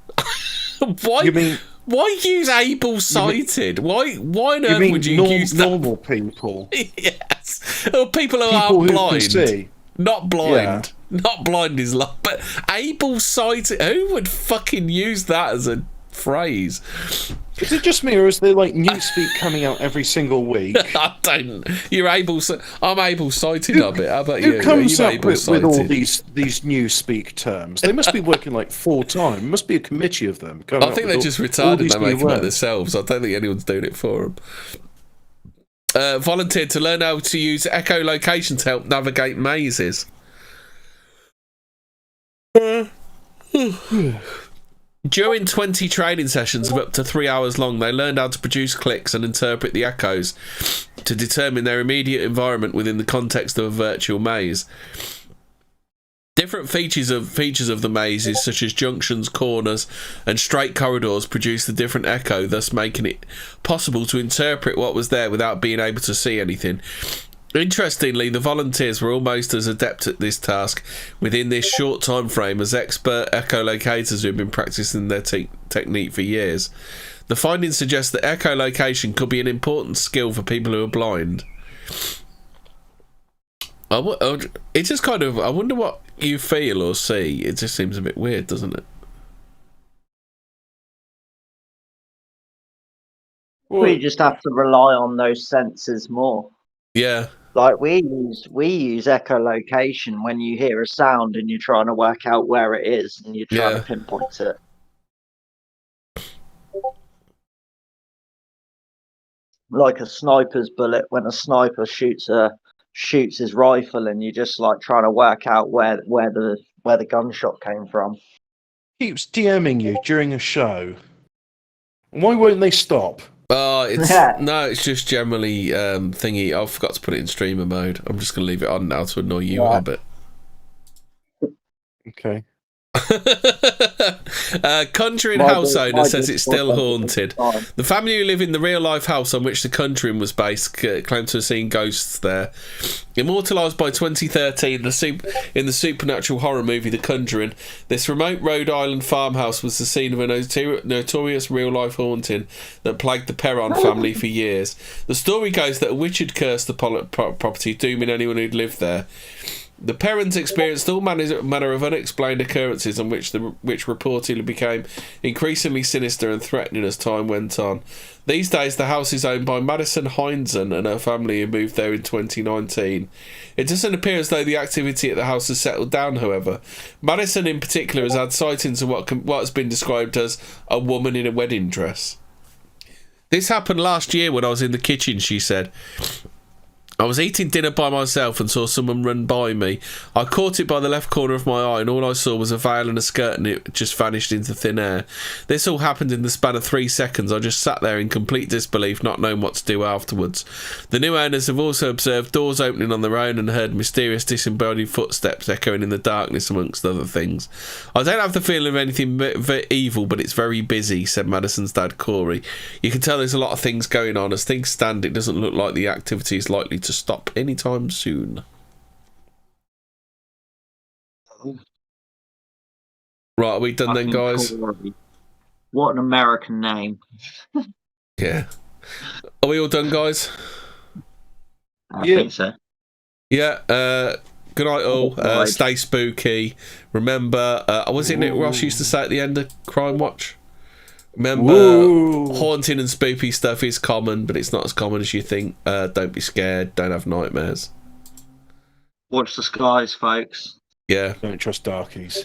S1: Why?
S2: You mean?
S1: Why use able-sighted? Why on earth
S2: mean
S1: would you use that?
S2: normal people?
S1: Yes. Or people who
S2: People
S1: are
S2: who
S1: blind.
S2: can see.
S1: Not blind.
S2: Yeah.
S1: Not blind is like, but able-sighted. Who would fucking use that as a phrase?
S2: Is it just me, or is there like newspeak coming out every single week?
S1: I don't. You're able. I'm able-sighted of it. How about you?
S2: Who comes
S1: Are you
S2: up with all
S1: able-sighted?
S2: these newspeak terms? They must be working like full time. There must be a committee of them.
S1: I think they're just retarded. They make them up themselves. I don't think anyone's doing it for them. Volunteered to learn how to use echolocation to help navigate mazes. During 20 training sessions of up to 3 hours long, they learned how to produce clicks and interpret the echoes to determine their immediate environment within the context of a virtual maze. Different features of the mazes, such as junctions, corners, and straight corridors, produced a different echo, thus making it possible to interpret what was there without being able to see anything. Interestingly, the volunteers were almost as adept at this task within this short time frame as expert echolocators who have been practicing their technique for years. The findings suggest that echolocation could be an important skill for people who are blind. It just kind of, I wonder what you feel or see. It just seems a bit weird, doesn't it?
S4: We just have to rely on those senses more.
S1: Yeah.
S4: Like we use echolocation when you hear a sound and you're trying to work out where it is and you're trying to pinpoint it. Like a sniper's bullet, when a sniper shoots his rifle and you're just like trying to work out where the gunshot came from.
S2: Keeps DMing you during a show. Why won't they stop?
S1: It's just generally thingy. I forgot to put it in streamer mode. I'm just gonna leave it on now to annoy you a bit.
S2: Okay.
S1: Conjuring house owner says it's still haunted. The family who live in the real-life house on which The Conjuring was based claim to have seen ghosts there. Immortalised by 2013 in the supernatural horror movie The Conjuring, this remote Rhode Island farmhouse was the scene of a notorious real-life haunting that plagued the Perron family for years. The story goes that a witch had cursed the property, dooming anyone who'd lived there. The Perrons experienced all manner of unexplained occurrences on which the witch reportedly became increasingly sinister and threatening as time went on. These days, the house is owned by Madison Heinzen and her family, who moved there in 2019. It doesn't appear as though the activity at the house has settled down, however. Madison, in particular, has had sightings of what has been described as a woman in a wedding dress. This happened last year when I was in the kitchen, she said. I was eating dinner by myself and saw someone run by me. I caught it by the left corner of my eye and all I saw was a veil and a skirt and it just vanished into thin air. This all happened in the span of 3 seconds. I just sat there in complete disbelief, not knowing what to do afterwards. The new owners have also observed doors opening on their own and heard mysterious disembodied footsteps echoing in the darkness, amongst other things. I don't have the feeling of anything evil, but it's very busy, said Madison's dad, Corey. You can tell there's a lot of things going on. As things stand, it doesn't look like the activity is likely to stop anytime soon. Right, are we done then, guys?
S4: What an American name.
S1: Yeah. Are we all done, guys?
S4: I think so.
S1: Yeah. Good night, all. Stay spooky. Remember, wasn't it Ross used to say at the end of Crime Watch? Remember, haunting and spooky stuff is common, but it's not as common as you think. Don't be scared. Don't have nightmares.
S4: Watch the skies, folks.
S1: Yeah.
S2: Don't trust darkies.